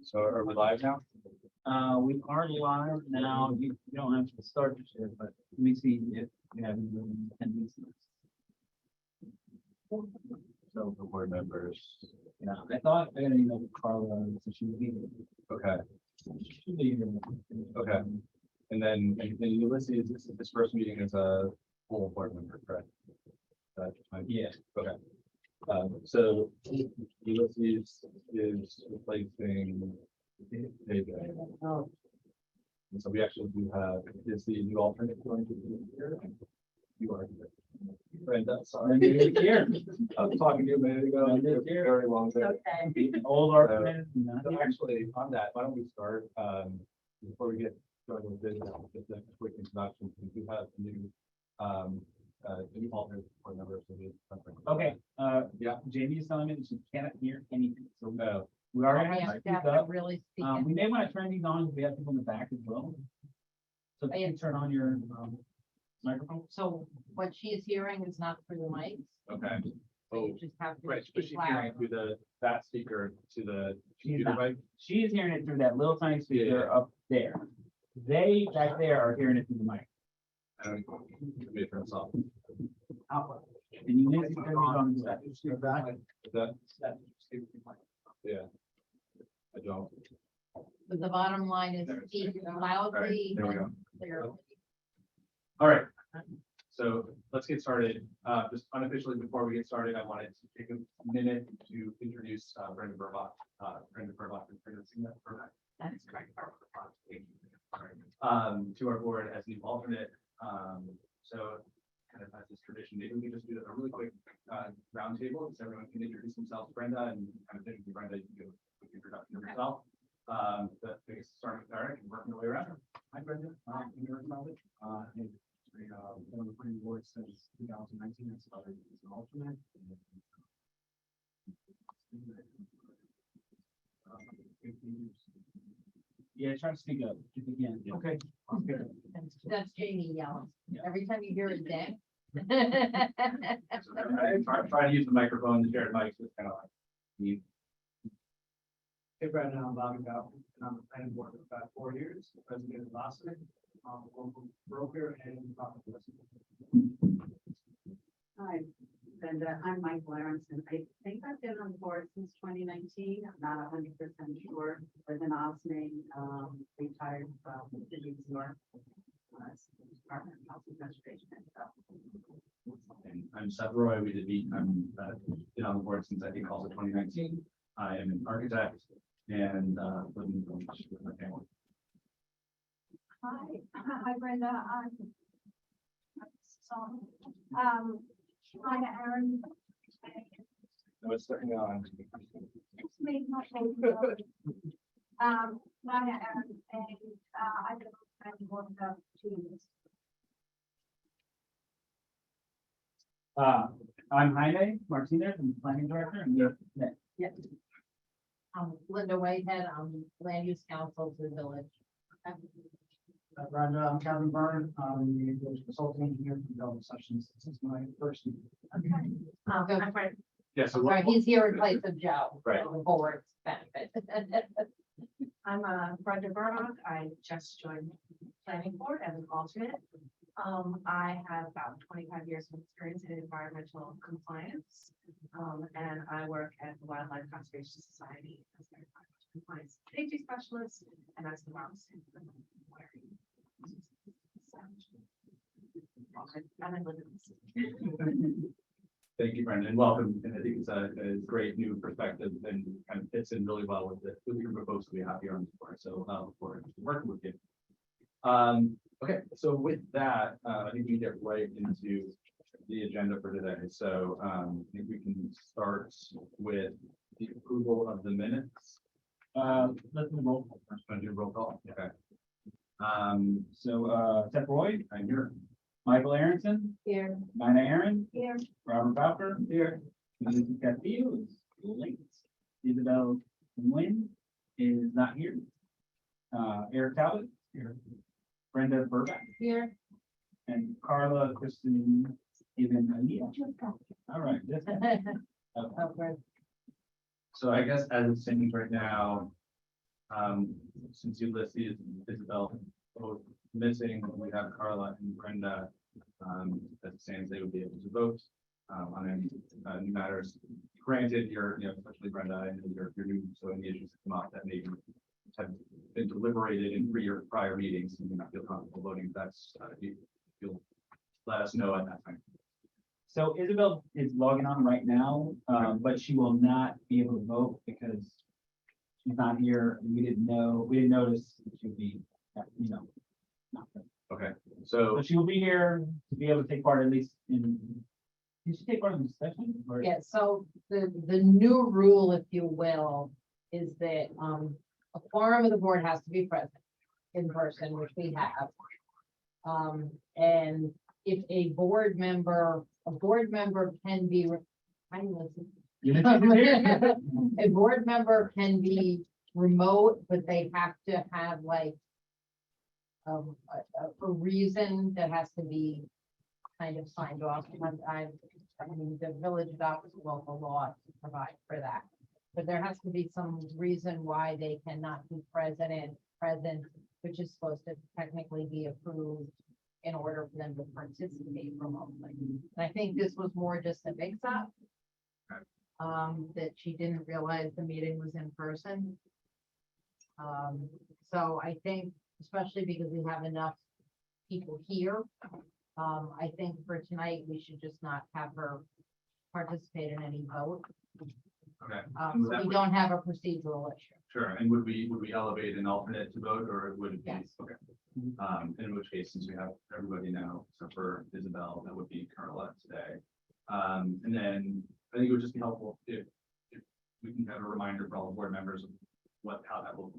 So are we live now? We are live now. You don't have to start this yet, but let me see if you have any attendees. So the board members. Yeah, I thought I got an email with Carla, so she would be here. Okay, She'll be here. Okay. And then Ulysses, this first meeting is a full board member, correct? Yeah. Okay. So Ulysses is replacing David. And so we actually do have, is the new alternate going to be here? You are here. Brenda, sorry. Here. I was talking to you a minute ago. Brenda's here. Very long day. Okay. Old Arthur. not So here. actually, on that, why don't we start, before we get started with business, just a quick introduction. We do have a new alternate board member. So Okay, Yeah. Jamie is telling me that she cannot hear anything, so No, we are gonna Yeah, have to speak staff up. are really We speaking. may want to turn these on, if we have people in the back as well. So you can turn on your, microphone. So what she's hearing is not through the mics. okay. So Oh, you just have to right, but speak she's hearing loud. through that speaker to the She's computer, not. right? She is hearing it through that little tiny speaker Yeah. up there. They back there are hearing it through the mic. I don't, maybe turn this off. And you need to turn these on the side. Is that, yeah. I don't. But the bottom line is speak loudly There we go. and clearly. All right. So let's get started. Just unofficially, before we get started, I wanted to take a minute to introduce Brenda Burbach. Brenda Burbach is introducing that. That is correct. To our board as the alternate. So kind of as this tradition, maybe we just do a really quick roundtable, so everyone can introduce themselves. Brenda, and kind of thank you, Brenda, you can give a quick introduction of yourself. But I guess starting with Eric and working our way around. Hi, Brenda. You're knowledge. Been on the planning board since 2019. I started as an alternate. Yeah, try to speak up if you can. Okay. That's Jamie yelling. Yeah. Every time you hear a ding. Try to use the microphone, the shared mics, it's kind of like. You, Hey, Brandon, I'm Bobby Bell, and I'm the planning board for about 4 years, president of Ossining, a local broker and property listing. Hi, Brenda. I'm Michael Aronson. I think I've been on board since 2019. I'm not 100% sure. With an Ossining, retired from the York Department of Health and Conservation and Stuff. and I'm Seth Roy. We did meet. I'm been on the board since I think also 2019. I am an architect and living in the village with my family. Hi, Brenda. Hi, Aaron. No, it's starting on. It's me, not me. Hi, Aaron, and I've been on the board for 2 years. I'm Jaime Martinez, I'm the planning director, and we're Yep. Linda Whitehead, I'm land use council to the village. Brenda, I'm Kevin Byrne. I'm the village consulting engineer for development sessions. This is my first meeting. I'm sorry, Yeah. So sorry, he's here in place of Joe. Right. For the board's benefit. I'm Brenda Burdock. I just joined the planning board as an alternate. I have about 25 years of experience in environmental compliance. And I work at the Wildlife Conservation Society as their environmental compliance safety specialist and as the mouse. thank you, Brendan, and welcome. And I think it's a great new perspective and kind of fits in really well with the group of folks we have here on the board. So look forward to working with you. Okay, so with that, I think we get right into the agenda for today. So I think we can start with the approval of the minutes. let's do roll call first. Want to do roll call? Okay. So, Seth Roy, I'm here. Michael Aronson, Here. Nina Aaron, Here, Robert Bowker, here. Lucia Castillo is late. Isabel Nguyen is not here. Eric Talbot, here. Brenda Burback, Here. and Carla Kristen Even Anita. All right, this Okay. So I guess as it stands right now, since you listed Isabel both missing, we have Carla and Brenda. As it stands, they would be able to vote on any new matters. Granted, especially Brenda, and you're new, so any issues that come up that maybe have been deliberated in prior meetings, and you not feel comfortable voting, that's, you'll let us know at that time. So Isabel is logging on right now, but she will not be able to vote because she's not here. And we didn't notice that she would be, not present. Okay, so So she will be here to be able to take part at least in, did she take part in the session? Or- Yeah, so the new rule, if you will, is that, a quorum of the board has to be present in person, which we have. And if a board member can be, I listen. A board member can be remote, but they have to have like a reason that has to be kind of signed off. I mean, the village adopts local law to provide for that. But there has to be some reason why they cannot be present, which is supposed to technically be approved in order for them to participate remotely. And I think this was more just a mix-up. That she didn't realize the meeting was in person. So I think, especially because we have enough people here, I think for tonight, we should just not have her participate in any vote. okay, So we don't have a procedural issue. sure. And would we elevate an alternate to vote, or would it be? Yes. Okay. In which case, since we have everybody now, except for Isabel, that would be Carla today. And then I think it would just be helpful if we can have a reminder for all the board members of how that will,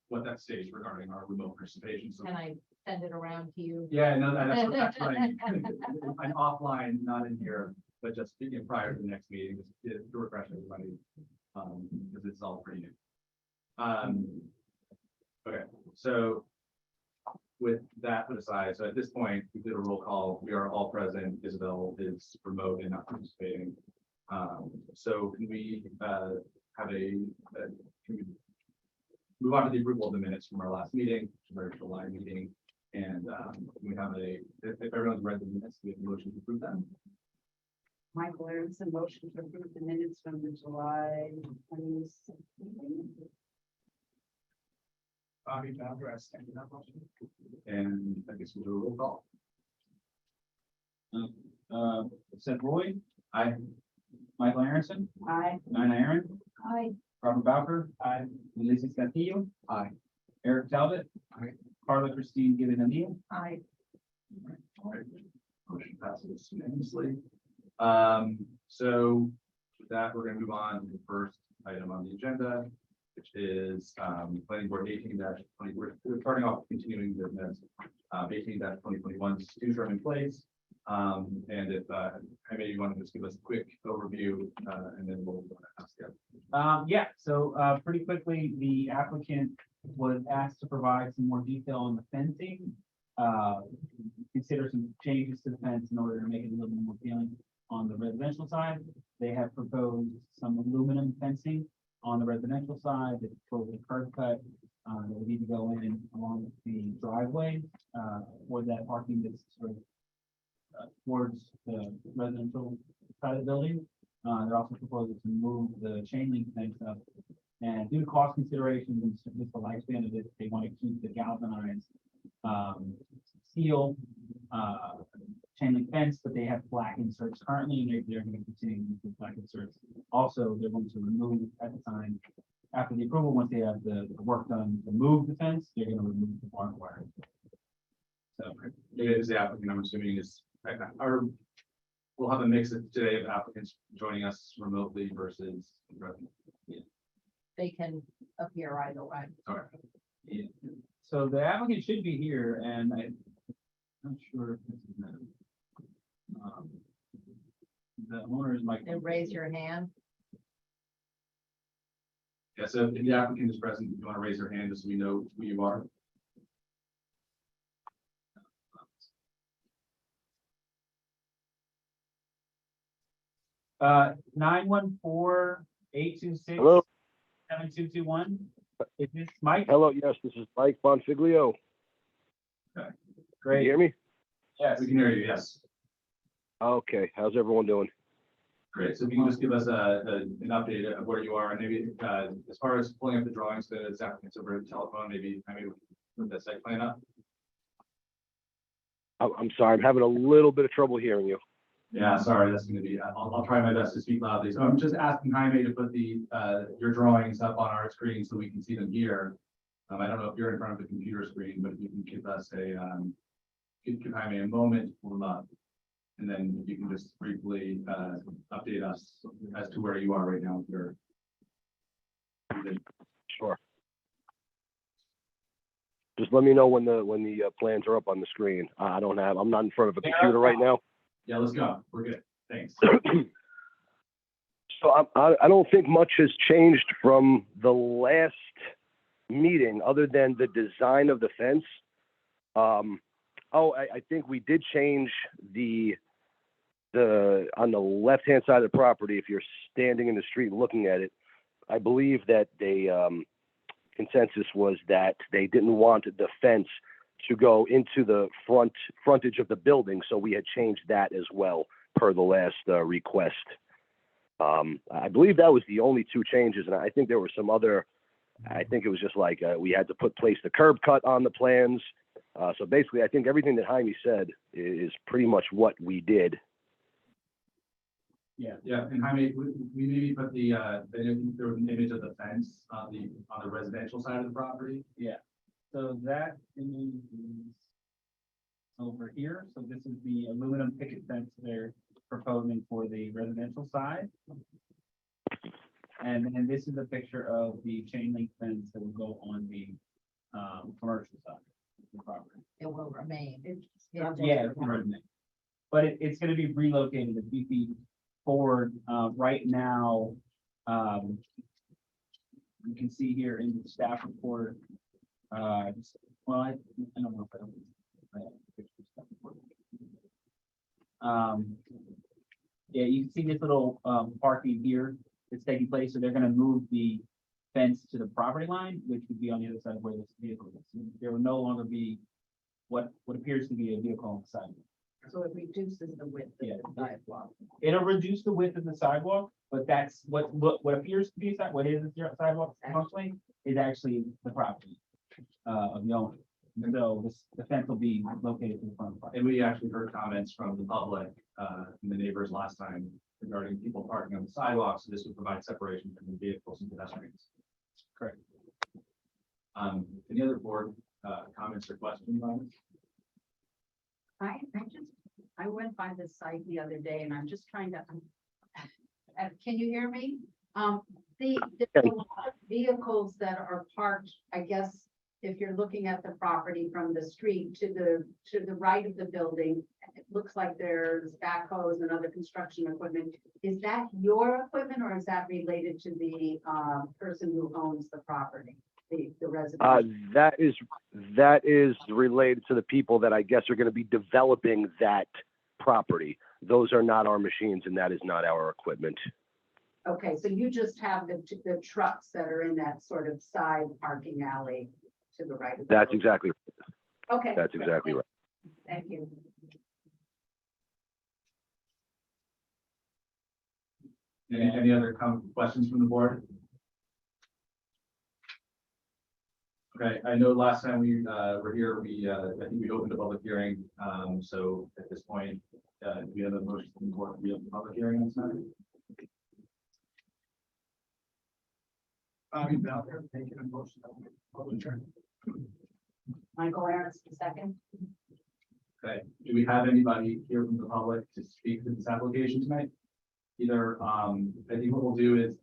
what that states regarding our remote participation. So Can I send it around to you? yeah, no, that's what I mean. I'm offline, not in here, but just speaking prior to the next meeting, just to refresh everybody, because it's all pretty new. Okay, so with that put aside, so at this point, we did a roll call. We are all present. Isabel is remote and not participating. So can we have can we move on to the approval of the minutes from our last meeting, our July meeting? And we have if everyone's read the minutes, we have a motion to approve them. Michael Aronson, motion to approve the minutes from the July 26th meeting. Bobby Bowder, I second that motion. And I guess we'll do a roll call. Seth Roy, Aye. Michael Aronson, Aye. Nina Aaron, Hi. Robert Bowker, Aye. Melissa Castillo. Aye. Eric Talbot. Aye. Carla Christine Given O'Neill. Hi. All right. Motion passes unanimously. So with that, we're gonna move on to the first item on the agenda, which is planning board 18-20. We're starting off continuing business 18-2021 Sherman Place. And if maybe you want to just give us a quick overview, and then we'll ask you. Yeah, so pretty quickly, the applicant was asked to provide some more detail on the fencing. Consider some changes to the fence in order to make it a little more appealing on the residential side. They have proposed some aluminum fencing on the residential side, that's totally curb cut. That would need to go in along the driveway for that parking that's sort of towards the residential side of the building. They're also proposing to move the chain link fence up. And due to cost considerations and just the lifespan of it, they want to keep the galvanized steel chain link fence, but they have black inserts currently, and they're going to continue with black inserts. Also, they're going to remove at the time, after the approval, once they have the work done to move the fence, they're going to remove the barbed wire. So is the applicant, I'm assuming, is we'll have a mix of today of applicants joining us remotely versus. They can appear either way. Okay. So the applicant should be here, and I'm not sure if this is them. The owner is Mike. And raise your hand. Yeah, so if the applicant is present, you want to raise your hand just so we know who you are. 914-826-7221. Hello? Is this Mike? Hello, yes, this is Mike Bonfiglio. Can you Great. hear me? Yes. We can hear you, yes. Okay, how's everyone doing? Great, so if you can just give us an update of where you are, and maybe as far as pulling up the drawings, the applicants over the telephone, maybe put the site plan up. I'm sorry, I'm having a little bit of trouble hearing you. Yeah, sorry, that's gonna be, I'll try my best to speak loudly. So I'm just asking Jaime to put your drawings up on our screen so we can see them here. I don't know if you're in front of the computer screen, but if you can give us give Jaime a moment to pull them up. And then if you can just briefly update us as to where you are right now with your. Sure. Just let me know when the plans are up on the screen. I'm not in front of a computer right now. Yeah, let's go. We're good. Thanks. So I don't think much has changed from the last meeting, other than the design of the fence. I think we did change the on the left-hand side of the property, if you're standing in the street looking at it, I believe that consensus was that they didn't want the fence to go into the frontage of the building, so we had changed that as well per the last request. I believe that was the only two changes, and I think there were some other. I think it was just like we had to place the curb cut on the plans. So basically, I think everything that Jaime said is pretty much what we did. Yeah, and Jaime, we maybe put there was an image of the fence on the residential side of the property. So that image is over here. So this is the aluminum picket fence they're proposing for the residential side. And then this is a picture of the chain link fence that will go on the commercial side of the property. It will remain. Yeah, it's gonna remain. But it's gonna be relocated a few feet forward. Right now, you can see here in the staff report, I don't know if I have the picture of staff report. Yeah, you can see this little parking here that's taking place, so they're gonna move the fence to the property line, which would be on the other side of where this vehicle is. There will no longer be what appears to be a vehicle on the sidewalk. So it reduces the width of Yeah. the sidewalk. It'll reduce the width of the sidewalk, but that's what appears to be what is the sidewalk functionally is actually the property of the owner. So the fence will be located in the front of the property. And we actually heard comments from the public, and the neighbors last time regarding people parking on the sidewalks. So this would provide separation from the vehicles and pedestrians. Correct. Any other board comments or questions on this? I went by the site the other day and I'm just trying to, can you hear me? There's a lot of vehicles that are parked, I guess, if you're looking at the property from the street to the right of the building, it looks like there's backhoes and other construction equipment. Is that your equipment or is that related to the person who owns the property, the resident? That is related to the people that I guess are going to be developing that property. Those are not our machines, and that is not our equipment. Okay, so you just have the trucks that are in that sort of side parking alley to the right. Of the That's building. exactly right. Okay. That's exactly right. Thank you. Any other questions from the board? Okay, I know last time we were here, I think we opened a public hearing. So at this point, we have a motion from the board to reopen the public hearing on this matter. Bobby Bell, taking a motion. Public hearing. Michael Aaron's the second. Okay, do we have anybody here from the public to speak to this application tonight? Either, I think what we'll do is,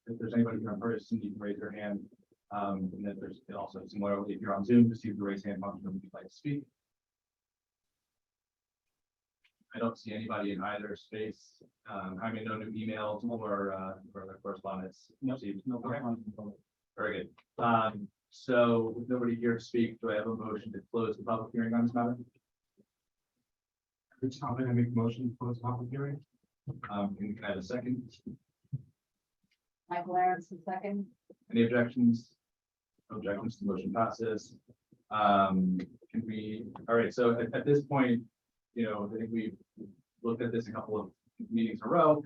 if there's anybody here in person, you can raise your hand. And then there's also similarly, if you're on Zoom, just use the raise hand function if you'd like to speak. I don't see anybody in either space. I mean, no new emails or correspondence. No, received. no Okay. correspondence from the public. Very good. So with nobody here to speak, do I have a motion to close the public hearing on this matter? Rich, I'm gonna make a motion to close the public hearing. Can I have a second? Michael Aronson, second. Any objections? No objections, the motion passes. Can we, all right, so at this point, you know, I think we've looked at this a couple of meetings in a row.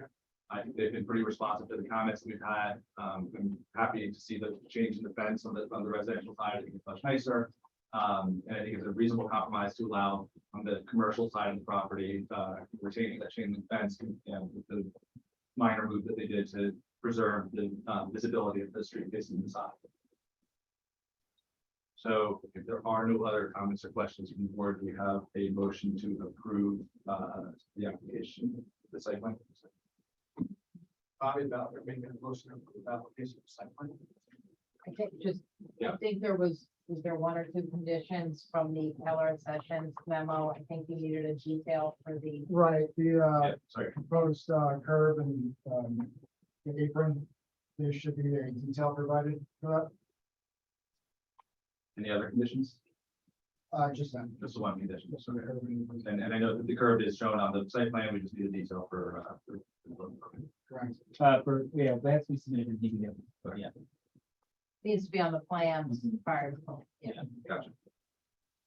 I think they've been pretty responsive to the comments we've had. I'm happy to see the change in the fence on the residential side. I think it's much nicer. And I think it's a reasonable compromise to allow on the commercial side of the property, retaining that chain link fence, you know, with the minor move that they did to preserve the visibility of the street facing the side. So if there are no other comments or questions from the board, we have a motion to approve the application, the site plan. Bobby about making a motion to approve the application for site plan. I think just, I Yeah. think was there one or two conditions from the Keller Sessions memo? I think you needed a detail for the, Right, the Yeah, sorry. proposed curb and the apron, there should be a detail provided for Any other conditions? that. Just that. Just the one condition. Just on the curb and- And I know that the curb is shown on the site plan. We just need a detail for Correct. Yeah, that has to be submitted to DPW, but yeah. needs to be on the plans prior to, yeah. Gotcha.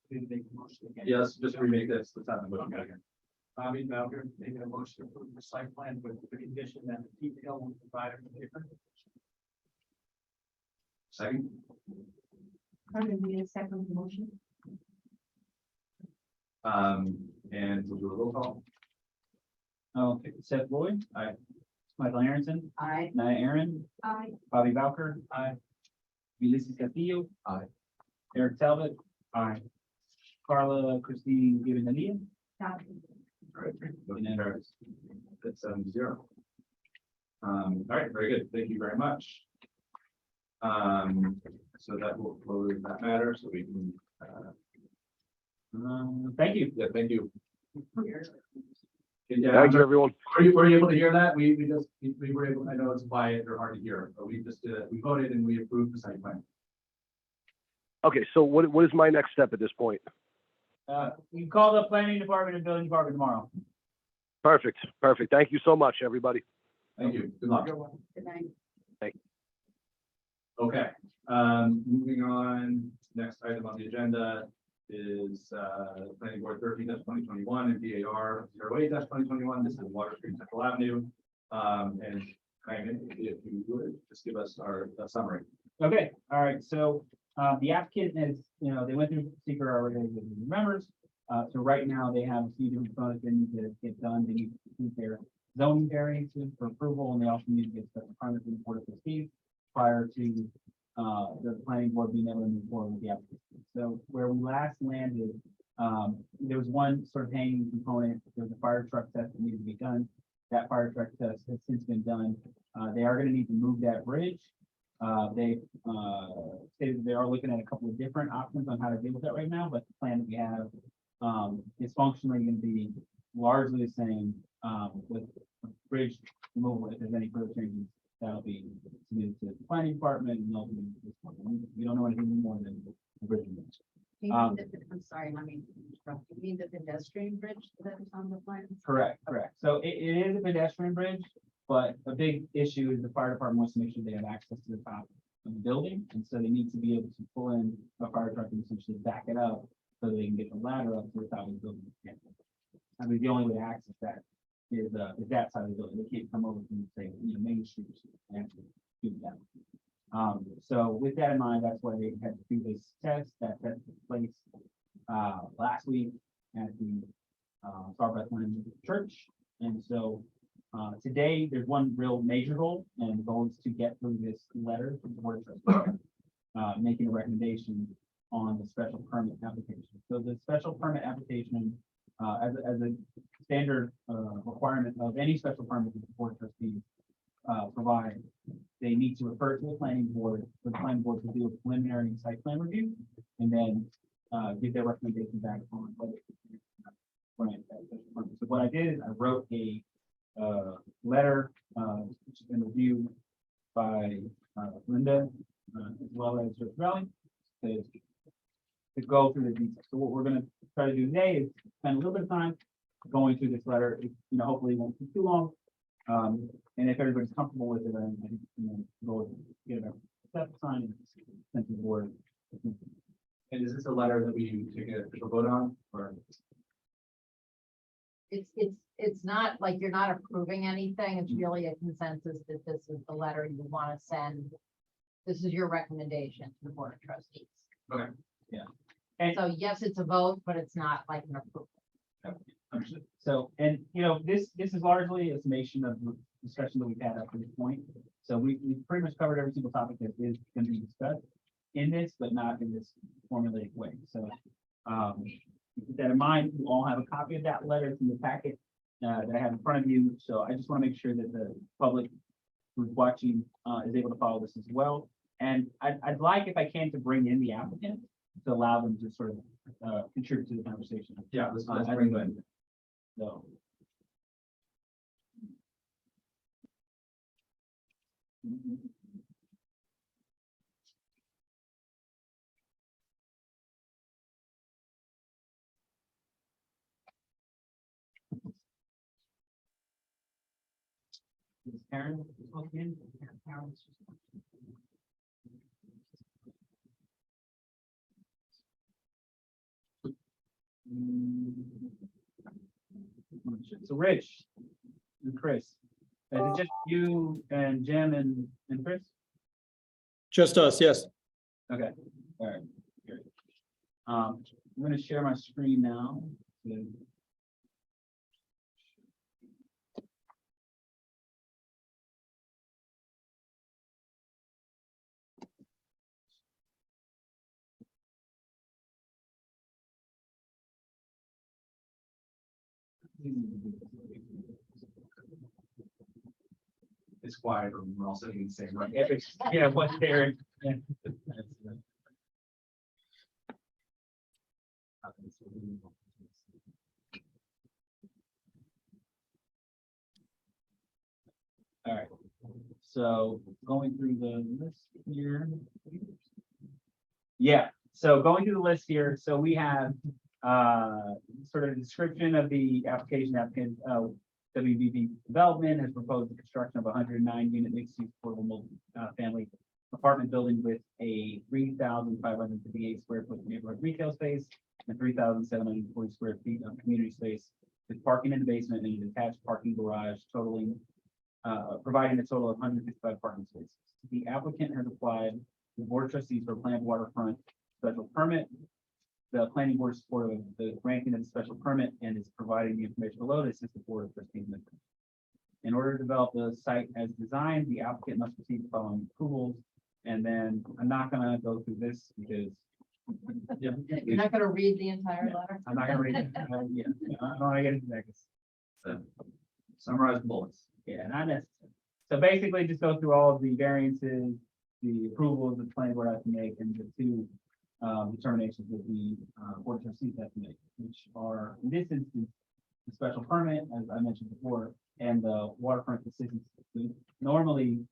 Didn't make a motion again. Yes, just remake this. Let's have the motion again. Bobby Bowker making a motion to approve the site plan with the condition that the detail will be provided for the apron. Second, I'm gonna need a second motion. and we'll do a roll call. Okay, Seth Lloyd. Aye. Michael Aronson, I, Nia Aaron, Aye. Bobby Bowker. Aye. Ulysses Castillo. Aye. Eric Talbot. Aye. Carla Christine Giovanni. All right, motion carries. That's 7-0. All right, very good. Thank you very much. So that will close that matter, so we can, Thank you. yeah, thank you. Thank you, everyone. Were you able to hear that? We were able, I know it's quiet or hard to hear, but we just, we voted and we approved the site plan. Okay, so what is my next step at this point? You call the planning department and building department tomorrow. Perfect. Thank you so much, everybody. Thank you. Good luck. good night. Okay, moving on, next item on the agenda is, planning board 13-2021 and BAR 08-2021. This is Water Street Central Avenue. And Diane, if you would, just give us our summary. Okay, all right, so, the applicant is, you know, they went through secret already with the members. So right now they have a few different components they need to get done. They need to complete their zoning variances for approval, and they also need to get special permits from the Board of Trustees prior to, the planning board being able to move forward with the application. So where we last landed, there was one sort of hanging component. There was a fire truck test that needed to be done. That fire truck test has since been done. They are gonna need to move that bridge. They stated they are looking at a couple of different options on how to deal with that right now, but the plan that we have is functionally going to be largely the same with bridge removal. If there's any further changes, that'll be submitted to the planning department and ultimately this one. We don't know anything more than the bridge removal. You mean I'm sorry, let me interrupt. You mean the pedestrian bridge that is on the plan? Correct. So it is a pedestrian bridge, but a big issue is the fire department wants to make sure they have access to the top of the building. And so they need to be able to pull in a fire truck and essentially back it up so they can get the ladder up to the top of the building. I mean, the only way to access that is that side of the building. They can't come over from, say, you know, Main Street and actually do that. So with that in mind, that's why they had to do this test. That took place last week at the Star Bethlehem Church. And so today, there's one real major goal, and the goal is to get through this letter from the Board of Trustees, making a recommendation on the special permit application. So the special permit application, as a standard requirement of any special permit that the Board of Trustees provide, they need to refer to the planning board for the planning board to do a preliminary site plan review, and then give their recommendation back on whether to grant that special permit. So what I did is I wrote a letter, which has been reviewed by Linda, as well as Judge Rowley, to go through the details. So what we're gonna try to do today is spend a little bit of time going through this letter, hopefully it won't be too long. And if everybody's comfortable with it, then, go get a step sign and send to the board. And is this a letter that we take an official vote on, or? It's not like you're not approving anything. It's really a consensus that this is the letter you want to send. This is your recommendation to the Board of Trustees. Okay. And So yes, it's a vote, but it's not like an approval. Understood. so, and this is largely a summation of the discussion that we've had up to this point. So we've pretty much covered every single topic that is going to be discussed in this, but not in this formulaic way. So, keep that in mind, you all have a copy of that letter in the packet that I have in front of you. So I just want to make sure that the public who's watching is able to follow this as well. And I'd like, if I can, to bring in the applicant to allow them to sort of contribute to the conversation. Yeah, let's I bring think them in. So. Is Karen supposed to be in? Karen's supposed to be in. So Rich and Chris, is it just you and Jim and Chris? Just us, yes. Okay, all right, great. I'm gonna share my screen now. It's quiet, or we're all sitting in the same room. Yeah, what's there? Yeah. All right, so going through the list here. Yeah, so going through the list here, so we have sort of a description of the application. Applicant WBB Development has proposed the construction of a 109-unit mixed-use affordable family apartment building with a 3,558 square foot neighborhood retail space and 3,740 square feet of community space with parking in the basement and an attached parking garage totaling, providing a total of 155 parking spaces. The applicant has applied to the Board of Trustees for a planned waterfront special permit. The planning board is supportive of the granting of the special permit and is providing the information below to assist the Board of Trustees. In order to develop the site as designed, the applicant must receive the following approvals. And then I'm not gonna go through this because You're not gonna read the entire letter? I'm not gonna read it. Yeah, I don't wanna get into that. 'Cause, Summarize bullets. yeah, not necessary. So basically, just go through all of the variances, the approvals the planning board has to make, and the two determinations that the Board of Trustees have to make, which are, in this instance, the special permit, as I mentioned before, and the waterfront decision. Normally,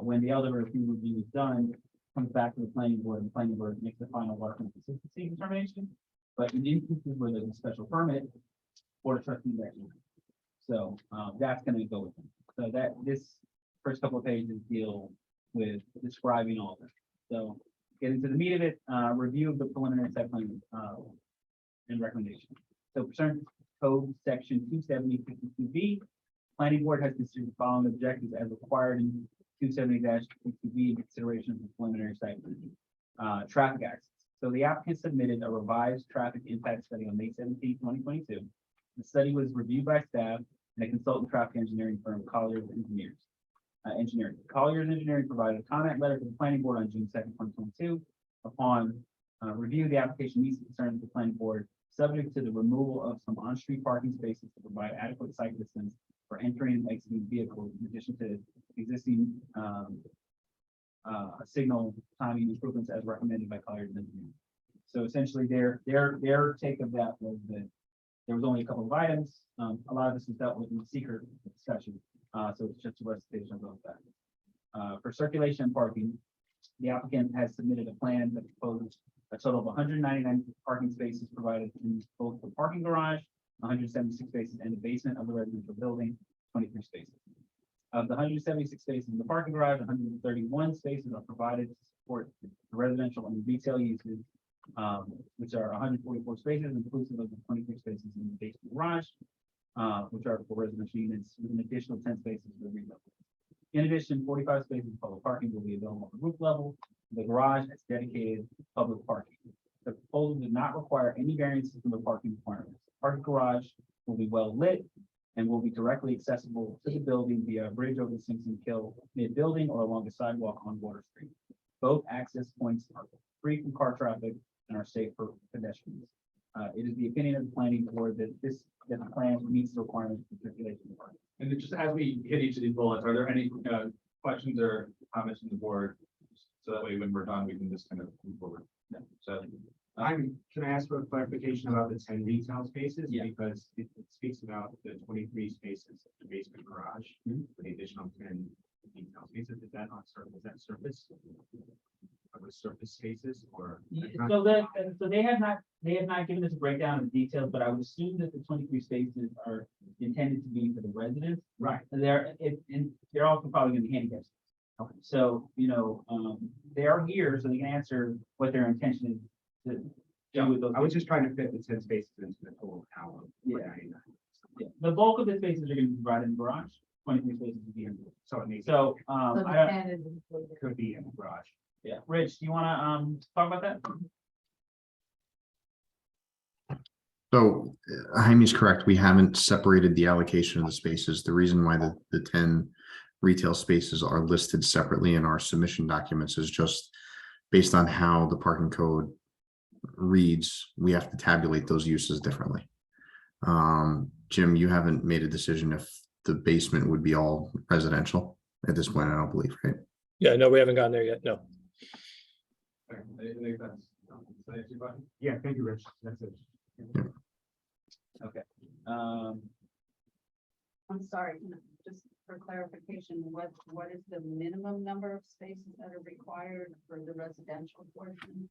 when the other review is done, comes back to the planning board, and the planning board makes the final waterfront consistency determination. But in instances where there's a special permit, Board of Trustees actually. So that's gonna go with them. So that this first couple of pages deal with describing all this. So getting to the meat of it, review of the preliminary site plan and recommendation. So pursuant to code section 270-52B, planning board has considered the following objectives as required in 270-52B in consideration of the preliminary site plan. Traffic access. So the applicant submitted a revised traffic impact study on May 17, 2022. The study was reviewed by staff and a consultant traffic engineering firm, Colliers Engineering. Colliers Engineering provided a comment letter to the planning board on June 2nd, 2022. Upon review, the application meets the concerns of the planning board, subject to the removal of some on-street parking spaces to provide adequate sight distance for entering and exiting vehicles, in addition to existing signal timing improvements as recommended by Colliers Engineering. So essentially, their take of that was that there was only a couple of items. A lot of this was dealt with in the secret discussion. So it's just a recitation of that. For circulation and parking, the applicant has submitted a plan that proposes a total of 199 parking spaces provided in both the parking garage 176 spaces in the basement of the residential building, 23 spaces. Of the 176 spaces in the parking garage, 131 spaces are provided to support the residential and retail uses, which are 144 spaces inclusive of the 23 spaces in the basement garage, which are for residential units, with an additional 10 spaces for retail. In addition, 45 spaces of public parking will be available on the roof level. The garage has dedicated public parking. The proposal does not require any variances from the parking requirements. Parking garage will be well lit and will be directly accessible to the building via a bridge over the Simpson Kill mid-building or along the sidewalk on Water Street. Both access points are free from car traffic and are safe for pedestrians. It is the opinion of the planning board that the plan meets the requirements for circulation. And then just as we hit each of these bullets, are there any questions or comments from the board? So that way, when we're done, we can just kind of move forward. Yeah. So Can I ask for a clarification about the 10 retail spaces? Yeah. Because it speaks about the 23 spaces of the basement garage with the additional 10 retail spaces. Is that on surface? Is that surface? Are those surface spaces or? So they have not given us a breakdown of the details, but I would assume that the 23 spaces are intended to be for the residents. Right. And they're also probably gonna be handicapped. Okay. So, they are here, so they can answer what their intention is to do with those. I was just trying to fit the 10 spaces into the total count. Of Yeah. 99. Yeah. The bulk of the spaces are gonna be provided in the garage, 23 spaces will be in. So it needs, So, So I the don't, 10 is included. could be in the garage. yeah, Rich, do you wanna, talk about that? So Jaime's correct. We haven't separated the allocation of the spaces. The reason why the 10 retail spaces are listed separately in our submission documents is just based on how the parking code reads. We have to tabulate those uses differently. Jim, you haven't made a decision if the basement would be all residential at this point, I don't believe, right? Yeah, no, we haven't gotten there yet. No. I think that's. Does that answer your question? Yeah, thank you, Rich. That's it. Okay. I'm sorry, just for clarification, what is the minimum number of spaces that are required for the residential portion?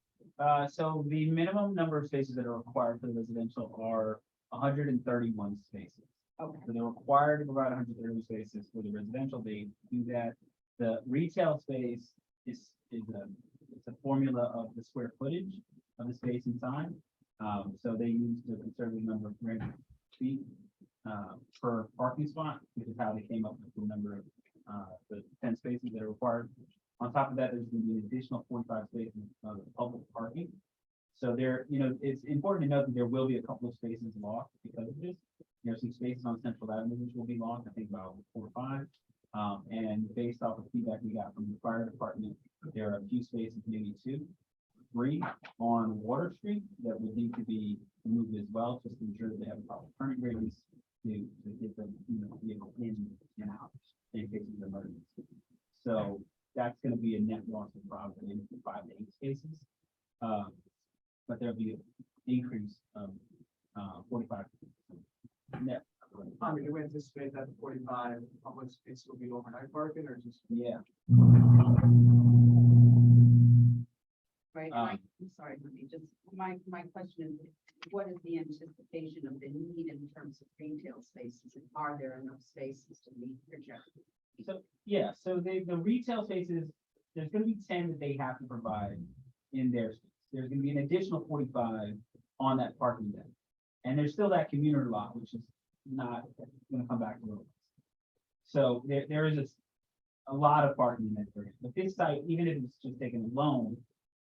So the minimum number of spaces that are required for the residential are 131 spaces. Okay, So they're required to provide 130 spaces for the residential. They do that. The retail space is it's a formula of the square footage of the space inside. So they use the conservative number of 300 feet per parking spot, which is how they came up with the number of the 10 spaces that are required. On top of that, there's going to be an additional 45 spaces of public parking. So there, it's important to note that there will be a couple of spaces lost because of this. There's some spaces on Central Avenue which will be lost, I think about 4 or 5. And based off of feedback we got from the fire department, there are a few spaces, maybe 2, 3 on Water Street that would need to be removed as well, just to ensure that they have a proper turning radius to get them, vehicle in and out in case of emergency. So that's going to be a net loss of probably 5 to 8 spaces. But there'll be an increase of 45 net. I mean, do we anticipate that the 45 public space will be overnight parking or just? Yeah. right, and I'm sorry, let me just, my question is, what is the anticipation of the need in terms of retail spaces? And are there enough spaces to meet projected? So the retail spaces, there's going to be 10 that they have to provide in their space. There's going to be an additional 45 on that parking deck. And there's still that commuter lot, which is not going to come back to road. So there is a lot of parking in that area. But this site, even if it's just taken alone,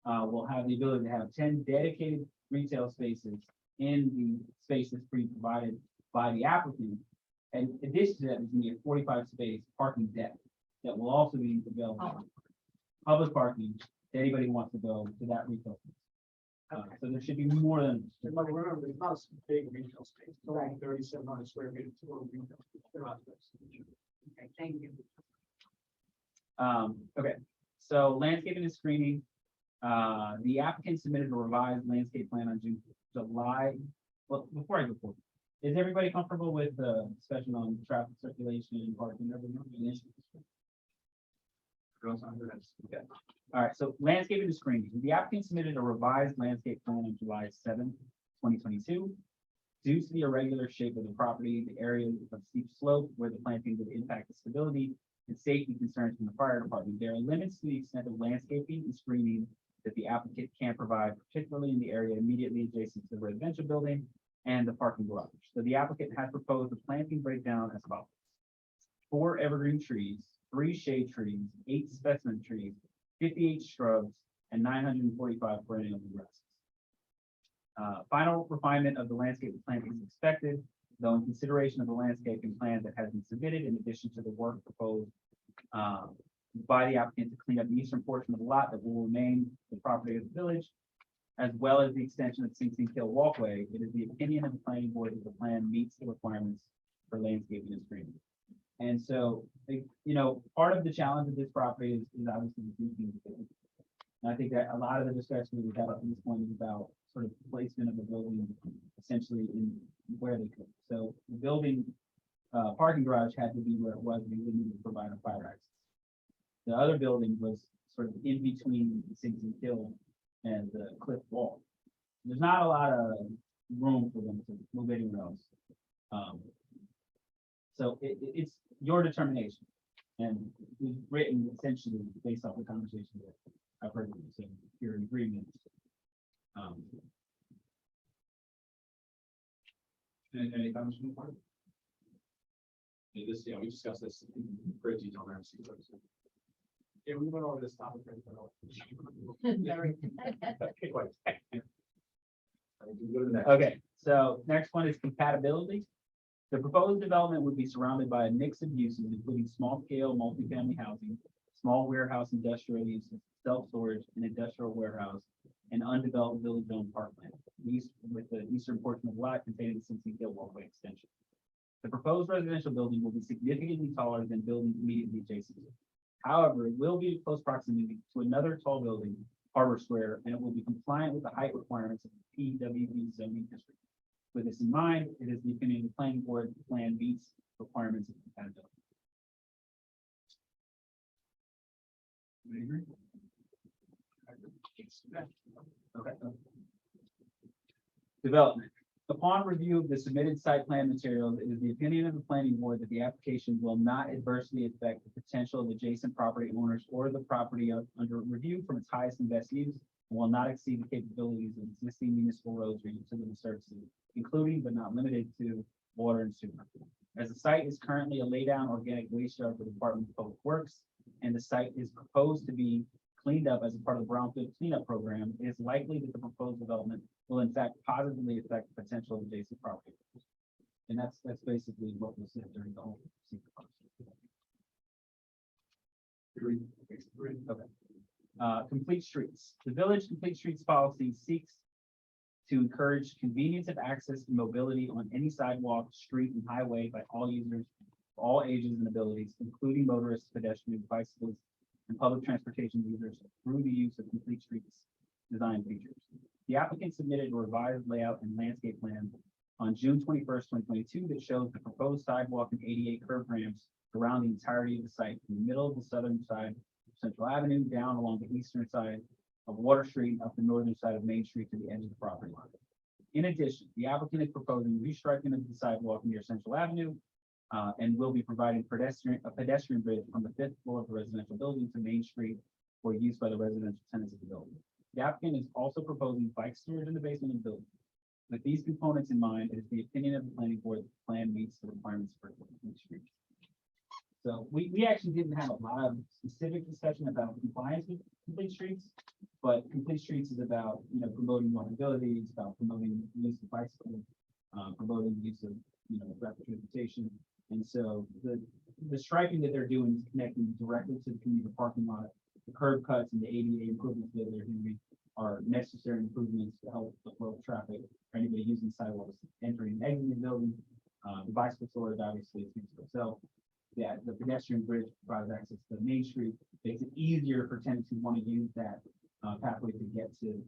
will have the ability to have 10 dedicated retail spaces in the spaces provided by the applicant. And in addition to that, there's going to be a 45 space parking deck that will also be available. Public parking to anybody who wants to go to that retail space. So there should be more than. Like, remember, it's not a big retail space, it's only 3,700 square feet, total retail. Okay, thank you. Okay, so landscaping and screening. The applicant submitted a revised landscape plan on July. Well, before I go forward, is everybody comfortable with the discussion on traffic circulation, parking, everything? Okay. All right, so landscaping and screening. The applicant submitted a revised landscape plan on July 7th, 2022. Due to the irregular shape of the property, the area of steep slope where the planting would impact the stability and safety concerns from the fire department, there are limits to the extent of landscaping and screening that the applicant can provide, particularly in the area immediately adjacent to the residential building and the parking garage. So the applicant has proposed a planting breakdown as follows: 4 evergreen trees, 3 shade trees, 8 specimen trees, 58 shrubs, and 945 perennial grasses. Final refinement of the landscape plan is expected, though in consideration of the landscaping plan that has been submitted, in addition to the work proposed by the applicant to clean up the eastern portion of the lot that will remain the property of the village, as well as the extension of Sing Sing Hill Walkway, it is the opinion of the planning board that the plan meets the requirements for landscaping and screening. And so, part of the challenge of this property is obviously the deep. And I think that a lot of the discussion we've had up to this point is about sort of placement of the building essentially in where they could. So the building, parking garage had to be where it was, we would need to provide a fire access. The other building was sort of in between the Sing Sing Hill and the cliff wall. There's not a lot of room for them to move anywhere else. So it's your determination, and it was written essentially based off the conversation that I've heard of you, so you're in agreement. Any comments from the board? Yeah, we discussed this in great detail there. Yeah, we went over this topic. Okay, so next one is compatibility. The proposed development would be surrounded by a mix of uses, including small-scale multifamily housing, small warehouse industrial uses, self-storage, and industrial warehouse, and undeveloped village-owned parkland, east with the eastern portion of the lot containing the Sing Sing Hill Walkway extension. The proposed residential building will be significantly taller than buildings immediately adjacent to it. However, it will be in close proximity to another tall building, Harbor Square, and it will be compliant with the height requirements of the PWD zoning district. With this in mind, it is the opinion of the planning board that the plan meets requirements of compatibility. Okay. Development. Upon review of the submitted site plan materials, it is the opinion of the planning board that the application will not adversely affect the potential of adjacent property owners or the property under review from its highest and best use, and will not exceed the capabilities of existing municipal roads or utility services, including but not limited to water and sewer. As the site is currently a laydown organic waste yard for the Department of Public Works, and the site is proposed to be cleaned up as a part of the brownfield cleanup program, it is likely that the proposed development will in fact positively affect the potential of adjacent property. And that's basically what was said during the whole secret process. Okay. Complete streets. The village complete streets policy seeks to encourage convenience of access and mobility on any sidewalk, street, and highway by all users, of all ages and abilities, including motorists, pedestrians, bicyclists, and public transportation users through the use of complete streets design features. The applicant submitted a revised layout and landscape plan on June 21st, 2022 that shows the proposed sidewalk and ADA curb ramps around the entirety of the site, from the middle of the southern side of Central Avenue, down along the eastern side of Water Street, up the northern side of Main Street to the edge of the property line. In addition, the applicant is proposing restriping of the sidewalk near Central Avenue and will be providing a pedestrian bridge from the 5th floor of the residential building to Main Street for use by the residential tenants of the building. The applicant is also proposing bike storage in the basement of the building. With these components in mind, it is the opinion of the planning board that the plan meets the requirements for complete streets. So we actually didn't have a lot of specific discussion about compliance with complete streets, but complete streets is about, promoting mobility, it's about promoting the use of bicycles, promoting the use of, rapid transportation. And so the striping that they're doing is connecting directly to the commuter parking lot. The curb cuts and the ADA improvements that they're doing are necessary improvements to help the flow of traffic for anybody using sidewalks entering and exiting the building. The bicycle storage obviously is useful. So yeah, the pedestrian bridge provides access to Main Street, makes it easier for tenants who want to use that pathway to get to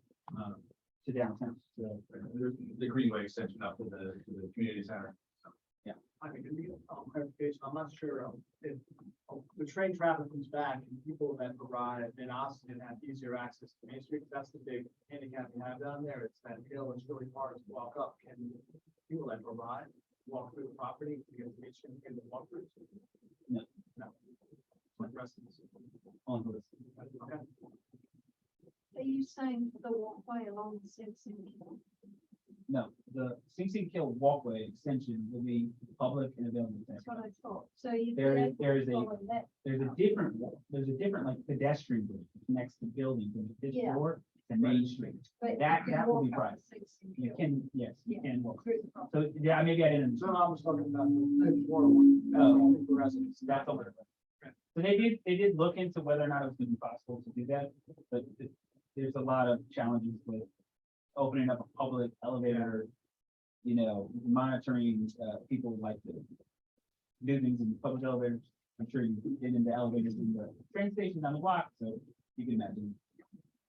downtown. So the Greenway extension up to the community center. I think in the clarification, I'm not sure if the train traffic comes back and people that arrive in Ossining have easier access to Main Street. That's the big handicap you have down there. It's that hill. It's really hard to walk up. Can people that arrive, walk through the property to get information in the walkthrough? No. No. Like residents. On the list. Okay. Are you saying the walkway along the Simpson? No, the Sing Sing Kill walkway extension will be public and available. to That's what everyone. I thought. So you. There is There's there's a different like pedestrian bridge next to buildings and this Yeah. door and Main Street. That will be private. You can, yes, you can walk. So, yeah, maybe I didn't. So I was talking about the for residents. That's over. So they did look into whether or not it was gonna be possible to do that, but there's a lot of challenges with opening up a public elevator, you know, monitoring, people like to do things in public elevators. I'm sure you get into elevators in the train station down the block, so you can imagine.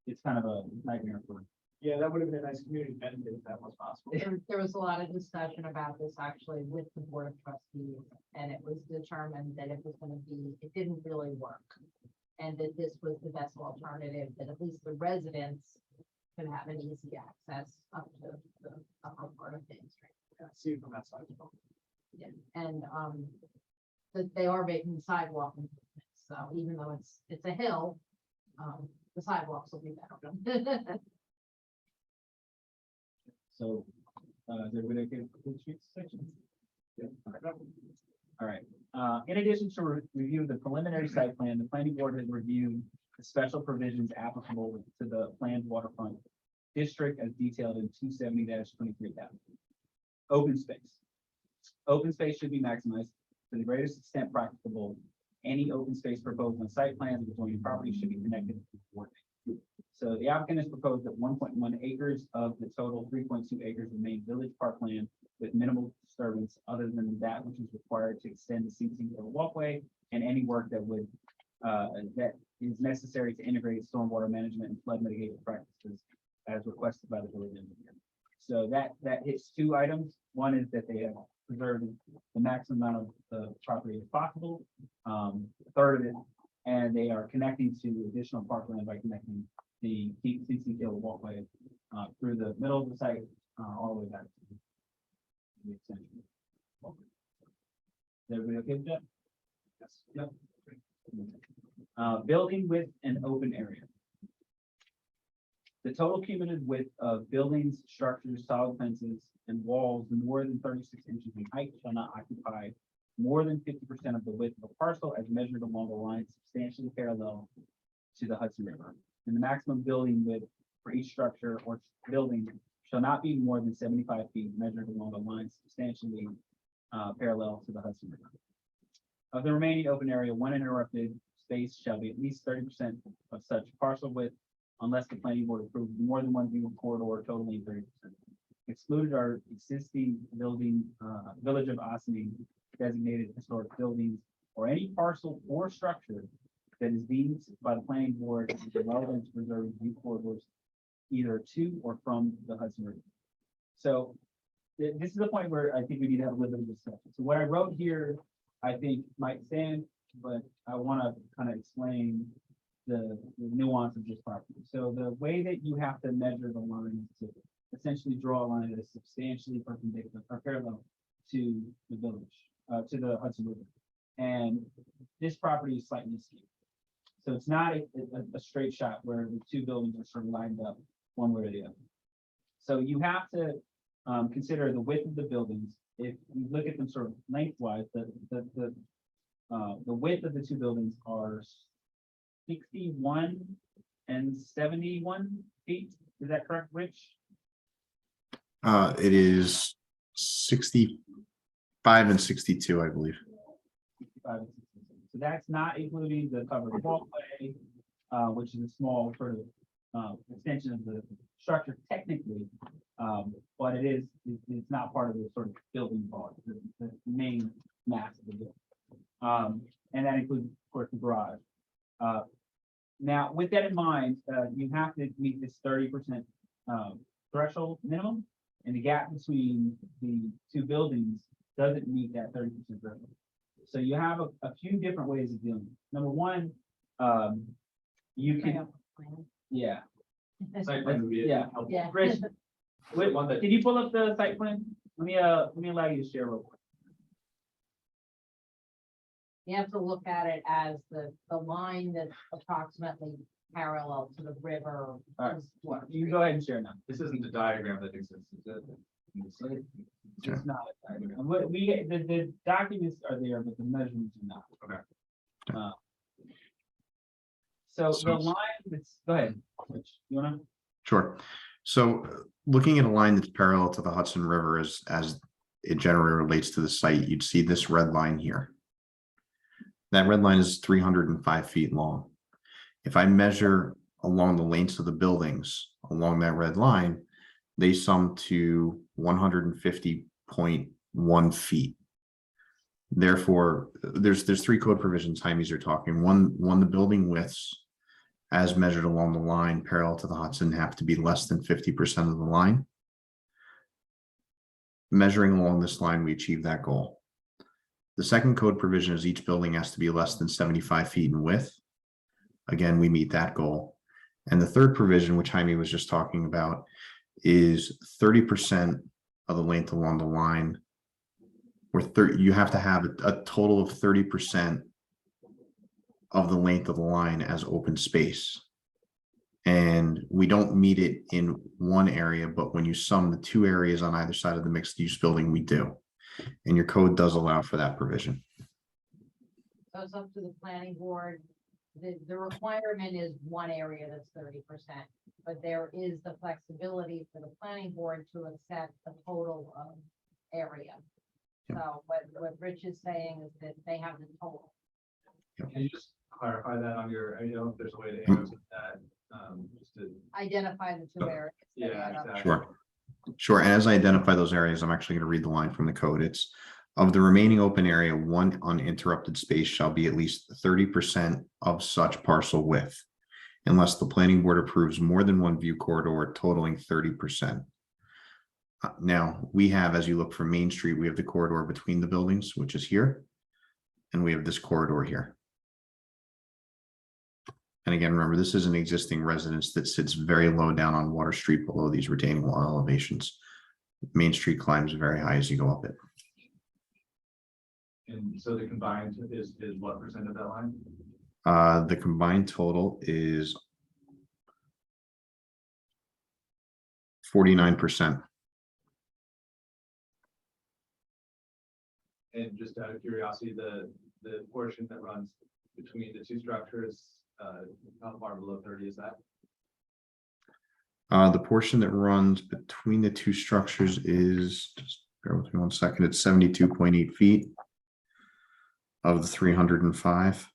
It's kind of a nightmare for. Yeah, that would have been a nice community benefit if that was possible. There was a lot of discussion about this actually with the Board of Trustees, and it was determined that it was gonna be, it didn't really work. And that this was the best alternative, that at least the residents could have an easy access up to the upper part of Main Street. Yeah, see it from that side as well. Yeah, and, that they are making sidewalk improvements, so even though it's a hill, the sidewalks will be better. So, is everybody okay with the streets section? Yeah. All right, in addition to review the preliminary site plan, the planning board has reviewed the special provisions applicable to the planned waterfront district as detailed in 270-23. Open space. Open space should be maximized to the greatest extent practicable. Any open space proposed on site plans of adjoining property should be connected to the board. So the applicant has proposed that 1.1 acres of the total 3.2 acres remain village parkland with minimal disturbance other than that which is required to extend the Sing Sing Kill walkway and any work that would that is necessary to integrate stormwater management and flood mitigation practices as requested by the village engineer. So that hits two items. One is that they have preserved the maximum amount of the property as possible, a third of it, and they are connecting to additional parkland by connecting the CC Kill walkway through the middle of the site, all the way back to the extension. Is everybody okay with that? Yes. Yep. Building width and open area. The total cumulative width of buildings, structures, solid fences, and walls more than 36 inches in height shall not occupy more than 50% of the width of a parcel as measured along the line substantially parallel to the Hudson River. And the maximum building width for each structure or building shall not be more than 75 feet measured along the line substantially parallel to the Hudson River. Of the remaining open area, one uninterrupted space shall be at least 30% of such parcel width unless the planning board approves more than one view corridor totaling 30%. Excluded are existing building, village of Ossining designated historic buildings or any parcel or structure that is deemed by the planning board as relevant to preserve view corridors either to or from the Hudson River. So this is the point where I think we need to have a little bit of discussion. So what I wrote here, I think might stand, but I want to kind of explain the nuance of this property. So the way that you have to measure the line is to essentially draw a line that is substantially perpendicular or parallel to the village, to the Hudson River. And this property is slightly askew. So it's not a straight shot where the two buildings are sort of lined up one way or the other. So you have to consider the width of the buildings. If you look at them sort of lengthwise, the width of the two buildings are 61 and 71 feet. Is that correct, Rich? It is 65 and 62, I believe. 65 and 66. So that's not including the covered walkway, which is a small sort of extension of the structure technically, but it's not part of the sort of building part, the main mass of the building. And that includes, of course, the garage. Now, with that in mind, you have to meet this 30% threshold minimum, and the gap between the two buildings doesn't meet that 30% threshold. So you have a few different ways of doing it. Number one, you can, yeah. Site plan would be Yeah. helpful. Yeah. Rich, The one that can you pull up the site plan? let me allow you to share real quick. You have to look at it as the line that's approximately parallel to the river. All right. is what You can go ahead and share now. This isn't the diagram that exists, is it? In the site? It's not. The documents are there, but the measurements are not. Okay. Uh, So the line that's, go ahead, Rich, you wanna? Sure. So looking at a line that's parallel to the Hudson River as it generally relates to the site, you'd see this red line here. That red line is 305 feet long. If I measure along the lengths of the buildings along that red line, they sum to 150.1 feet. Therefore, there's three code provisions Jaime's are talking. One, the building widths as measured along the line parallel to the Hudson have to be less than 50% of the line. Measuring along this line, we achieve that goal. The second code provision is each building has to be less than 75 feet in width. Again, we meet that goal. And the third provision, which Jaime was just talking about, is 30% of the length along the line, or you have to have a total of 30% of the length of the line as open space. And we don't meet it in one area, but when you sum the two areas on either side of the mixed use building, we do. And your code does allow for that provision. So it's up to the planning board. The requirement is one area that's 30%, but there is the flexibility for the planning board to accept the total area. Yep. So what Rich is saying is that they have the total. Can you just clarify that on your, I don't know if there's a way to answer that, just to, Identify the two areas. that yeah, add up. exactly. Sure. Sure. And as I identify those areas, I'm actually going to read the line from the code. It's of the remaining open area, one uninterrupted space shall be at least 30% of such parcel width, unless the planning board approves more than one view corridor totaling 30%. Now, we have, as you look from Main Street, we have the corridor between the buildings, which is here, and we have this corridor here. And again, remember, this is an existing residence that sits very low down on Water Street below these retaining wall elevations. Main Street climbs very high as you go up it. And so the combined is what percent of that line? The combined total is 49%. And just out of curiosity, the portion that runs between the two structures, how far below 30 is that? The portion that runs between the two structures is, just bear with me one second, it's 72.8 feet of the 305.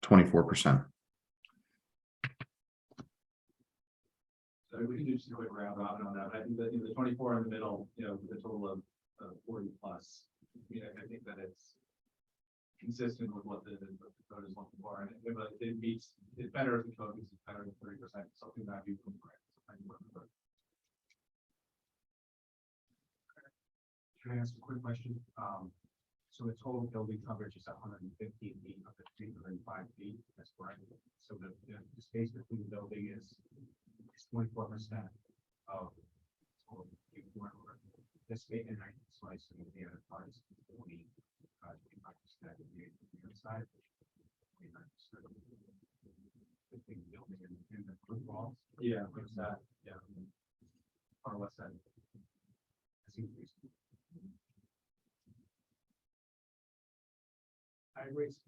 %. So we can do just a quick round robin on that, but I think that the 24 in the middle, with a total of 40 plus, I think that it's consistent with what the code is looking for, and it meets, it's better if the code is better than 30%, something that you can correct. Can I ask a quick question? So the total building coverage is 115 feet of the 305 feet, that's correct. So the space between the building is 24% of total view corridor. This space, and I slice some of the other parts, 25% of the other side, 29% of the big building in the roof walls. Yeah, what's that? Yeah. Or what's that? That's increased. I raised.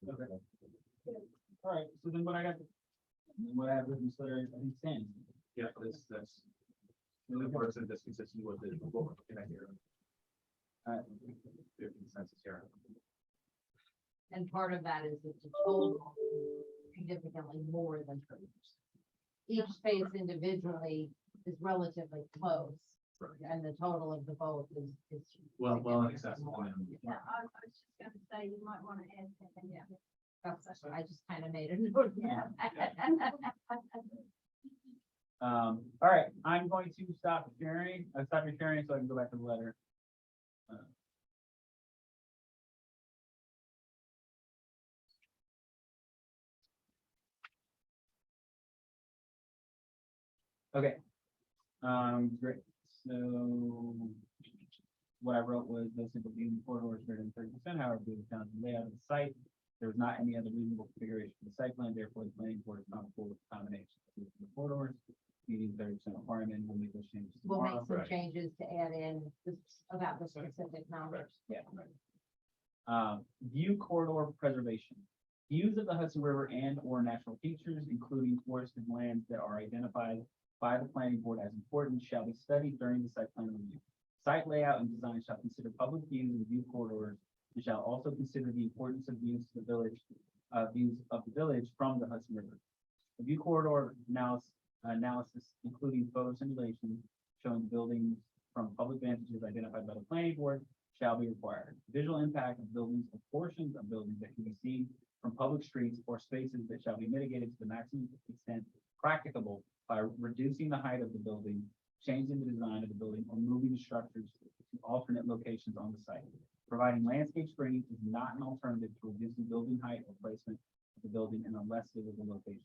Okay. All right, so then what I have written, so I think stands. Yeah, that's really important, that's consistent with the what we're looking at here. The consensus here. And part of that is that the total is significantly more than 30%. Each space individually is relatively close. Right. And the total of the both is. Well, in significantly excess of more. one. Yeah, I was just gonna say, you might wanna add something, yeah. I just kind of made a note. Yeah. All right, I'm going to stop sharing so I can go back to the letter. Okay. Great. So what I wrote was no single beam corridors greater than 30%, however, due to the town's layout of the site, there was not any other reasonable configuration for the site plan, therefore the planning board is comfortable with the combination of the corridors, meeting 30% requirement, we'll make those changes We'll tomorrow. make some changes to add in this, about the specific numbers. Yeah. View corridor preservation. Views of the Hudson River and or natural features, including forested lands that are identified by the planning board as important, shall be studied during the site plan review. Site layout and design shall consider public views and view corridors, and shall also consider the importance of views to the village, views of the village from the Hudson River. The view corridor analysis, including photo simulations showing buildings from public vantages identified by the planning board, shall be required. Visual impact of buildings or portions of buildings that can be seen from public streets or spaces that shall be mitigated to the maximum extent practicable by reducing the height of the building, changing the design of the building, or moving the structures to alternate locations on the site. Providing landscape screening is not an alternative to reducing building height or placement of the building in a less visible location.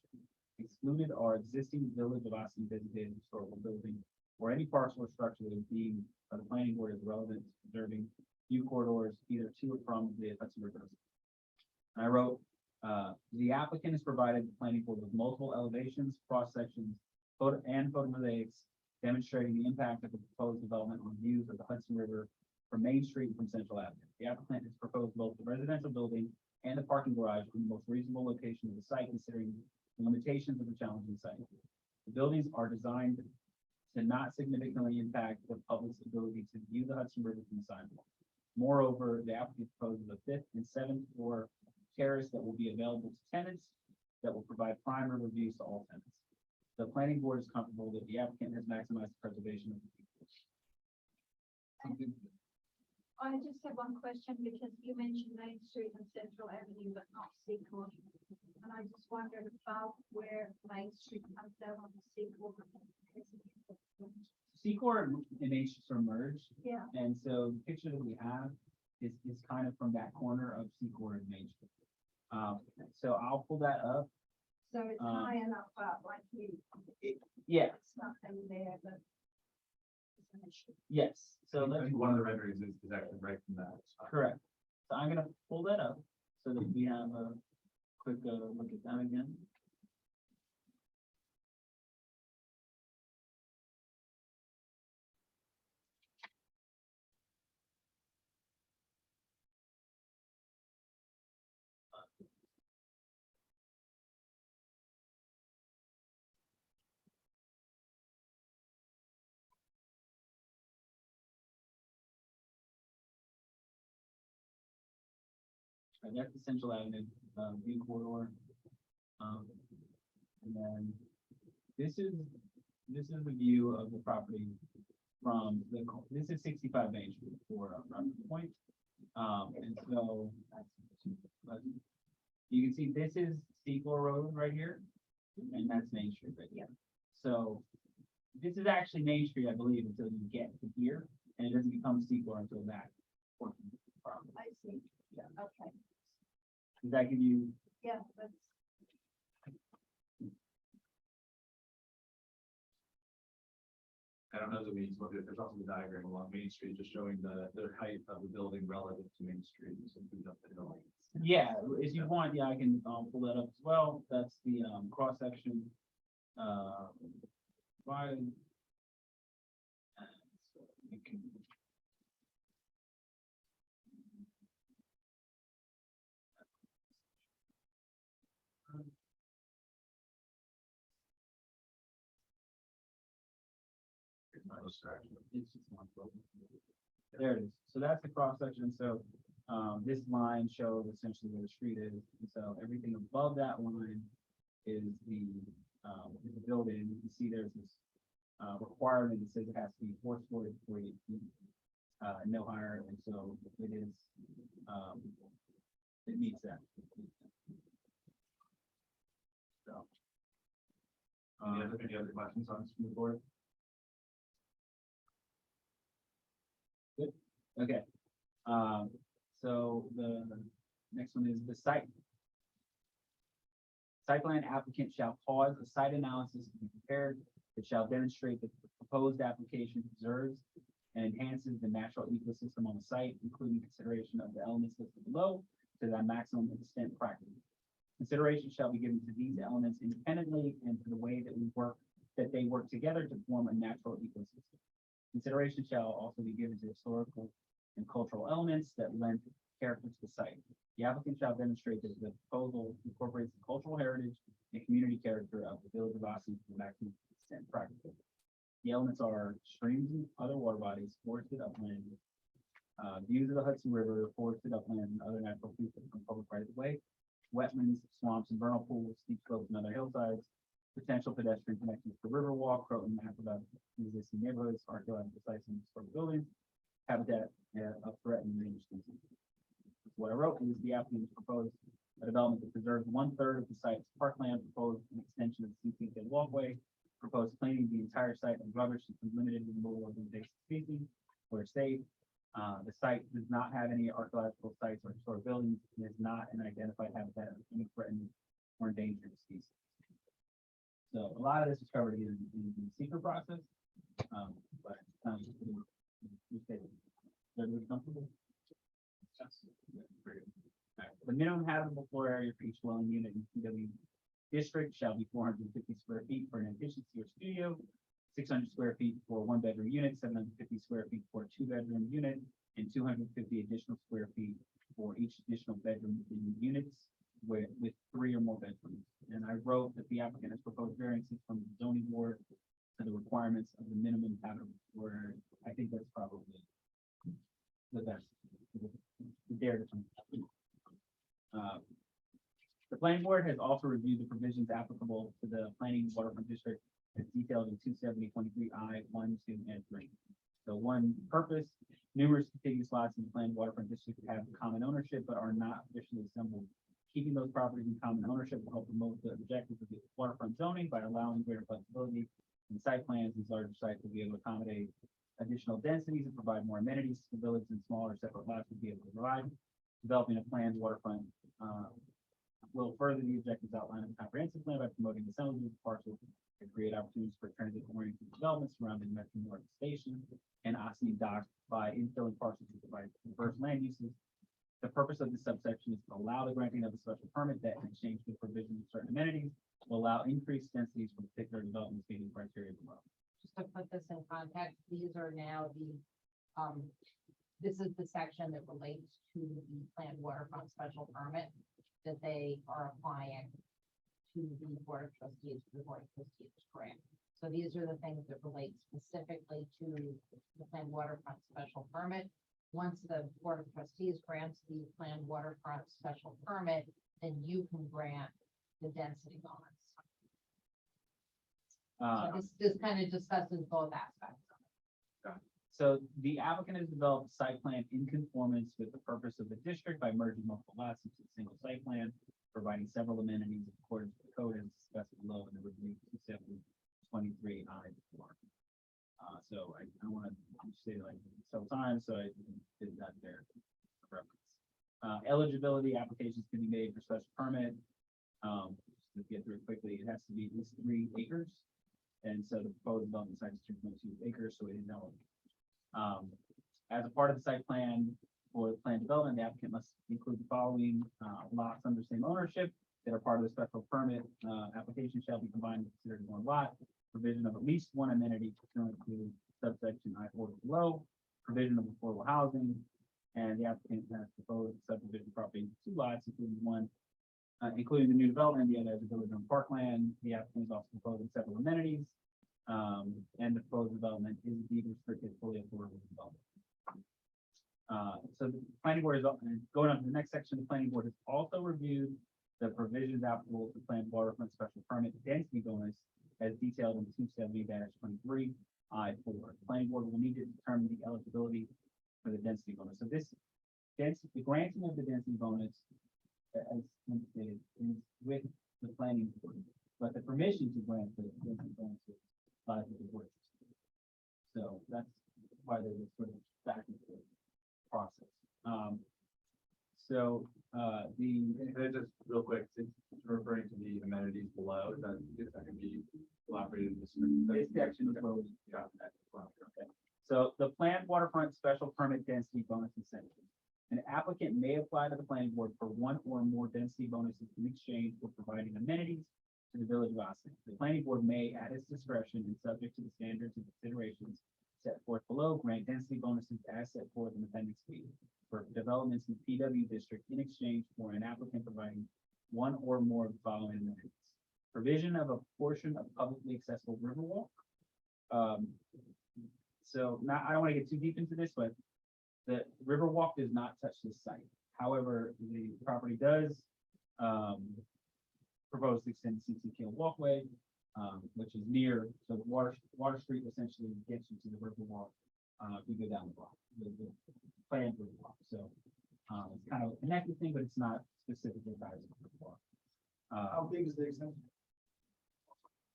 Excluded are existing Village of Ossining designated historical building or any parcel or structure that is deemed by the planning board as relevant to preserving view corridors either to or from the Hudson River. And I wrote, the applicant has provided the planning board with multiple elevations, cross sections, photomosaics demonstrating the impact of the proposed development on views of the Hudson River from Main Street and from Central Avenue. The applicant has proposed both the residential building and the parking garage in the most reasonable location of the site, considering the limitations of the challenging site. The buildings are designed to not significantly impact the public's ability to view the Hudson River from the sidewalk. Moreover, the applicant proposes a 5th and 7th floor terrace that will be available to tenants that will provide prime river views to all tenants. The planning board is comfortable that the applicant has maximized the preservation of the features. I just have one question because you mentioned Main Street and Central Avenue, but not Seacourt. And I just wondered about where Main Street comes down on the Seacourt. Seacourt and Main Street are merged, Yeah, and so the picture that we have is kind of from that corner of Seacourt and Main Street. So I'll pull that up. so it's high enough up like you. Yeah, It's nothing there, but. It's an issue. yes, so I let's, think one of the renderings is actually right from that. correct. So I'm gonna pull that up so that we have a quick look at that again. That's the Central Avenue, view corridor. And then this is the view of the property from this is 65 Main Street for reference point. And so you can see this is Seacourt Road right here, and that's Main Street right here. So this is actually Main Street, I believe, until you get to here, and it doesn't become Seacourt until that portion of the property. I see. Yeah. Okay, Does that give you? yeah, that's. I don't know that we need to look at it. There's also the diagram along Main Street, just showing the height of the building relative to Main Street. So moved up the hill. Yeah, if you want, yeah, I can pull that up as well. That's the cross section. Provided. And so you can. It's just one photo. There it is. So that's the cross section. So this line shows essentially where the street is. And so everything above that line is the building. You can see there's this requirement that says it has to be 4 stories before you no higher. And so it is it meets that. So Any other questions on this from the board? okay. So the next one is the site. Site plan applicant shall cause a site analysis to be prepared It shall demonstrate that the proposed application preserves and enhances the natural ecosystem on the site, including consideration of the elements listed below to the maximum extent practical. Consideration shall be given to these elements independently and to the way that they work together to form a natural ecosystem. Consideration shall also be given to historical and cultural elements that lend character to the site. The applicant shall demonstrate that the proposal incorporates the cultural heritage and community character of the village of Ossining to the maximum extent practical. The elements are streams and other water bodies, forested upland, views of the Hudson River, forested upland, and other natural features from public right of way, wetlands, swamps, and vernal pools, steep slopes, and other hillsides, potential pedestrian connections to Riverwalk, Croton, Aqueduct, existing neighborhoods, archaeological sites, and historic buildings, habitat of threatened endangered species. What I wrote was the applicant proposed a development that preserves 1/3 of the site's parkland, proposed an extension of the 16-foot walkway, proposed cleaning the entire site of rubbish and limited removal of invasive species where safe. The site does not have any archaeological sites or historic buildings. It is not an identified habitat of any threatened or endangered species. So a lot of this is covered in the secret process. But everybody comfortable? The minimum habitable floor area for each dwelling unit in PW district shall be 450 square feet for an efficiency or studio, 600 square feet for a one-bedroom unit, 750 square feet for a two-bedroom unit, and 250 additional square feet for each additional bedroom in units with 3 or more bedrooms. And I wrote that the applicant has proposed variances from the zoning board to the requirements of the minimum habitable floor area. I think that's probably the best. The planning board has also reviewed the provisions applicable to the planning waterfront district as detailed in 270.23I, 1, 2, and 3. So one purpose, numerous contiguous lots in the planned waterfront district have common ownership but are not officially assembled. Keeping those properties in common ownership will help promote the objectives of the waterfront zoning by allowing greater flexibility in site plans. These larger sites will be able to accommodate additional densities and provide more amenities to the village, and smaller separate lots will be able to provide. Developing a planned waterfront will further the objectives outlined in the comprehensive plan by promoting the assemblage of parcels and create opportunities for transit-oriented development surrounding Metro North Station and Ossining Dock by infilling parcels to provide diverse land uses. The purpose of this subsection is to allow the granting of a special permit that, in exchange for the provision of certain amenities, will allow increased densities for particular development meeting criteria below. Just to put this in context, these are now this is the section that relates to the planned waterfront special permit that they are applying to the Board of Trustees, for the Board of Trustees grant. So these are the things that relate specifically to the planned waterfront special permit. Once the Board of Trustees grants the planned waterfront special permit, then you can grant the density bonus. So this kind of discusses both aspects. So the applicant has developed a site plan in conformance with the purpose of the district by merging multiple lots into a single site plan, providing several amenities in accordance with the code as discussed below in the review 270.23I. So I want to say like several times, so I did that there. Eligibility applications can be made for special permit. Just to get through it quickly, it has to be at least 3 acres. And so the proposed development site is 2.2 acres, so it is eligible. As a part of the site plan for the planned development, the applicant must include the following lots under same ownership that are part of the special permit. Application shall be combined and considered as one lot. Provision of at least one amenity pursuant to subsection I-4 below. Provision of affordable housing, and the applicant has proposed subdivision property into 2 lots, including one, including the new development, the other as a village on parkland. The applicant is also proposing several amenities. And the proposed development is deed restricted, fully affordable development. So the planning board is going on to the next section. The planning board has also reviewed the provisions applicable to planned waterfront special permit density bonus as detailed in 270-23 I-4. The planning board will need to determine the eligibility for the density bonus. So this density, the granting of the density bonus, as indicated, is with the planning board, but the permission to grant the density bonus is by the board. So that's why there's a sort of back and forth process. Can I just real quick, it's referring to the amenities below, is that if that can be elaborated? This section is where we got that. Okay. So the planned waterfront special permit density bonus incentive. An applicant may apply to the planning board for one or more density bonuses in exchange for providing amenities to the village of Ossining. The planning board may, at its discretion and subject to the standards and considerations set forth below, grant density bonuses as set forth in Appendix B for developments in the PW district in exchange for an applicant providing one or more of the following amenities. Provision of a portion of publicly accessible Riverwalk. So now, I don't want to get too deep into this, but the Riverwalk does not touch this site. However, the property does propose to extend the CCK walkway, which is near, so Water Street essentially gets you to the Riverwalk. You go down the block, the planned Riverwalk. So it's kind of a connected thing, but it's not specifically about the Riverwalk. How big is the extension?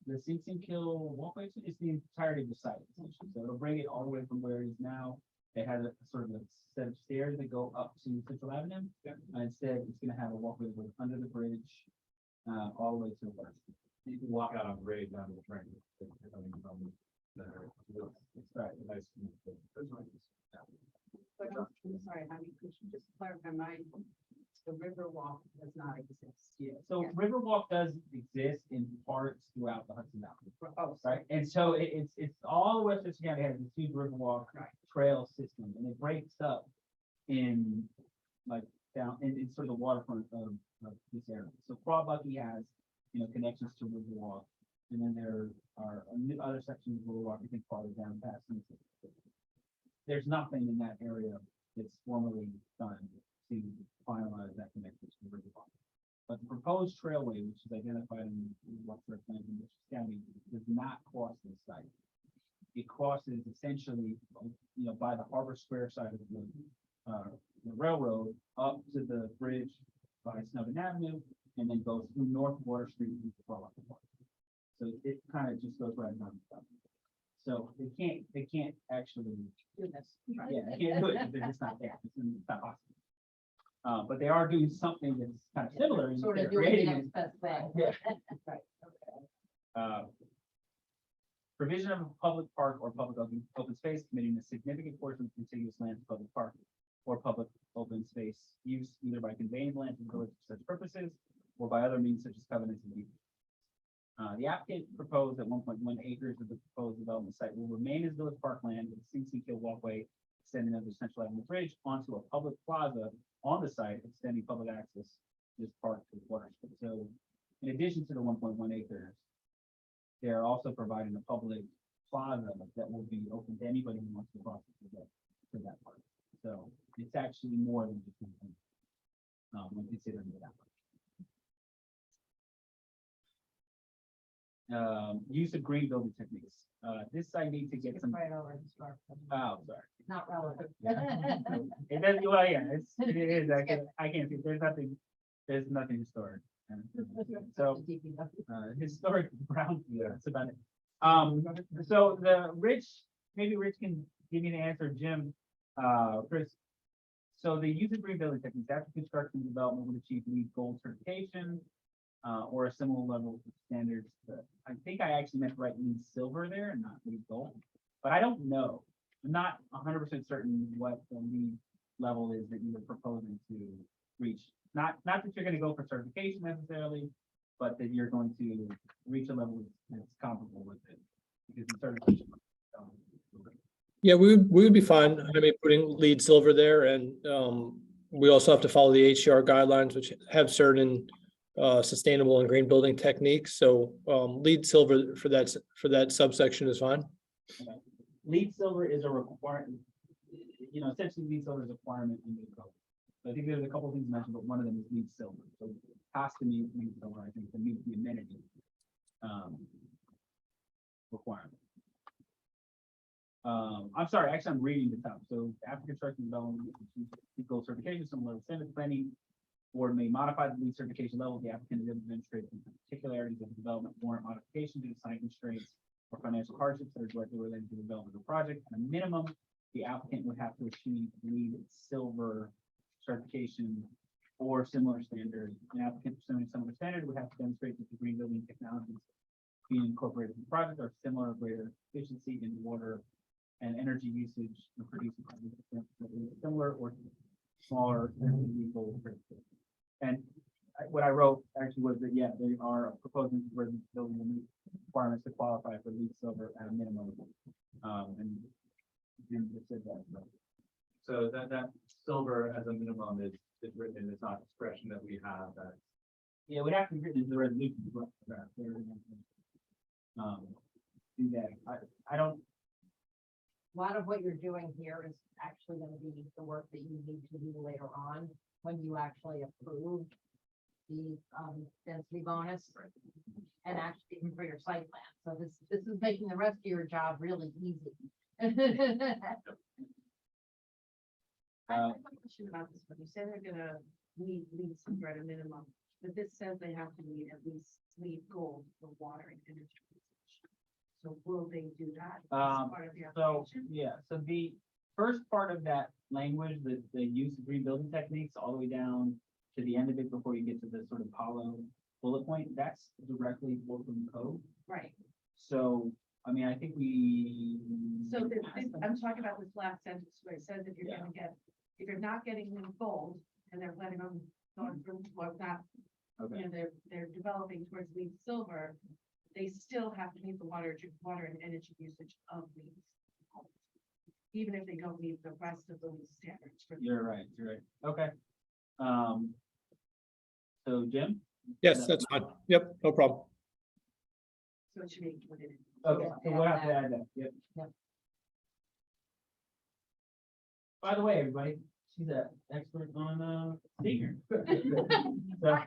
The CCK walkway is the entirety of the site, essentially. So it'll bring it all the way from where it is now. It has a sort of a set of stairs that go up to Central Avenue. Instead, it's gonna have a walkway that goes under the bridge, all the way to the west. You can walk out on grade down to the train. It's right. But I'm sorry, honey, could you just clarify the Riverwalk does not exist? Yeah, so Riverwalk does exist in parts throughout the Hudson Valley, Oh, right? And so it's all the Westchester County has this huge Riverwalk trail system, and it breaks up in like down in sort of the waterfront of this area. So Quabucky has, connections to Riverwalk, and then there are other sections of Riverwalk, I think, farther down past. There's nothing in that area that's formally done to finalize that connection to the Riverwalk. But the proposed trailway, which is identified in the Westchester Plan in Westchester County, does not cross this site. It crosses essentially, by the Harbor Square side of the railroad up to the bridge by Snowden Avenue, and then goes through North Water Street into Broadway. So it kind of just goes right down the top. So they can't actually Do this. yeah, they can't do it because it's not there. It's not possible. But they are doing something that's kind of similar. in that Sort they're of doing creating the it. next best thing. Yeah. Right, okay. Provision of a public park or public open space committing a significant portion of contiguous land to public park or public open space use either by conveying land to the village for such purposes or by other means such as covenants and deeds. The applicant proposed that 1.1 acres of the proposed development site will remain as village parkland with a CCK walkway extending over Central Avenue Bridge onto a public plaza on the site, extending public access to this park to the water. So in addition to the 1.1 acres, they're also providing a public plaza that will be open to anybody who wants to cross to get to that part. So it's actually more than just one thing, when considering that. Use of green building techniques. This I need to get Skip some. right over the store. Oh, sorry. Not relevant. It does, well, yeah, it is, I can't see, there's nothing historic. So, historic brown, yeah, that's about it. So maybe Rich can give me the answer, Jim, Chris. So the use of green building techniques after construction and development would achieve LEED Gold certification, or a similar level of standards. I think I actually meant to write LEED Silver there and not LEED Gold, but I don't know. I'm not 100% certain what the LEED level is that you were proposing to reach. Not that you're going to go for certification necessarily, but that you're going to reach a level that's comparable with it. Because the certification. Yeah, we would be fine. I mean, putting LEED silver there, and we also have to follow the HCR guidelines, which have certain sustainable and green building techniques. So LEED silver for that subsection is fine. Okay. LEED Silver is a requirement. Essentially LEED Silver is a requirement in the code. So I think there's a couple of things mentioned, but one of them is LEED Silver. So it has to meet LEED Silver, I think, to meet the amenity requirement. I'm sorry, actually, I'm reading the top. So after construction development, goal certification, similar to standard planning, board may modify the LEED certification level. The applicant is able to demonstrate the particularities of the development warrant modification due to site constraints or financial hardships that are directly related to the development of the project. At a minimum, the applicant would have to achieve LEED Silver certification or similar standard. An applicant pursuing a similar standard would have to demonstrate that the green building technologies being incorporated in the project are similar or greater efficiency in water and energy usage and producing similar or smaller than equal. And what I wrote actually was that, yeah, they are proposing for the building will meet requirements to qualify for LEED Silver at a minimum. And Jim just said that. But So that silver as a minimum is written, it's not expression that we have that. yeah, it would have to be written into the resolution. as well. Do that. I don't, A lot of what you're doing here is actually gonna be the work that you need to do later on when you actually approve the density bonus and actually even for your site plan. So this is making the rest of your job really easy. I have a question about this one. You said they're gonna meet some at a minimum, but this says they have to meet at least gold for water and energy usage. So will they do that? as part of the so, application? yeah, so the first part of that language, the use of green building techniques, all the way down to the end of it before you get to the sort of hollow bullet point, that's directly pulled from the code. Right. So, I mean, I think we. So I'm talking about this last sentence where it says if you're gonna get, if you're not getting them gold and they're letting them going through, or not, Okay, you know, they're developing towards LEED Silver, they still have to meet the water and energy usage of these. Even if they don't meet the rest of the LEED standards. for the- you're right, okay. So Jim? Yes, that's fine. Yep, no problem. So it should be included. Okay, Yeah, so we'll have to add that, yep. Yep. By the way, everybody, she's an expert on, senior. So,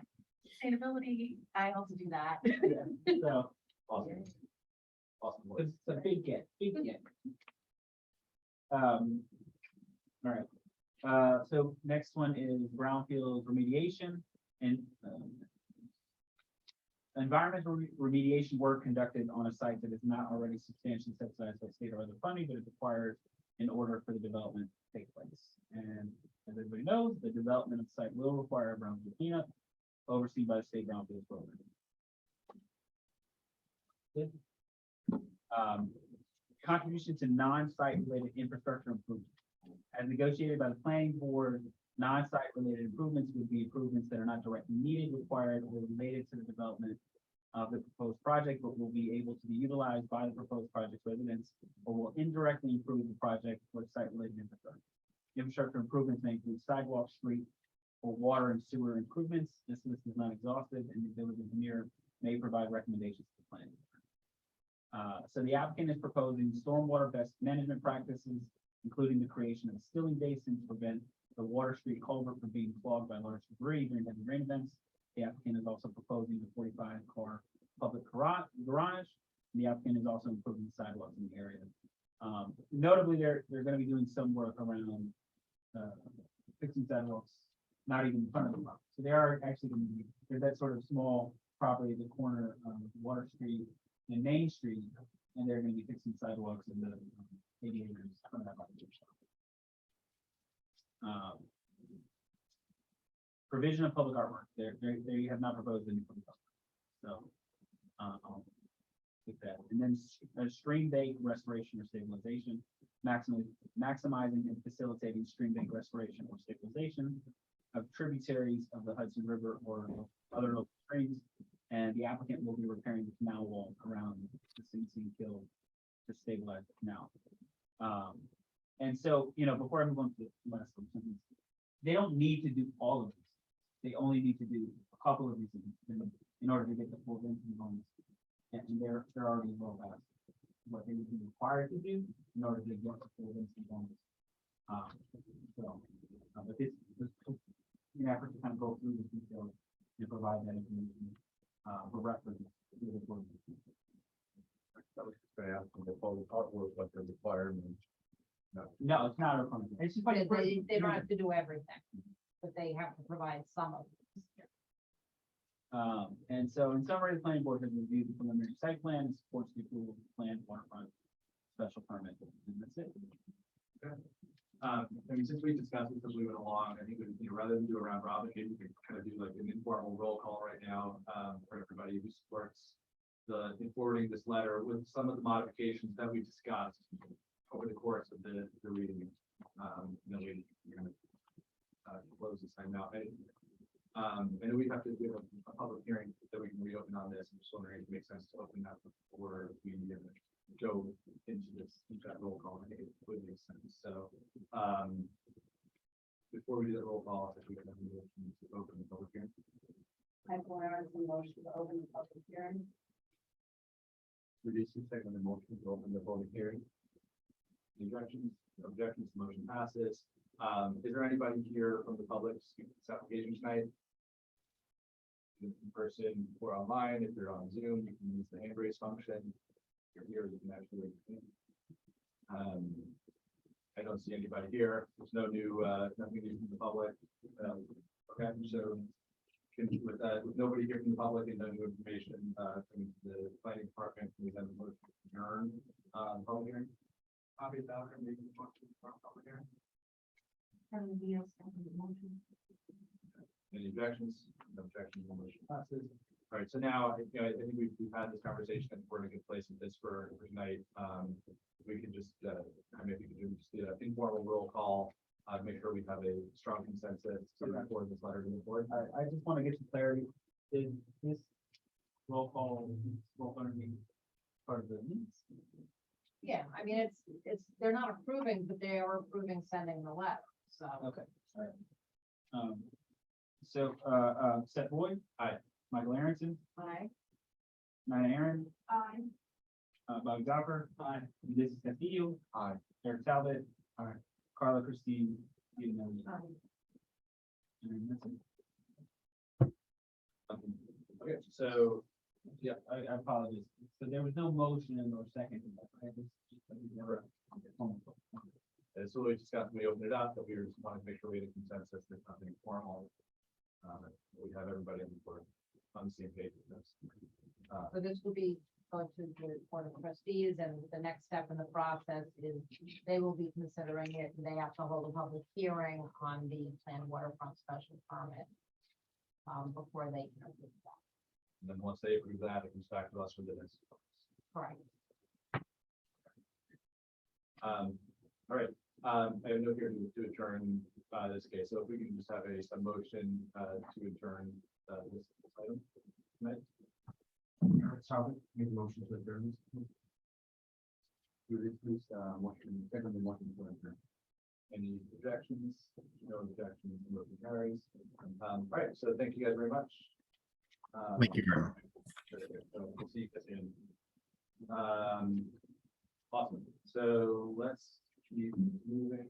Sustainability, I also do that. yeah, so, Awesome. Awesome work. it's a big get, big get. All right, so next one is brownfield remediation and, environmental remediation work conducted on a site that is not already substantially subsidized by state or other funding, but is required in order for the development to take place. And as everybody knows, the development of the site will require a brownfield cleanup overseen by the state brownfield program. Good. Contribution to non-site related infrastructure improvements. As negotiated by the planning board, non-site related improvements would be improvements that are not directly needed, required, or related to the development of the proposed project, but will be able to be utilized by the proposed project residents, or will indirectly improve the project or site related infrastructure. Infrastructure improvements may include sidewalk, street, or water and sewer improvements. This list is not exhaustive, and the village engineer may provide recommendations to the planning board. So the applicant is proposing stormwater best management practices, including the creation of a stilling basin to prevent the Water Street culvert from being clogged by large debris during heavy rain events. The applicant is also proposing the 45-car public garage. The applicant is also improving the sidewalks in the area. Notably, they're going to be doing some work around fixing sidewalks, not even in front of the property. So they are actually going to be, there's that sort of small property at the corner of Water Street and Main Street, and they're going to be fixing sidewalks in the 80 acres from that property. Provision of public artwork. They have not proposed any public artwork. So, I'll take that. And then stream bank restoration or stabilization, maximizing and facilitating stream bank restoration or stabilization of tributaries of the Hudson River or other local streams. And the applicant will be repairing the canal wall around the Sing Sing Kill to stabilize the canal. And so, you know, before I move on to the last one, they don't need to do all of this. They only need to do a couple of these things in order to get the full density bonus. And they're already well past what they would be required to do in order to get the full density bonus. But this an effort to kind of go through the details and provide that information for reference to the board. That was just gonna ask them to follow artwork, what they're requirements. No, it's not a requirement. It's just But they don't have to do everything, but they have to provide some of it. And so in summary, the planning board has reviewed the preliminary site plan and supports the approval of the planned waterfront special permit. And that's it. Let me since we discussed this as we went along, I think we, rather than do a round robin, maybe we could kind of do like an informal roll call right now, for everybody who supports in forwarding this letter with some of the modifications that we discussed over the course of the reading. Then we're gonna close this time out. And we have to do a public hearing that we can reopen on this. I'm just wondering if it makes sense to open that before we go into that roll call. I think it would make sense. So, before we do that roll call, if we can have a motion to open the public hearing. Mike Lawrence, a motion to open the public hearing. Reduce the second, the motion to open the public hearing. Objections? No objections, the motion passes. Is there anybody here from the public to speak to this application tonight? In person or online, if you're on Zoom, you can use the hand raise function. If you're here, you can actually. I don't see anybody here. There's no new, nothing new from the public. Okay, so with nobody here from the public and no new information from the planning department, we have a motion to adjourn public hearing. Copy of that, and making the motion for public hearing. Any objections? No objections, the motion passes. All right, so now, I think we've had this conversation and we're in a good place with this for tonight. We can just, maybe we can just do an informal roll call, make sure we have a strong consensus to record this letter to the board. I just want to get some clarity. Is this roll call going to be part of the minutes? Yeah, I mean, they're not approving, but they are approving sending the letter, so. Okay, all right. Seth Boyd. Aye. Michael Aronson, Aye. Nina Aaron, Aye. Bobby Dopper. Aye. This is Castillo. Aye. Eric Talbot. Aye. Carla Christine. You know, and that's it. Okay, so Yeah, I apologize. So there was no motion and no second. so we discussed, we opened it up, but we just wanted to make sure we had a consensus, there's nothing formal. We have everybody on the board on the same page with this. So this will be going to the board of trustees, and the next step in the process is they will be considering it, and they have to hold a public hearing on the planned waterfront special permit before they can approve that. And then once they approve that, it comes back to us for the next. Correct. All right, I have no here to adjourn this case, so if we can just have a motion to adjourn this item. Right? Talbot, make a motion to adjourn. Please, motion, second motion to adjourn. Any objections? No objections, motion carries. All right, so thank you guys very much. Thank you very much. So we'll see you guys soon. Awesome. So let's keep moving.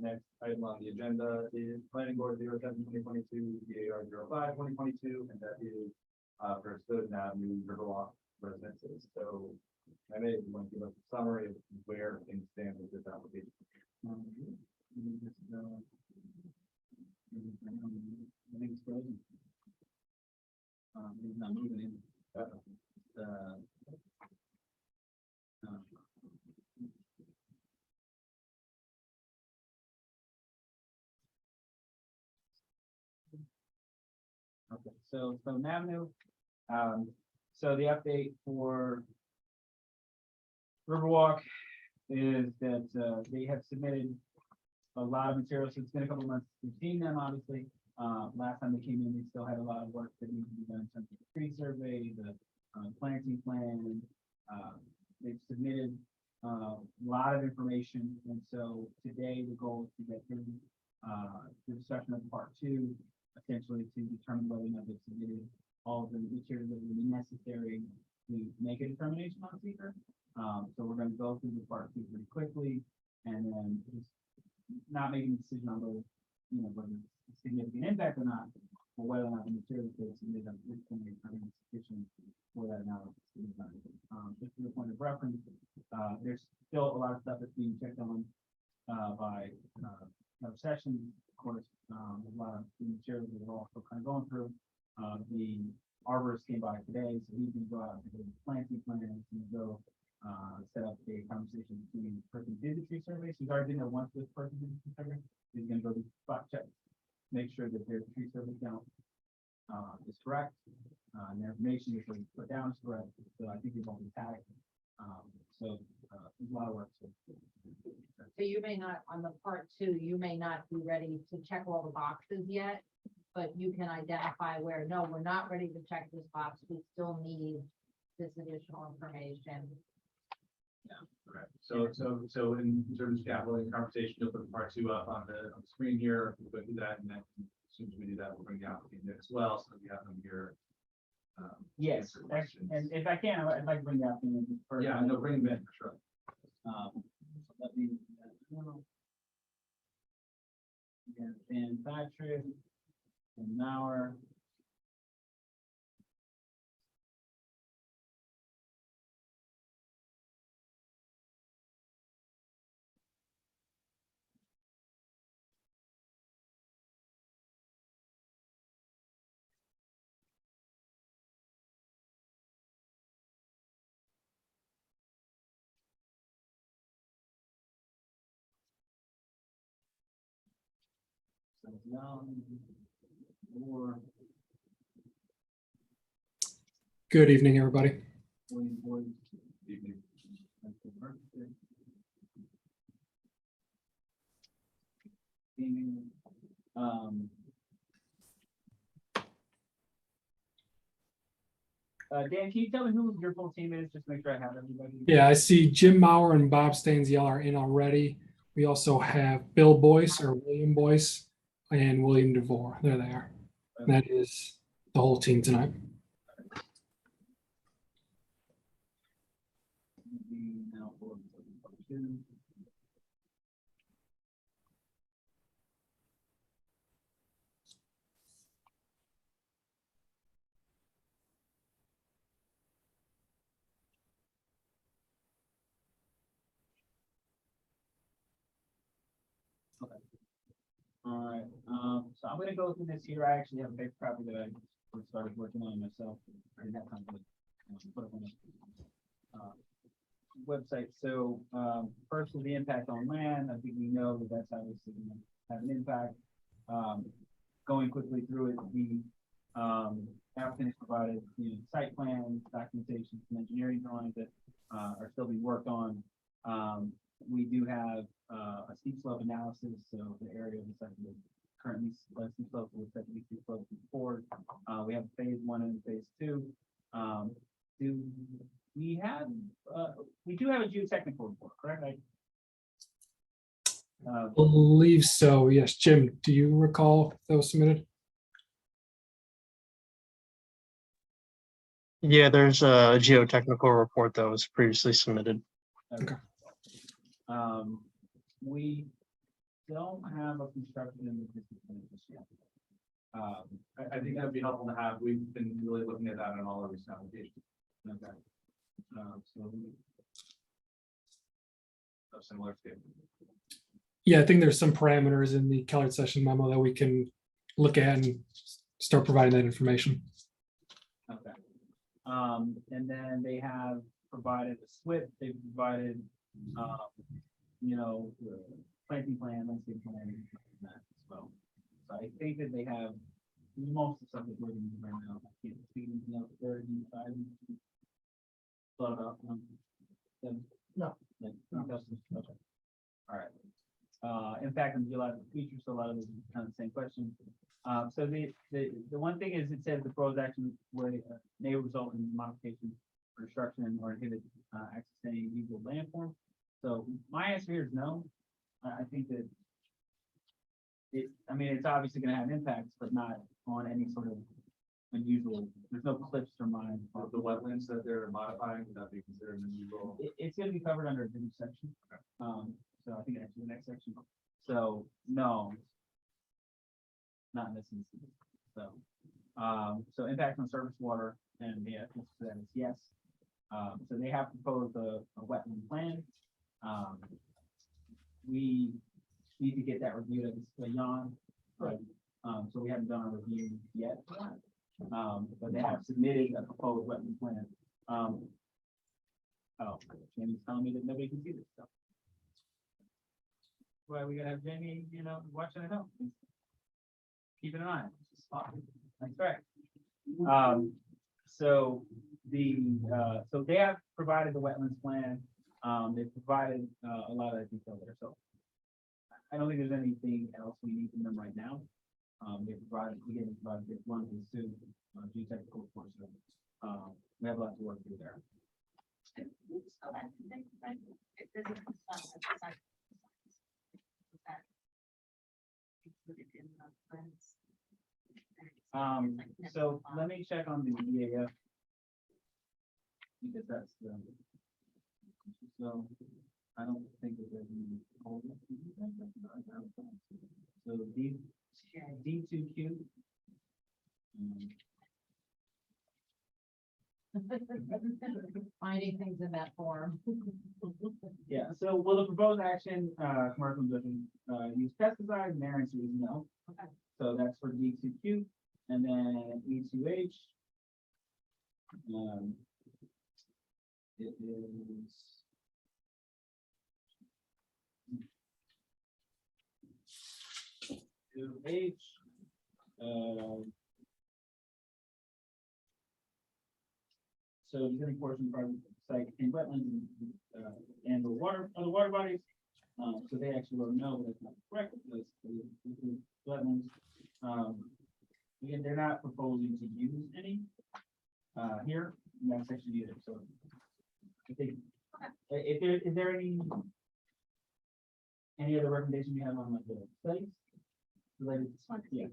Next item on the agenda is planning board 07/2022, DAR 05/2022, and that is for Snowden Avenue, Riverwalk Residences. So I may want to give us a summary of where things stand with this application. I think it's frozen. He's not moving in. Okay, so Snowden Avenue. So the update for Riverwalk is that they have submitted a lot of materials. So it's been a couple of months. We've seen them, obviously. Last time they came in, they still had a lot of work that needs to be done in terms of the tree survey, the planting plan. They've submitted a lot of information, and so today the goal is to get through the discussion of part 2, essentially to determine whether or not they've submitted all of the material that would be necessary to make a determination on seeker. So we're going to go through the part 2 pretty quickly, and then just not making a decision on whether, whether it's a significant impact or not, or whether or not the material that is submitted is going to be sufficient for that analysis to be done. Just for the point of reference, there's still a lot of stuff that's being checked on by other sessions. Of course, a lot of the materials that we're also kind of going through. The arborist came by today, so he's going to go out and do the planting plans and go set up a conversation between the person who did the tree survey. So he's already been there once with the person who did the tree survey. He's gonna go do spot check, make sure that their tree survey count is correct. And their information is put down is correct. So I think he's on the tag. So there's a lot of work. So you may not, on the part two, you may not be ready to check all the boxes yet, but you can identify where, no, we're not ready to check this box. We still need this additional information. Correct. So in terms of scaffolding conversation, you'll put part two up on the screen here. We'll go do that, and then as soon as we do that, we'll bring the applicant in as well, so that we have them here. Yes, answer questions. and if I can, I'd like to bring that in first. Yeah, no, bring them in for sure. Let me. Dan Patrick, and Mauer. Or Good evening, everybody. Dan, can you tell me who your full team is, just to make sure I have everybody? Yeah, I see Jim Mauer and Bob Stanziel are in already. We also have Bill Boyce or William Boyce and William DeVore. There they are. And that is the whole team tonight. All right, so I'm gonna go through this here. I actually have a paper copy that I started working on myself. I didn't have time to put it on the website. So, first is the impact on land. I think we know that that's obviously gonna have an impact. Going quickly through it, the applicant has provided, site plans, documentation, and engineering drawings that are still being worked on. We do have a steep slope analysis, so the area of the site is currently steep slope with steep slope forward. We have phase one and phase two. Do we have, we do have a geotechnical report, correct? Believe so. Yes, Jim, do you recall if that was submitted? Yeah, there's a geotechnical report that was previously submitted. Okay. We don't have a construction in the district plan just yet. I think that'd be helpful to have. We've been really looking at that on all of these applications. Okay. So A similar statement. Yeah, I think there's some parameters in the Keller session memo that we can look at and start providing that information. okay. And then they have provided a SWIP. They've provided, the planting plan, landscape plan, and that as well. So I think that they have most of the stuff that we're doing right now. I can't speak anything else. 35. Thought about them. No. Like, okay. All right. Impact on geological features. So a lot of those are kind of the same questions. So the one thing is, it says the proposed action may result in modification or destruction or inhibit accessing usable landform. So my answer here is no. I think that it's obviously going to have impacts, but not on any sort of unusual. There's no cliffs or mines. The wetlands that they're modifying, would that be considered unusual? It's going to be covered under a different section. So I think actually the next section. So no, not in this instance. So impact on surface water, and the answer to that is yes. So they have proposed a wetland plan. We need to get that reviewed at the yawn, right? So we haven't done a review yet. But they have submitted a proposed wetland plan. Oh, Jamie's telling me that nobody can see this stuff. Well, we gotta have Jamie, watching it out. Keeping an eye. On it. That's right. So so they have provided the wetlands plan. They've provided a lot of detail there, so I don't think there's anything else we need from them right now. They provided, again, this one is to geotechnical report, so we have a lot to work through there. So let me check on the EAF. Because that's the, so I don't think that there's any. So D2Q. Finding things in that form. Yeah, so will the proposed action, commercial building, use pesticides? And their answer is no. Okay. So that's for D2Q, and then E2H. It is. H. So the existing portion of the site in wetlands and the water, other water bodies. So they actually wrote no, but that's not correct, because the wetlands. Again, they're not proposing to use any here in that section either, so. I think, is there any other recommendation you have on like the studies? Related to this one? Yeah.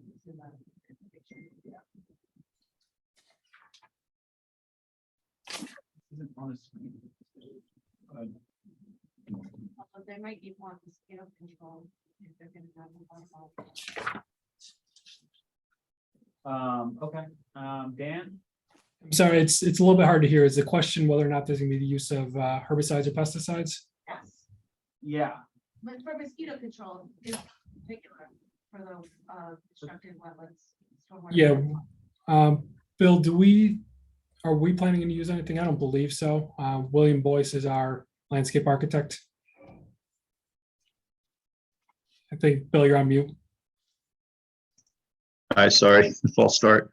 Isn't on the screen. They might need more mosquito control if they're gonna have. Okay, Dan? I'm sorry, it's a little bit hard to hear. Is the question whether or not there's gonna be the use of herbicides or pesticides? Yes, Yeah, but for mosquito control, in particular, for the constructed wetlands. stormwater Yeah. management. Bill, are we planning to use anything? I don't believe so. William Boyce is our landscape architect. I think, Bill, you're on mute. Hi, sorry, false start.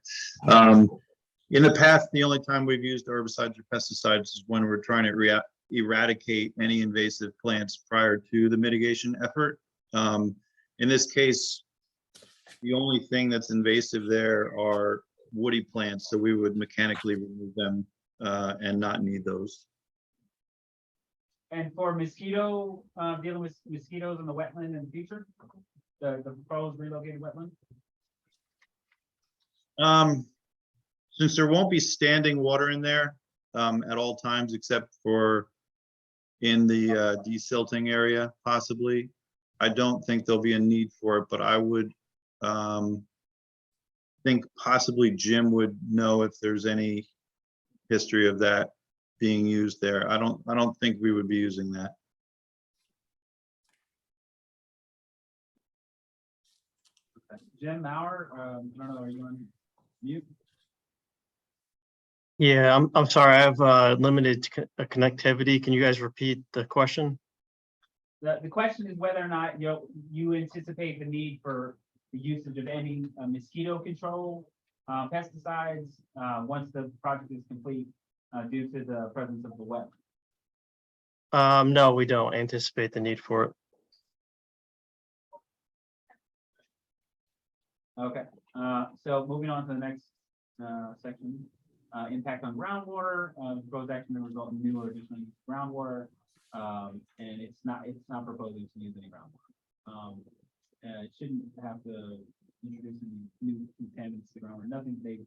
In the past, the only time we've used herbicides or pesticides is when we're trying to eradicate any invasive plants prior to the mitigation effort. In this case, the only thing that's invasive there are woody plants, so we would mechanically remove them and not need those. and for mosquito, dealing with mosquitoes in the wetland in the future, the proposed relocated wetland? Since there won't be standing water in there at all times, except for in the desilting area, possibly, I don't think there'll be a need for it, but I would think possibly Jim would know if there's any history of that being used there. I don't think we would be using that. Jim Mauer, I don't know, are you on mute? Yeah, I'm sorry, I have limited connectivity. Can you guys repeat the question? The question is whether or not you anticipate the need for the usage of any mosquito control pesticides once the project is complete due to the presence of the wet. No, we don't anticipate the need for it. Okay, so moving on to the next section, impact on groundwater. Proposed action to result in new or additional groundwater, and it's not proposing to use any groundwater. It shouldn't have to introduce any new contaminants to the groundwater. Nothing they've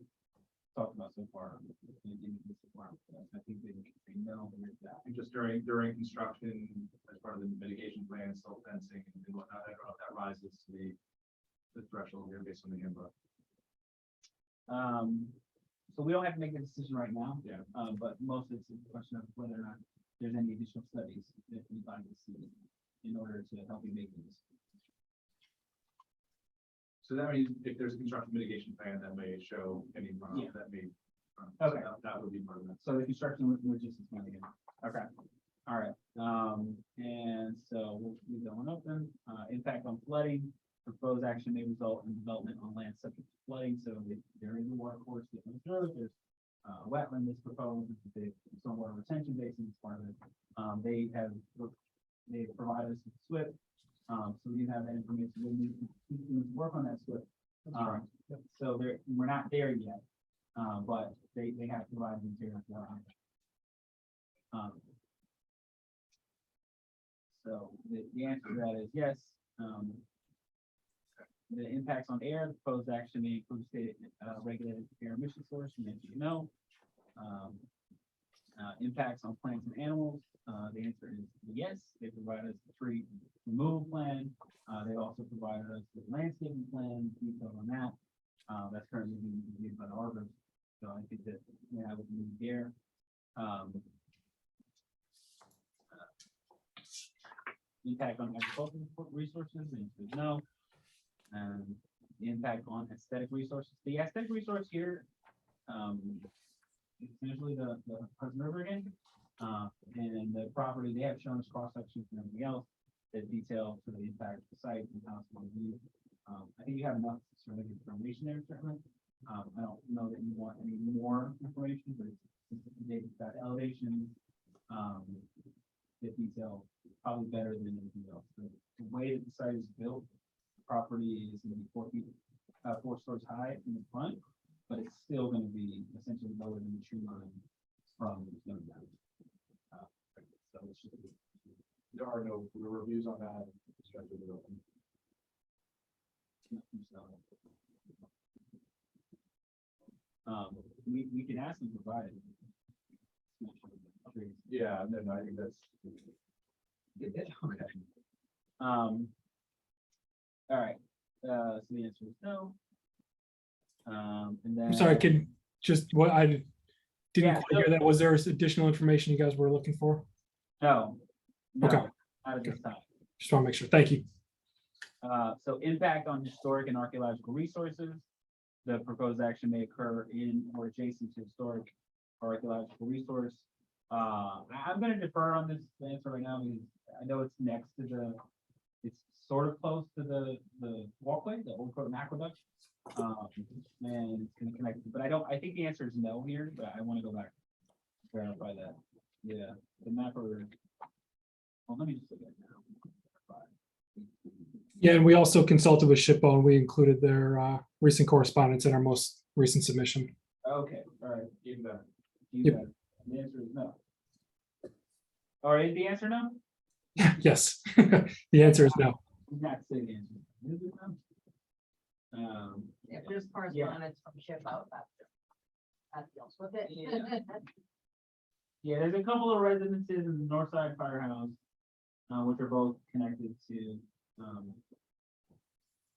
talked about so far. I think they say no. And just during construction, as part of the mitigation plan, silt fencing and whatnot, I don't know if that rises to the threshold here based on the handbook. So we don't have to make a decision right now. Yeah. But most it's a question of whether or not there's any additional studies that we find to see in order to help you make these. So that means if there's a construction mitigation plan that may show any runoff, Yeah. that may, Okay. that would be part of that. So the construction logistics plan again. Okay, all right, and so we'll keep going open, impact on flooding, proposed action may result in development on land subject to flooding, so if there is a water course that was observed, there's a wetland that's proposed, the stormwater retention basin is part of it. They've provided us with SWIP, so we do have that information, we need to work on that SWIP. So we're not there yet, but they have provided material for that. So the answer to that is yes. The impacts on air, the proposed action may include state regulated air emission source, and as you know. Impacts on plants and animals, the answer is yes. They provided us a tree removal plan. They also provided us with landscaping plan, detail on that. That's currently being reviewed by the arbor. So I think that, yeah, I would move there. Impact on agricultural resources, the answer is no. The impact on aesthetic resources. The aesthetic resource here, it's usually the Hudson River again. And the property, they have shown us cross sections and everything else that detail to the impact of the site and how it's going to be. I think you have enough sort of information there, certainly. I don't know that you want any more information, but it's got elevation, the detail probably better than anything else. The way that the site is built, the property is going to be 4 stories high in the front, but it's still going to be essentially lower than the tree line from the Snowden Avenue. So it's just, There are no reviews on that. we can ask them to provide it. Yeah, and then I think that's. Okay. All right, so the answer is no. And then. I'm sorry, can just what I didn't Yeah, quite hear that. Was there additional information you guys were looking for? No. Okay. Not at this time. Just want to make sure. Thank you. So impact on historic and archaeological resources. The proposed action may occur in or adjacent to historic or archaeological resource. I'm gonna defer on this answer right now because I know it's next to it's sort of close to the walkway, the Old Croton Aqueduct. And it's gonna connect, but I think the answer is no here, but I want to go back, verify that. Yeah, the map over. Well, let me just look at it now. Yeah, and we also consulted with SHPO and we included their recent correspondence in our most recent submission. Okay, all right, give that. Yep. The answer is no. All right, the answer no? Yes, the answer is no. Not say the answer. Is it no? If there's correspondence from SHPO, that deals with it. Yeah, there's a couple of residences in the north side firehouse, which are both connected to,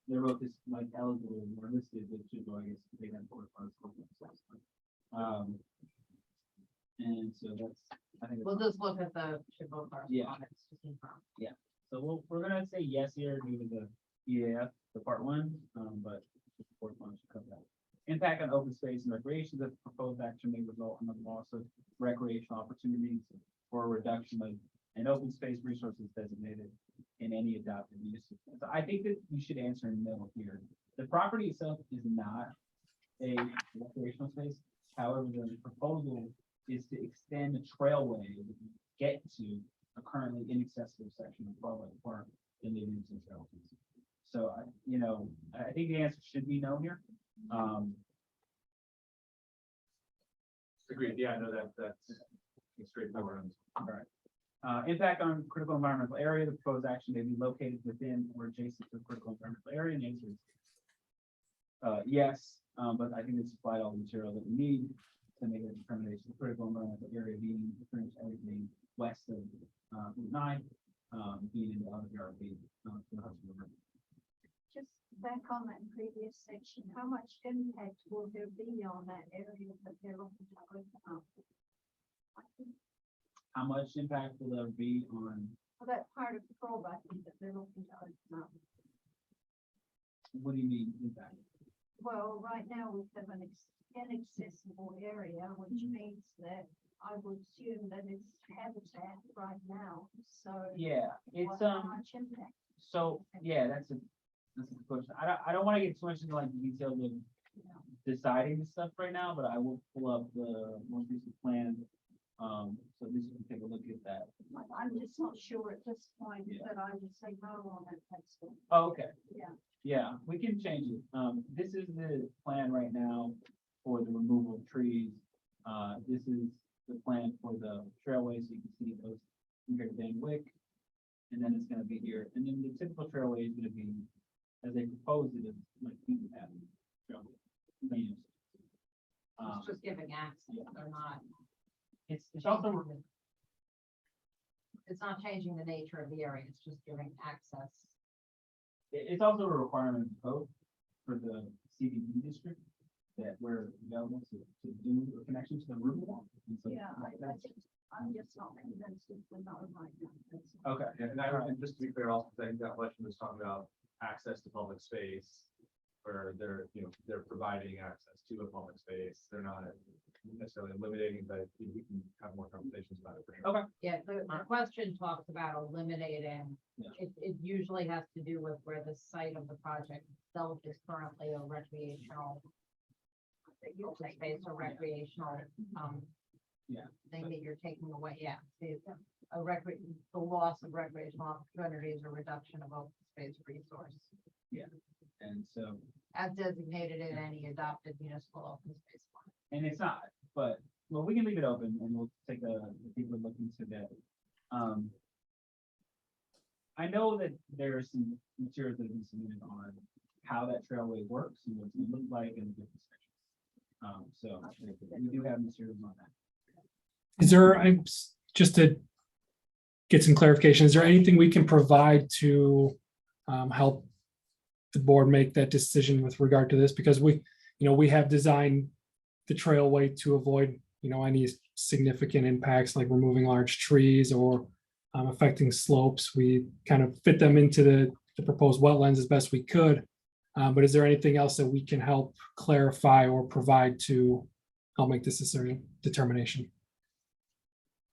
they're both just like eligible or listed, but should go, I guess, they have correspondence. And so that's, I think. We'll just look at the SHPO correspondence. to confirm. Yeah, so we're gonna say yes here due to the EAF, the part 1, but the correspondence should cover that. Impact on open space and recreation. The proposed action may result in the loss of recreational opportunities or a reduction of an open space resources designated in any adopted use. So I think that you should answer no here. The property itself is not a recreational space. However, the proposal is to extend the trailway to get to a currently inaccessible section of Broadway Park in the use of trails. So I think the answer should be no here. Agreed, yeah, I know that's straightforward. All right. Impact on critical environmental area. The proposed action may be located within or adjacent to a critical environmental area. And the answer is yes, but I think it's supplied all the material that we need to make a determination. The critical environmental area being pretty much everything west of Route 9, being in the other RV, the Hudson River. Just back on that previous section, how much impact will there be on that area that they're looking to open up? How much impact will there be on, Well, that part of the property that they're looking to open up? what do you mean impact? Well, right now we have an inaccessible area, which means that I would assume that it's habitat right now, so. Yeah, it's, how much impact? so, yeah, that's a good question. I don't want to get too much into like the details of deciding the stuff right now, but I will pull up the most recent plan. So at least we can take a look at that. I'm just not sure at this point Yeah. that I would say no on it, that's all. Oh, okay. Yeah. Yeah, we can change it. This is the plan right now for the removal of trees. This is the plan for the trailway, so you can see it goes from here to Van Wyck. And then it's gonna be here, and then the typical trailway is gonna be, as they propose it, is like Eaton Avenue trailway. It's just giving access, they're not. It's also, It's not changing the nature of the area, it's just giving access. it's also a requirement of code for the CBD district that we're available to do a connection to the Riverwalk. And so Yeah, that's- I'm just not convinced if we're not right now. That's all. Okay. And just to be clear, also, I think that question was talking about access to public space, where they're providing access to a public space. They're not necessarily eliminating, but we can have more conversations about it for sure. Okay. Yeah, the question talks about eliminating, Yeah. it usually has to do with where the site of the project itself is currently a recreational open space or recreational, Yeah. thing that you're taking away, yeah. The loss of recreational opportunities or reduction of open space resource And so, as designated in any adopted municipal open space plan. and it's not, but, well, we can leave it open and we'll take a deeper look into that. I know that there are some materials that have been submitted on how that trailway works and what it's gonna look like in the different sections. So we do have materials on that. Is there, just to get some clarification, is there anything we can provide to help the board make that decision with regard to this? Because we have designed the trailway to avoid, any significant impacts like removing large trees or affecting slopes. We kind of fit them into the proposed wetlands as best we could. But is there anything else that we can help clarify or provide to help make this determination?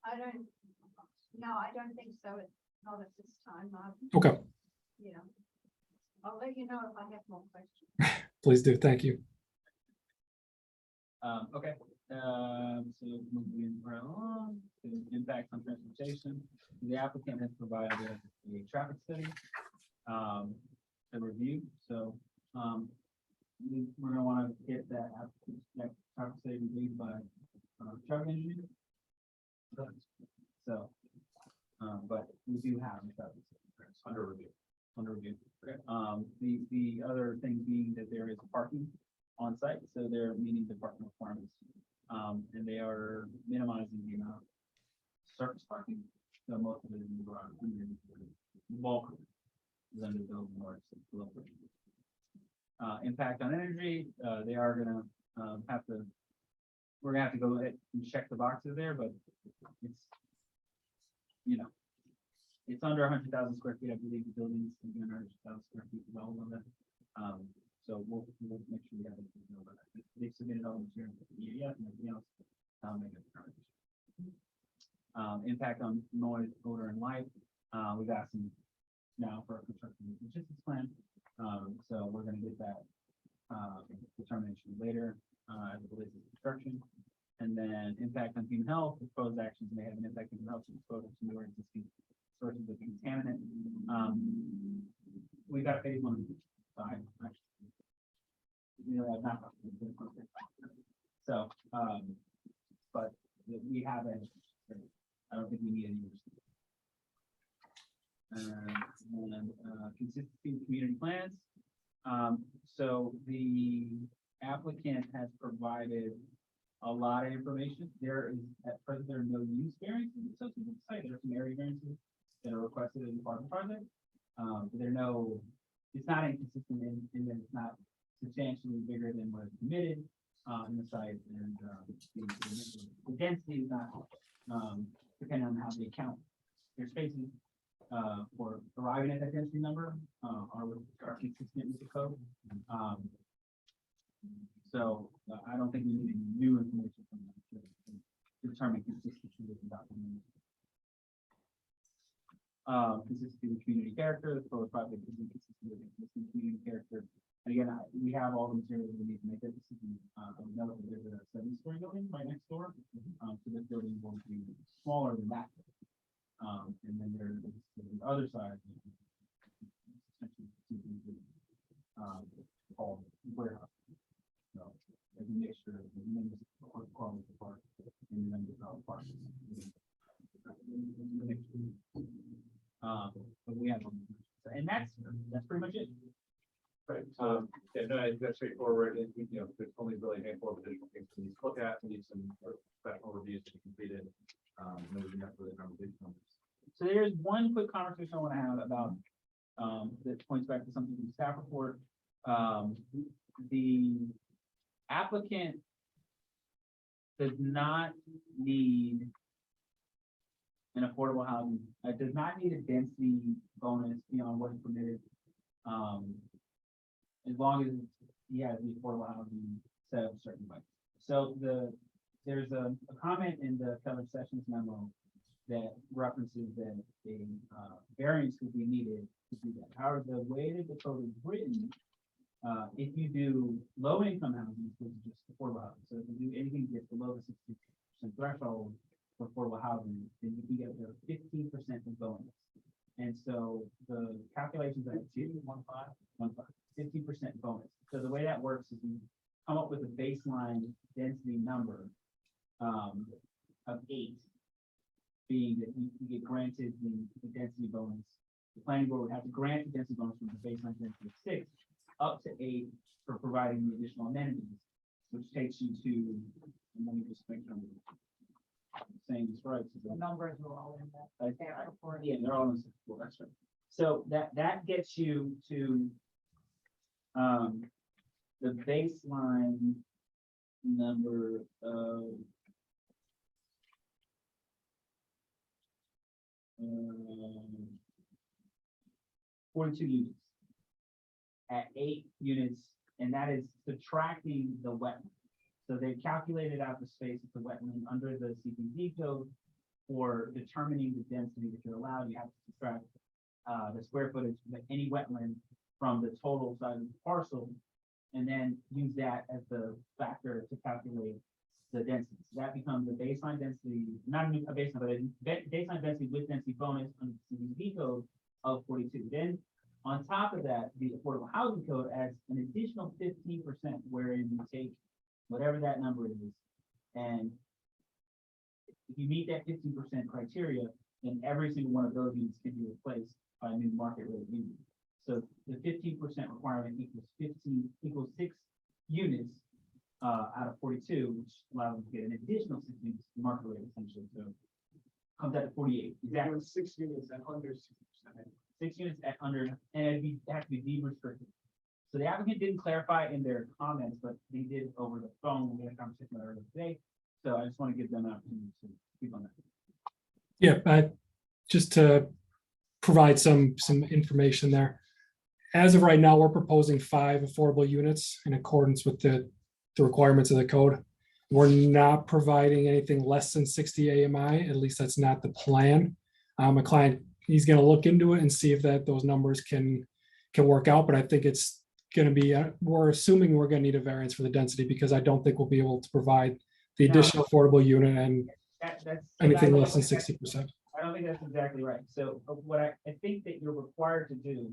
I don't think so. It's not at this time. Okay, Yeah. I'll let you know if I have more questions. please do. Thank you. Okay, so moving right along, to impact on transportation, the applicant has provided a traffic study, to review, so, we're gonna wanna get that traffic study reviewed by, traffic engineer. So, but we do have a traffic study Under review. under review. The other thing being that there is parking on site, so they're meeting the parking requirements. And they are minimizing the amount of surface parking, so most of it is in the garage. The bulk is under building or it's below. Impact on energy, they are gonna, we're gonna have to go ahead and check the boxes there, but it's, it's under 100,000 square feet, I believe the building's under 100,000 square feet well on that. So we'll make sure we have it. They've submitted all the materials to the EAF and everything else. Make a determination. Impact on noise, odor, and light. We got some now for our construction logistics plan. So we're gonna get that determination later as it relates to construction. And then impact on human health, proposed actions may have an impact on health, exposure to new or existing sources of contaminant. We got phase 1 side, actually. So, but we haven't, I don't think we need any. And consistency with community plans. So the applicant has provided a lot of information. There is, at present, there are no use variances associated with the site. There are some area variances that are requested as part of the project. But there are no, it's not inconsistent in that it's not substantially bigger than what is permitted in the site, and the density is not depending on how they count their spaces for arriving at that density number are consistent with the code. So I don't think we need any new information from them to determine consistency with the document. Consistency with community character, the proposed project is inconsistent with existing community character. And again, we have all the materials we need to make that decision. We know that there's a 7-story building right next door. So this building is going to be smaller than that. And then there's the other side. Called warehouse. So there's a mixture of the members of the quality part and the members of the park. But we have, and that's pretty much it. Right, yeah, no, I think that's straightforward, and, you know, there's only really a handful of additional things we need to look at, we need some professional reviews to be completed. And then we can have further conversation on this. So there's one quick conversation I want to have about, that points back to something in the staff report. The applicant does not need an affordable housing, does not need a density bonus beyond what is permitted. As long as he has the affordable housing set up a certain way. So there's a comment in the Keller Sessions memo that references that a variance would be needed to do that. However, the way that the code is written, if you do low income housing, which is just affordable housing, so if you do anything that gets below the 60% threshold for affordable housing, then you can get up to 15% of bonus. And so the calculations that 15% bonus. So the way that works is you come up with a baseline density number of 8, being that you get granted the density bonus. The planning board would have to grant the density bonus from the baseline density of 6 up to 8 for providing the additional amenities, which takes you to, and let me just make sure I'm saying this right. So The numbers are all in that. Staff report. Yeah, they're all in the well, that's right. So that gets you to the baseline number of 42 units at 8 units, and that is subtracting the wetland. So they've calculated out the space of the wetland under the CPD code for determining the density that you're allowed. You have to subtract the square footage of any wetland from the total size of the parcel, and then use that as the factor to calculate the density. So that becomes a baseline density, not a baseline, but a baseline density with density bonus under the CPD code of 42. Then on top of that, the affordable housing code adds an additional 15%, wherein you take whatever that number is, and if you meet that 15% criteria, then every single one of those units can be replaced by a new market rate unit. So the 15% requirement equals 6 units out of 42, which allows them to get an additional 6 units market rate essentially. So comes out to 48. Exactly. 6 units at under 60%. 6 units at under, and it has to be deed restricted. So the applicant didn't clarify in their comments, but they did over the phone when we had a conversation earlier today. So I just want to give them an opportunity to speak on that. Yeah, just to provide some information there. As of right now, we're proposing 5 affordable units in accordance with the requirements of the code. We're not providing anything less than 60 AMI, at least that's not the plan. A client, he's going to look into it and see if those numbers can work out, but I think it's going to be, we're assuming we're going to need a variance for the density because I don't think we'll be able to provide the additional affordable unit and anything less than 60%. I don't think that's exactly right. So what I think that you're required to do,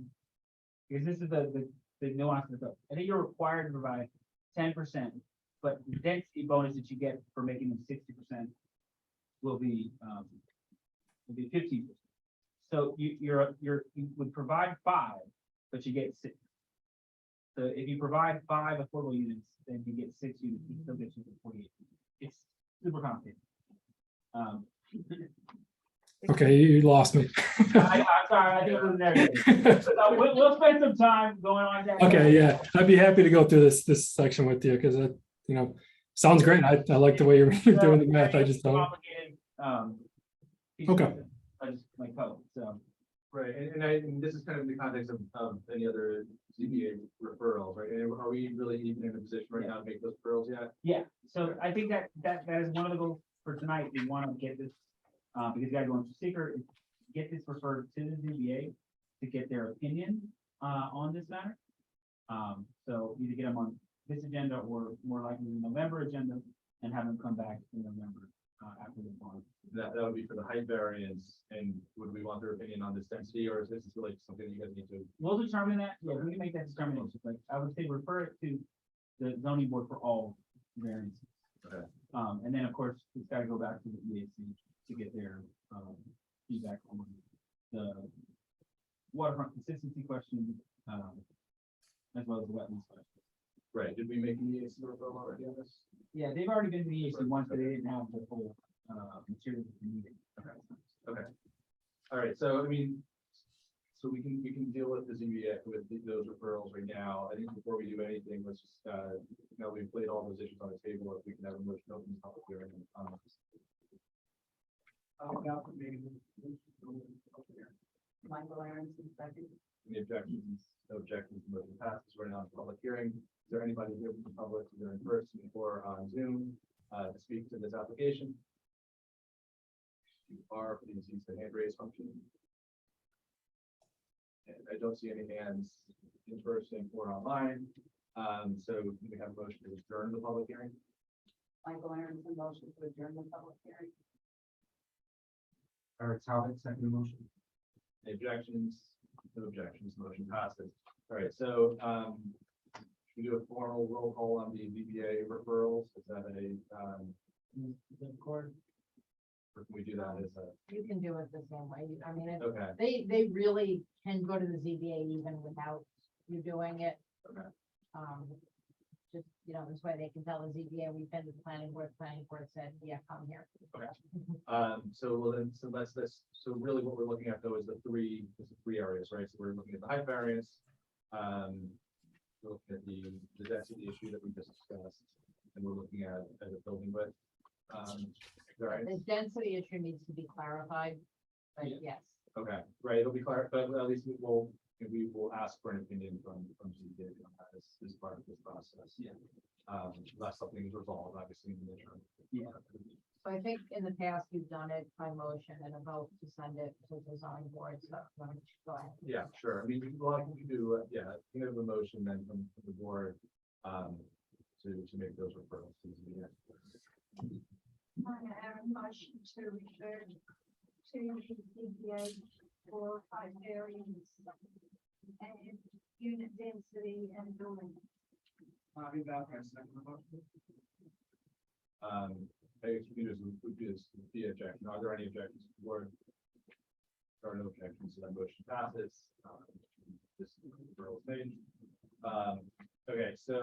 because this is the nuance of the code, I think you're required to provide 10%, but the density bonus that you get for making them 60% will be 15%. So you would provide 5, but you get 6. So if you provide 5 affordable units, then you get 6 units, you still get you to 48. It's super complicated. Okay, you lost me. I'm sorry, I think it was there. We'll spend some time going on that. Okay, yeah, I'd be happy to go through this section with you because it, sounds great. I like the way you're doing the math. I just don't. Okay. I just like code, so. Right, and this is kind of in the context of any other ZBA referrals, right? And are we really even in a position right now to make those referrals yet? Yeah, so I think that is one of the goals. for tonight, we want to get this, because you gotta go into seeker, get this referred to the ZBA to get their opinion, on this matter. So either get them on this agenda or more likely the November agenda and have them come back in November, after the bond. That would be for the height variance, and would we want their opinion on this density, or is this really something you guys need to? We'll determine that, yeah, we can make that determination, but I would say refer it to the zoning board for all variances. Okay. And then, of course, it's gotta go back to the EAC to get their, feedback on the waterfront consistency question, as well as the wetlands question. Right, did we make an EAC referral already on this? Yeah, they've already been to the EAC once, but they didn't have the full, material for the meeting. Okay. All right, so I mean, so we can deal with the ZBA with those referrals right now. I think before we do anything, let's just, we've laid all those issues on the table. If we can have a motion open public hearing. Michael Aronson, second. Any objections? No objections, motion passes. We're now in public hearing. Is there anybody here from the public, either in person or on Zoom, to speak to this application? If you are, please use the hand raise function. And I don't see any hands in person or online. So we have a motion to adjourn the public hearing. Michael Aronson, motion to adjourn the public hearing. Eric Talbot, second motion. Any objections? No objections, motion passes. All right, so, should we do a formal roll call on the ZBA referrals? Is that or can we do that as a? You can do it the same way. I mean, Okay, they really can go to the ZBA even without you doing it. okay. Just, this way they can tell the ZBA, we've been to the planning board said, yeah, come here. So really what we're looking at though is the three areas, right? So we're looking at the height variance. We're looking at the density issue that we just discussed, and we're looking at a building width. Right. The density issue needs to be clarified, but yes. Okay, right, it'll be clear, but at least we will ask for an opinion from ZBA on that as part of this process. Yeah. Unless something is resolved, obviously, in the interim. Yeah. So I think in the past, you've done it by motion and a vote to send it to the zoning board, so go ahead. Yeah, sure. I mean, we can do, you have a motion then from the board, to make those referrals to ZBA. I have a motion to refer to the ZBA for height variance and unit density and building. Bobby Valkyrie, second motion. I guess we do this with the objection. Are there any objections to the board? There are no objections, so that motion passes. This referral stage. Okay, so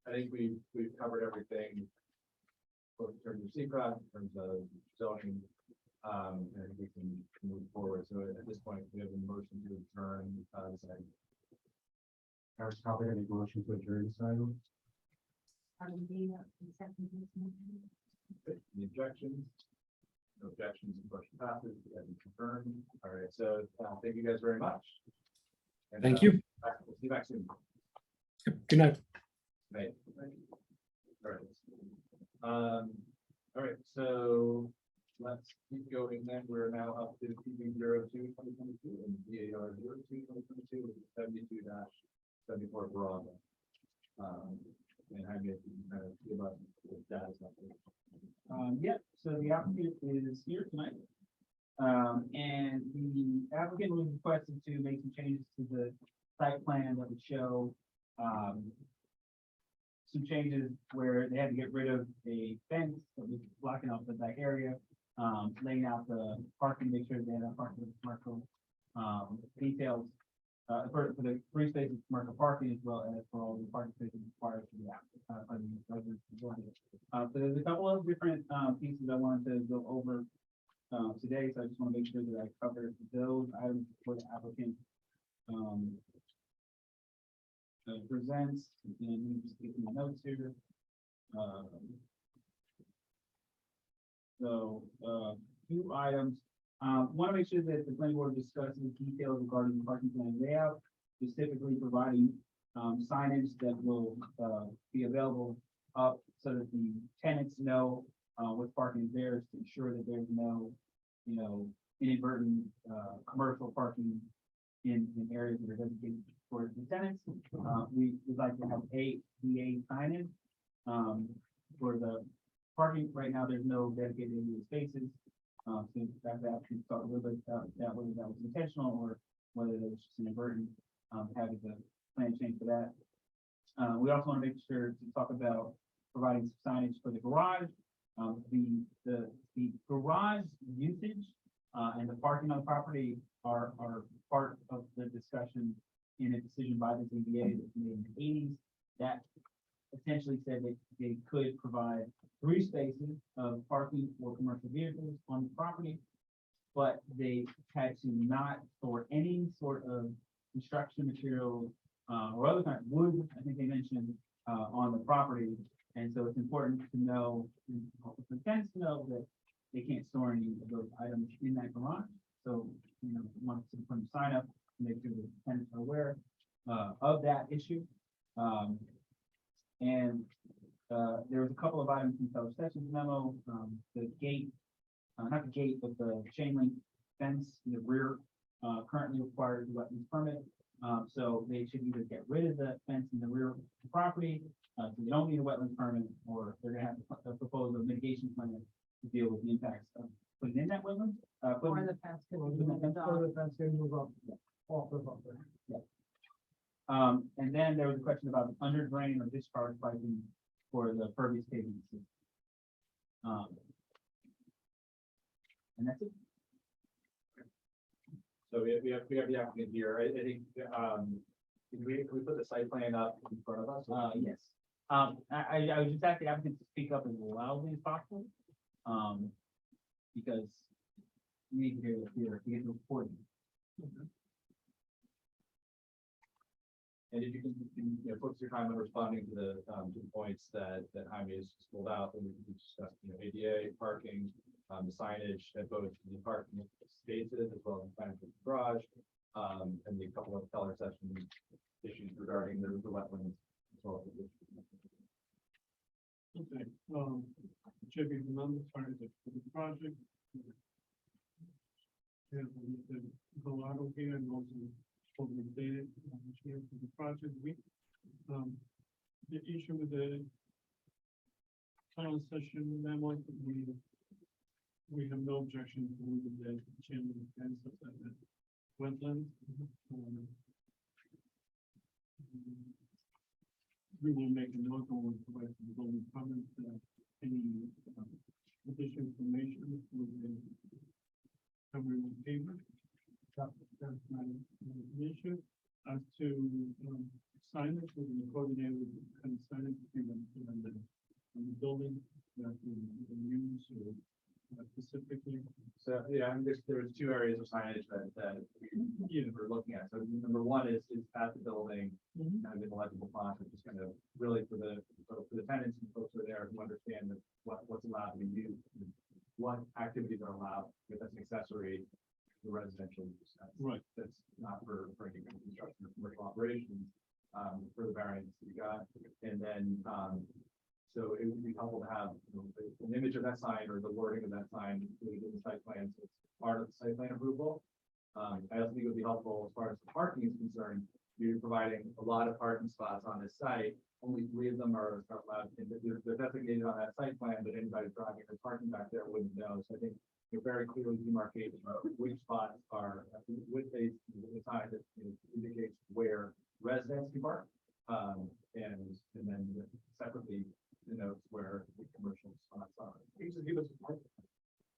I think we've covered everything, both in terms of secret, in terms of zoning, and we can move forward. So at this point, we have a motion to adjourn this item. Eric Talbot, any motion to adjourn this item? Any objections? No objections, the motion passes. It has been confirmed. All right, so thank you guys very much. And, Thank you. we'll see you back soon. Good night. Right. All right. All right, so let's keep going then. We're now up to PB 02/2022 and DAR 02/2022 72-74 Broadway. And I get kind of give us the status update. Yep, so the applicant is here tonight. And the applicant was requested to make some changes to the site plan that would show, some changes where they had to get rid of a fence that was blocking off the back area, laying out the parking, make sure they had a parking commercial, details, for the free spaces, commercial parking, as well as for all the parking spaces required for the so there's a couple of different, pieces I wanted to go over, today, so I just want to make sure that I cover those items for the applicant, presents, and let me just get my notes here. Few items. Want to make sure that the planning board discusses details regarding the parking plan layout, specifically providing signage that will be available up so that the tenants know with parking there is to ensure that there's no, inadvertent, commercial parking in areas that are designated for the tenants. We would like to have ADA signage, for the parking. Right now, there's no dedicated ADA spaces. So that can talk a little bit about that, whether that was intentional or whether it was just inadvertent, having the plan change for that. We also want to make sure to talk about providing some signage for the garage. The garage usage and the parking on the property are part of the discussion in a decision by the ZBA that was made in the 80s that essentially said that they could provide 3 spaces of parking for commercial vehicles on the property, but they had to not store any sort of construction materials or other kind of wood, I think they mentioned, on the property. And so it's important to know, for the tenants to know that they can't store any of those items in that garage. So, we want to put a sign up to make sure the tenants are aware of that issue. There was a couple of items in Teller Sessions memo, the gate, not the gate, but the chain link fence in the rear, currently requires a wetlands permit. So they should either get rid of the fence in the rear of the property, so they don't need a wetlands permit, or they're gonna have to propose a mitigation plan to deal with the impacts of putting in that wetland. Or the fence could be moved off. And then there was a question about under drain or discharge piping for the pervious pavement system. And that's it. So we have the applicant here. I think, can we put the site plan up in front of us? Yes. I would just ask the applicant to speak up as loudly as possible. Because we need to hear this here to get the recording. And if you can, focus your time on responding to the points that Jaime has pulled out, and we can discuss, ADA, parking, the signage at both the parking spaces as well as the signage at the garage, and the couple of Teller Session issues regarding the wetlands as well as the Okay, checking the numbers for the project. Yeah, the Colorado here and also for the data here for the project. The issue with the Teller Session memo, we have no objection to moving the chain link fence of the wetland. We will make a note on provide the building permit, any additional information with the covering pavement. That's my issue. As to signage, we will coordinate with the kind of signage between the building that we use or specifically. So, yeah, and there's 2 areas of signage that we're looking at. So number one is at the building, kind of in the legible font, which is kind of really for the tenants and folks who are there who understand that what's allowed to be used, and what activities are allowed with as an accessory to the residential use. Right. That's not for any kind of construction or commercial operations, for the variance that you got. And then, so it would be helpful to have an image of that sign or the wording of that sign included in the site plan, so it's part of the site plan approval. I also think it would be helpful as far as the parking is concerned. You're providing a lot of parking spots on this site. Only 3 of them are allowed. They're designated on that site plan, but anybody driving or parking back there wouldn't know. So I think you're very clearly demarcated which spots are with a sign that indicates where residents can park, and then separately notes where the commercial spots are. Can you just give us a park?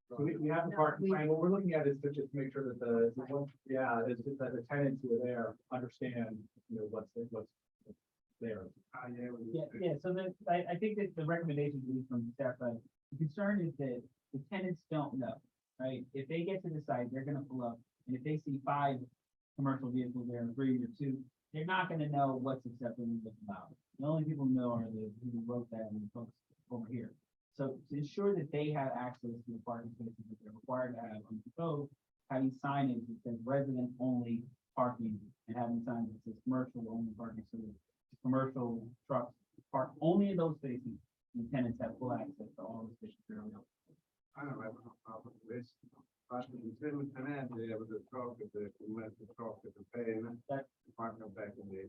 So we have the parking plan. What we're looking at is to just make sure that the the tenants who are there understand, what's there. Yeah. So I think that the recommendation from the staff side, the concern is that the tenants don't know, right? If they get to the site, they're gonna pull up, and if they see 5 commercial vehicles there, 3 or 2, they're not gonna know what's acceptable and what's not. The only people who know are the people who wrote that and the folks over here. So to ensure that they have access to the parking spaces that they're required to have on the code, having signage that says resident only parking and having signs that says commercial only parking, so that commercial trucks park only in those spaces The tenants have full access to all the space area. I don't have a problem with this. But the tenant and they have the talk at the, talk at the pay and That- the partner back in the.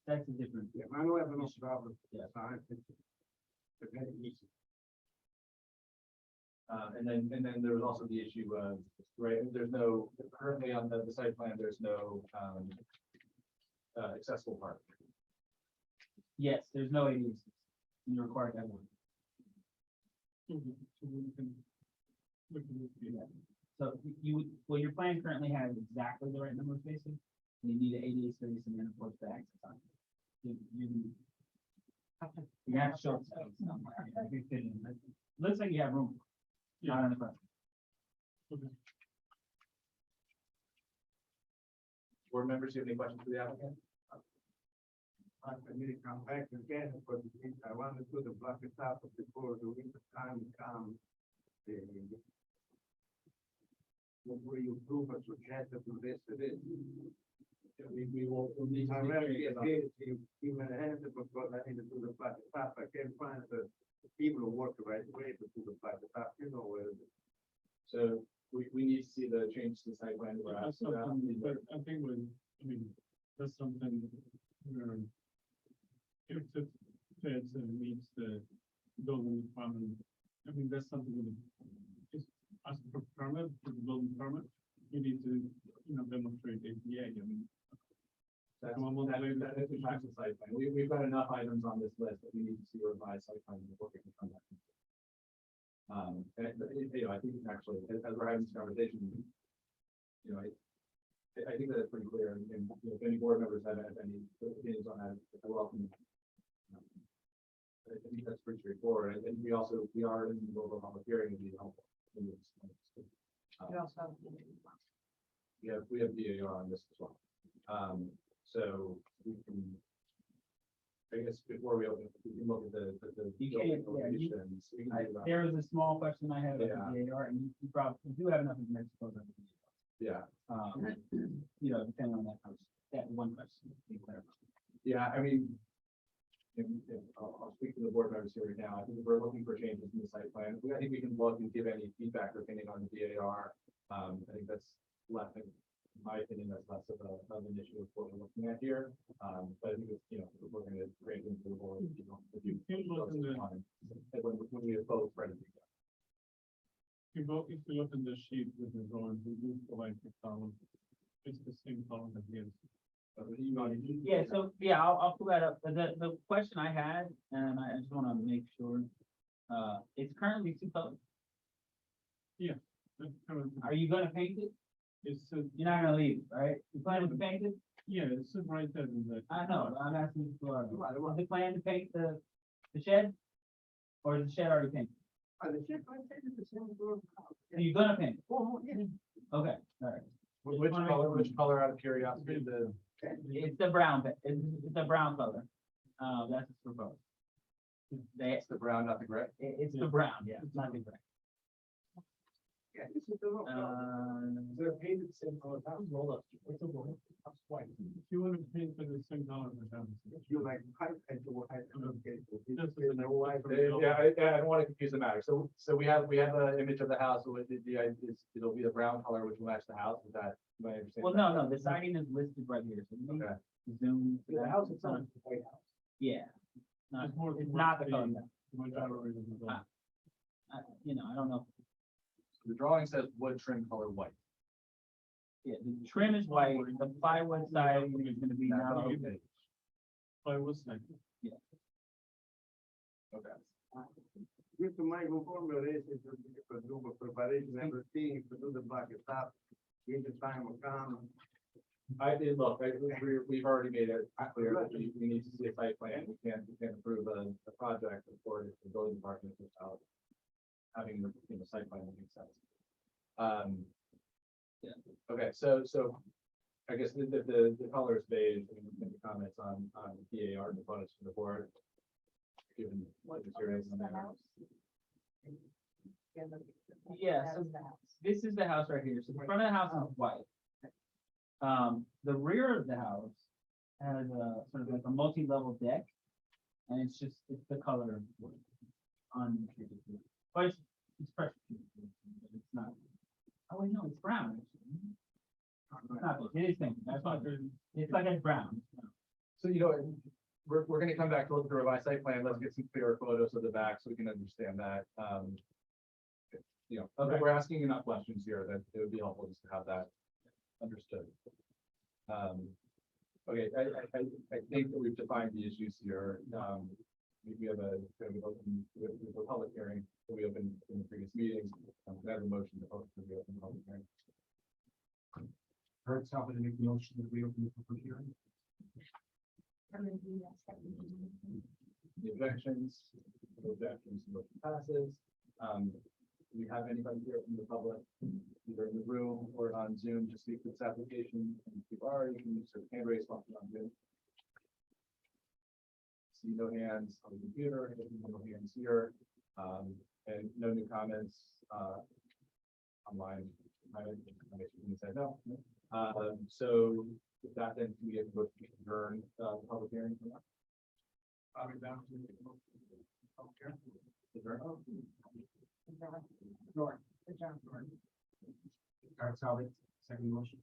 That's a different. Yeah, I don't have no problem. Yeah. It's very easy. And then there was also the issue of, right, there's no, currently on the site plan, there's no, accessible parking. Yes, there's no ADUs. You require that one. Yeah. So you would, well, your plan currently has exactly the right number of spaces. You need an ADA space and then of course the access on. You have to show it. Looks like you have room. Not on the front. Board members, you have any questions for the applicant? I need to come back again, but I want to do the block it up before the winter time comes. Before you prove a suggested to this, to this. We will. I really even have to, because I need to do the block it up. I can't find the people who work the right way to do the block it up, you know, where. So we need to see the change to the site plan. We're That's asking about. something, but I think that's something where if it fits and meets the building department, I mean, that's something that is as per permit, for the building permit, you need to, demonstrate ADA, I mean. That's the site plan. We've got enough items on this list that we need to see a revised site plan before we can come back. And I think actually, as we're having this conversation, I think that it's pretty clear, and if any board members have any opinions on that, I welcome. I think that's pretty straightforward, and we are in the middle of a public hearing, and be helpful. You also. We have DAR on this as well. So we can, I guess before we open, we can look at the. You can't, elevations. We can do that. There was a small question I had about the DAR, and you probably do have enough information to go over the DAR. Yeah, Depending on that one question, to be clarified. yeah, I mean, I'll speak to the board members here right now. I think if we're looking for changes in the site plan, I think we can look and give any feedback or opinion on the DAR. I think that's less, in my opinion, that's less of an issue of what we're looking at here. But I think it's, we're going to bring into the board, if you when we have both ready to go. If you look in the sheet with the drawings, we do provide the column. It's the same column at the end. Yeah, so, I'll pull that up. The question I had, and I just want to make sure, it's currently 2 colors. Yeah. That's kind of, Are you gonna paint it? You're not gonna leave, right? You plan to paint it? yeah, it's right there in the. I know, I'm asking you for, is the plan to paint the shed? Or is the shed already painted? Are you gonna paint? it? Okay, all right. Which color out of curiosity, It's the brown, it's the brown color. That's what's proposed. it's the brown, not the gray? It's the brown, yeah, it's not the gray. Yeah, this is the look. They're painted the same color. That was roll up. It's a roll. That's white. If you want to paint for the same color, the house. You like height and to height. Yeah, I don't want to confuse the matter. So we have an image of the house, so it'll be the brown color, which will match the house. Is that, my understanding? Well, no, the siding is listed right here, so we Okay. zoom. to The that. house itself is the White House. Yeah. No, It's more it's not the color. majority of the building. I don't know. The drawing says wood trim color white. Yeah, the trim is white, the plywood siding is gonna be now. Okay. I was like, Okay. Questo mai conforme alle per dunque preparation everything to do the block it up. In the time will come. I did look, we've already made it clear that we need to see a site plan. We can't approve a project before the building department without having the site plan that makes sense. Yeah, okay, so I guess the color is beige, and the comments on DAR components for the board. Given what materials in there. Yeah, so this is the house right here. So the front of the house is white. The rear of the house has a sort of like a multi-level deck And it's just, it's the color on, but it's pressure. treated, but it's not, oh, wait, no, it's brown. Actually. It's not, it is pink, that's why, it's like a brown. So, we're gonna come back to look at the revised site plan, let's get some clearer photos of the back so we can understand that. We're asking enough questions here that it would be helpful just to have that understood. Okay, I think that we've defined the issues here. We have a public hearing that we opened in the previous meetings. We have a motion to open the public hearing. Heard somebody make the motion that we open the public hearing. The objections, no objections, motion passes. Do we have anybody here from the public, either in the room or on Zoom, to speak to this application? And if you are, you can use your hand raise function on Zoom. See no hands on the computer, no hands here, and no new comments online. I said no. So with that, then we have to go to adjourn public hearing. Adjourn. Heard somebody, second motion.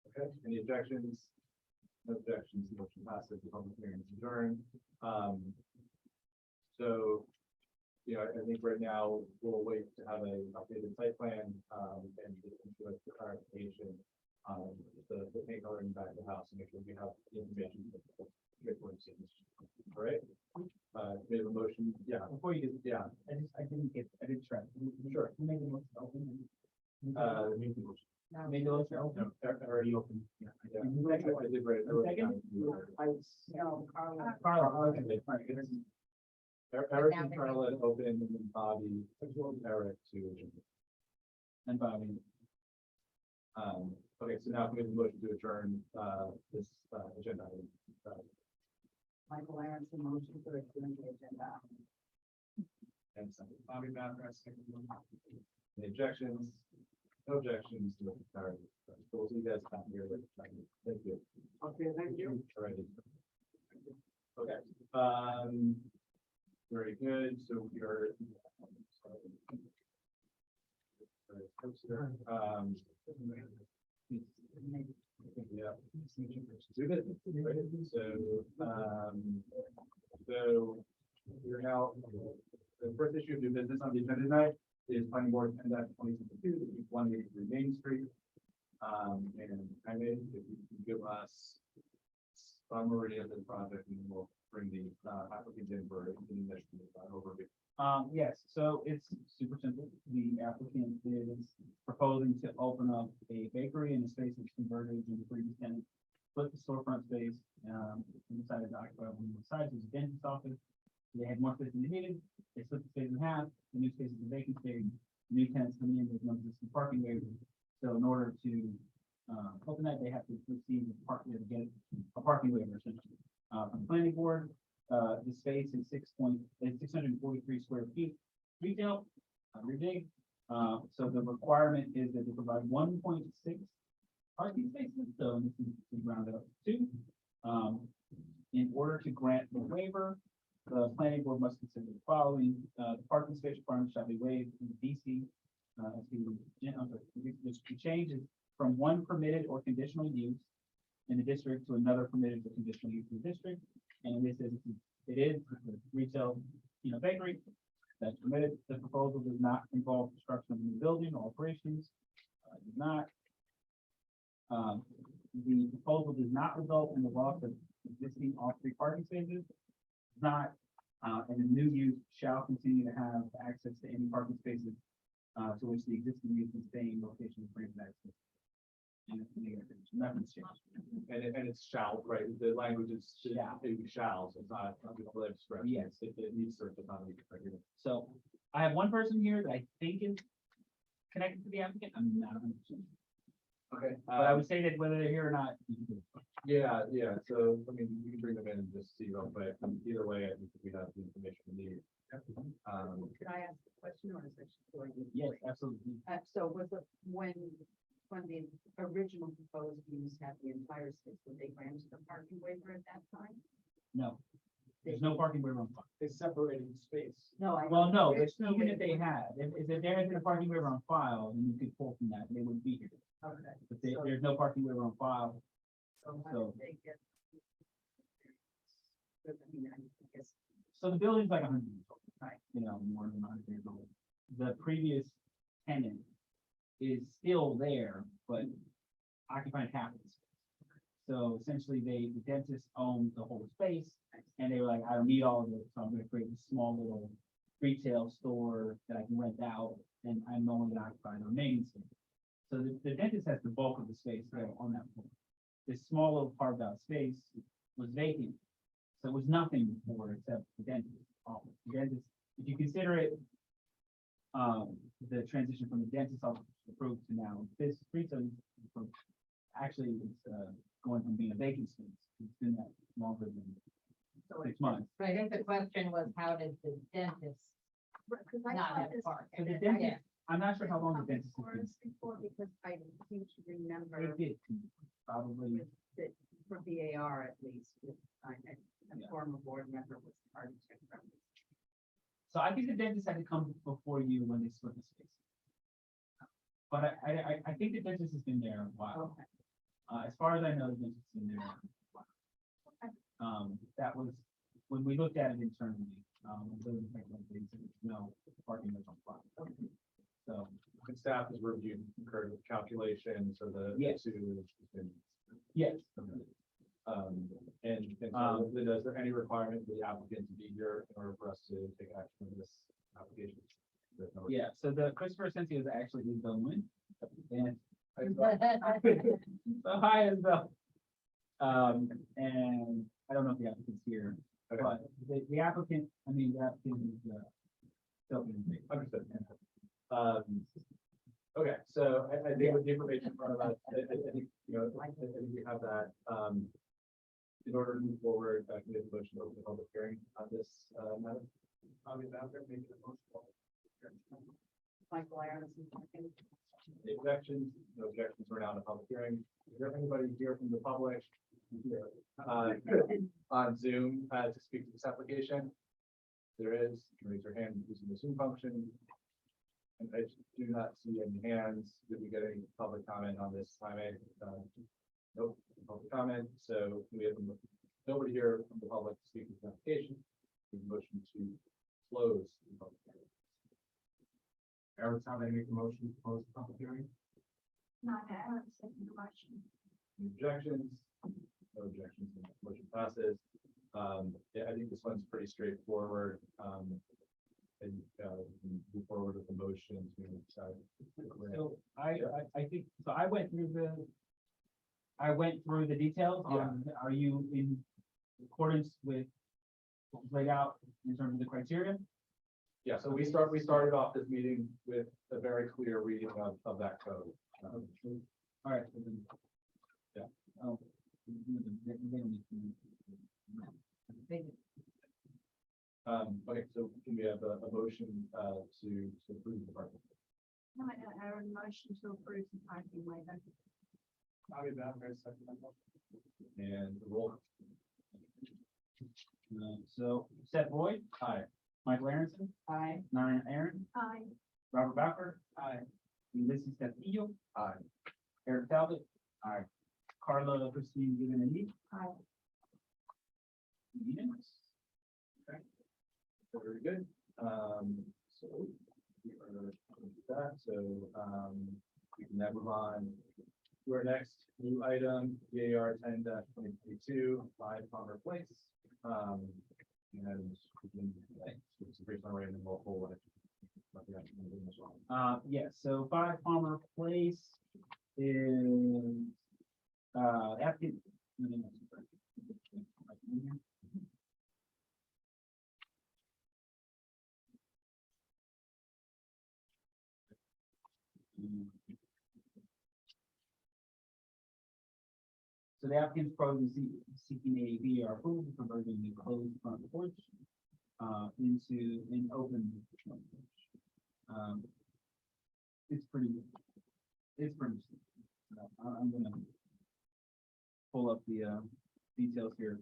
Okay, any objections? No objections, the motion passes, the public hearing is adjourned. So, I think right now we'll wait to have an updated site plan, and give us the clarification on the paint color in the back of the house, and make sure we have the information. All right, we have a motion, yeah. Before you do, Yeah. I didn't try. Sure. Who made the motion to open? Make the motion. Made the motion to open? Already open. Yeah. I did right. Second? No, Carla. Carla, okay. Eric and Carla open, and then Bobby, Eric to. And Bobby. Okay, so now we have a motion to adjourn, this, agenda item. Michael Aronson, motion to adjourn the agenda. And second, Bobby Bathurst, second. Any objections? No objections to the carried. So we'll see you guys back here. Thank you. Okay, thank you. Alrighty. Okay, very good, so we are. Yeah. Do this, right? So we're now, the first issue of new business on the agenda tonight is planning board 10-2022, 183 Main Street. And I made, if you can give us summary of the project, and we'll bring the applicant in for an overview. Yes, so it's super simple. The applicant is proposing to open up a bakery in a space that's converted into previous tenant. Split the storefront space, and decided to occupy one of the sides, there's a dentist office. They had more space than they needed. They split the space in half. The new space is a vacant space. New tenants come in, there's no existing parking waiver. So in order to open that, they have to receive get a parking waiver essentially. From the planning board, the space is 643 square feet retail, very big. So the requirement is that they provide 1.6 parking spaces, so this is rounded up to 2. In order to grant the waiver, the planning board must consider the following: the parking space requirement shall be waived in the DC. The change is from one permitted or conditional use in the district to another permitted or conditional use in the district. And this is, it is a retail, bakery that's permitted. The proposal does not involve construction of a new building or operations. Does not. The proposal does not result in the loss of existing off-street parking spaces. Does not, and the new use shall continue to have access to any parking spaces to which the existing use is staying location is granted access. And nothing's changed. And it's shall, right? The language is shall, so it's not live express. Yes. It needs to not be corrected. So I have one person here that I think is connected to the applicant. I'm not 100%. Okay. But I would say that whether they're here or not. You can do it. Yeah. So, I mean, you can bring them in and just see real quick. Either way, I think we have the information we need. Could I ask a question or is it for you? Yes, absolutely. So was it when the original proposed use had the entire space, would they grant the parking waiver at that time? No. There's no parking waiver on file. They separated space. No, I. Well, no, but even if they had, if there had been a parking waiver on file, then you could pull from that, they wouldn't be here. Okay. But there's no parking waiver on file, So how So- did they get? But, I mean, I guess, so the building's like 100 years old, Right. you know, more than 100 years old. The previous tenant is still there, but occupying half of the space. So essentially, the dentist owns the whole space, and they were like, I don't need all of it, so I'm gonna create this small little retail store that I can rent out, and I'm only gonna occupy the remaining space. So the dentist has the bulk of the space there on that floor. This small little carved out space was vacant, so it was nothing before except the dentist office. The dentist, if you consider it, the transition from the dentist office approved to now this retail, actually it's going from being a vacant space. It's been that longer than 6 months. But I think the question was, how did the dentist because I not thought have this. park? So the Yeah. dentist, I'm not sure how long the dentist has For been. us before, because I seem to remember They did, probably, with the, for BAR at least, with, a Yeah. former board member was part of it. so I think the dentist had to come before you when they split the space. But I think the dentist has been there a while. Okay. As far as I know, the dentist has been there a while. That was, when we looked at it internally, the building inspector, they said, no parking was on file. So, And staff has reviewed, concurred with calculations, so the Yes. two has been. yes, And so, Linda, is there any requirement for the applicant to be here in order for us to take action on this application? There's no- yeah, so the Christopher Essentia is actually in Bellman. And so hi, Isabel. And I don't know if the applicant's here, Okay. but the applicant, the applicant is, self-employed. Understood. Okay, so I think with the information in front of us, I think, you know, I think we have that, in order to move forward, I can get a motion to open the public hearing on this, matter. Making a motion. Michael Aaron's. Any objections? No objections, we're now in a public hearing. Is there anybody here from the public? On Zoom, to speak to this application? There is, you can raise your hand using the Zoom function. And I do not see any hands. Did we get any public comment on this timing? Nope, public comment, so we have nobody here from the public to speak to this application. We have a motion to close the public hearing. Every time I make a motion to close the public hearing, Not Aaron, second question. any objections? No objections, motion passes. Yeah, I think this one's pretty straightforward. And move forward with the motion to decide. So I think, so I went through the details on, are you in accordance with what was laid out in terms of the criteria? Yeah, so we started off this meeting with a very clear reading of that code. All right. So then- Yeah. Oh. Okay, so can we have a motion to approve the parking? Not Aaron, motion to approve the parking waiver. And the roll. So Seth Boyd, Aye. Michael Aronson, Aye. Narayan Aaron, Aye. Robert Bauer. Aye. Ulysses Castillo, Aye. Eric Talbot. Aye. Carla Christine Giovanni. Aye. Unanimous. Very good. So we are done with that, so we can now move on to our next new item, EAR 10-2022, 5 Palmer Place. And we can, it's a brief summary and then we'll hold it. Yes, so 5 Palmer Place is, applicant. So the applicant's proposing seeking a VAR approval for converting the closed front porch into an open front porch. It's pretty simple. I'm gonna pull up the details here.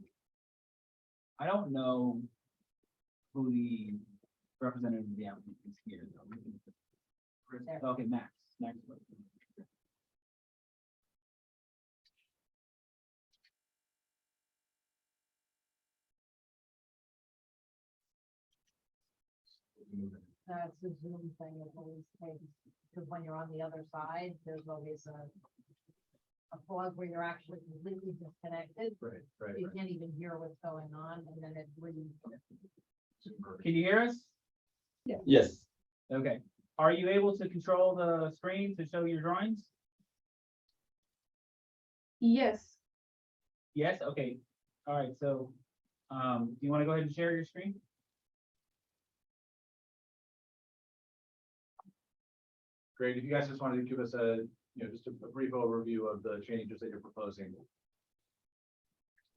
I don't know who the representative of the applicant is here, though. We can- Okay, Max. That's the Zoom thing that always takes, because when you're on the other side, there's always a pause where you're actually completely disconnected. Right. You can't even hear what's going on, and then it really. Can you hear us? Yes. Okay. Are you able to control the screen to show your drawings? Yes. Yes, okay. All right, so, do you want to go ahead and share your screen? Great. If you guys just wanted to give us a, just a brief overview of the changes that you're proposing.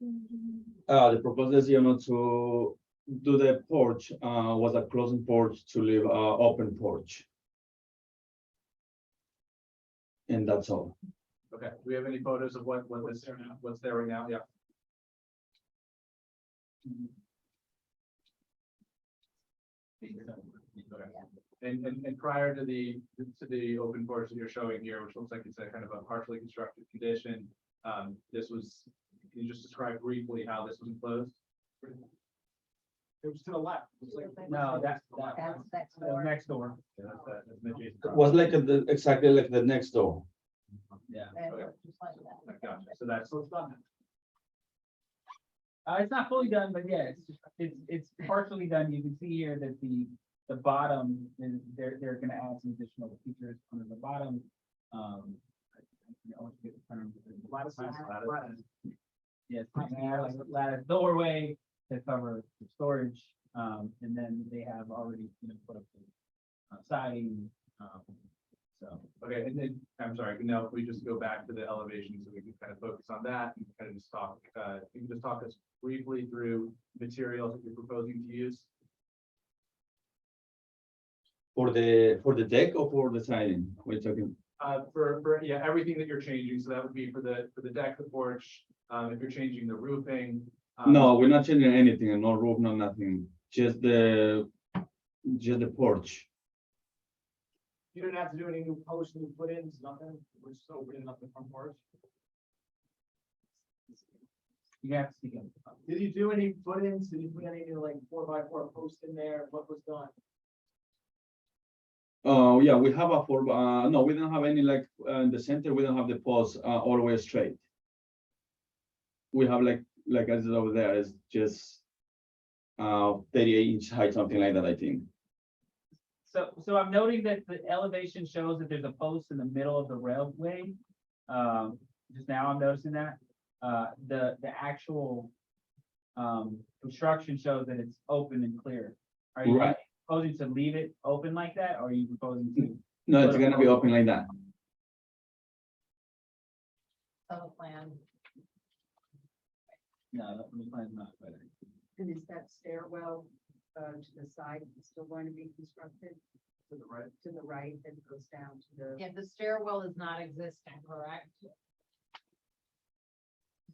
The proposal is, to do the porch, was a closing porch to leave, open porch. And that's all. Okay, do we have any photos of what's there right now? Yeah. Okay. And prior to the open porch that you're showing here, which looks like it's a kind of a partially constructed condition, this was, can you just describe briefly how this was enclosed? It was to the left. No, that's That's next door. Yeah, that's mid-Jason It was like exactly like the next door. Yeah. Okay. Just like that. Gotcha. So that's, It's not fully done, but yeah, it's partially done. You can see here that the bottom is, they're gonna add some additional features under the bottom. I always get the term, lattice. Yes, like a lattice doorway to cover the storage, and then they have already, put up the siding, so. okay, and then, I'm sorry, now if we just go back to the elevation, so we can kind of focus on that and kind of just talk, you can just talk us briefly through materials that you're proposing to use. For the deck or for the siding? We're talking. Yeah, everything that you're changing, so that would be for the deck, the porch, if you're changing the roofing. No, we're not changing anything, no roof, no nothing, just the porch. You didn't have to do any new posts, new foot-ins, nothing. We're just opening up the front porch. You have to speak up. Did you do any foot-ins? Did you put any new like 4x4 posts in there? What was done? Oh, yeah, we have a four, no, we don't have any like, in the center, we don't have the post, all the way straight. We have like as over there, it's just, 38-inch height, something like that, I think. So I'm noting that the elevation shows that there's a post in the middle of the railway. Just now I'm noticing that. The actual construction shows that it's open and clear. Are you Right. proposing to leave it open like that, or are you proposing to? No, it's gonna be open like that. So plan. No, the plan's not. But And is that stairwell, to the side still going to be constructed? To the right. To the right, and it goes down to the. Yeah, the stairwell is not existing, correct?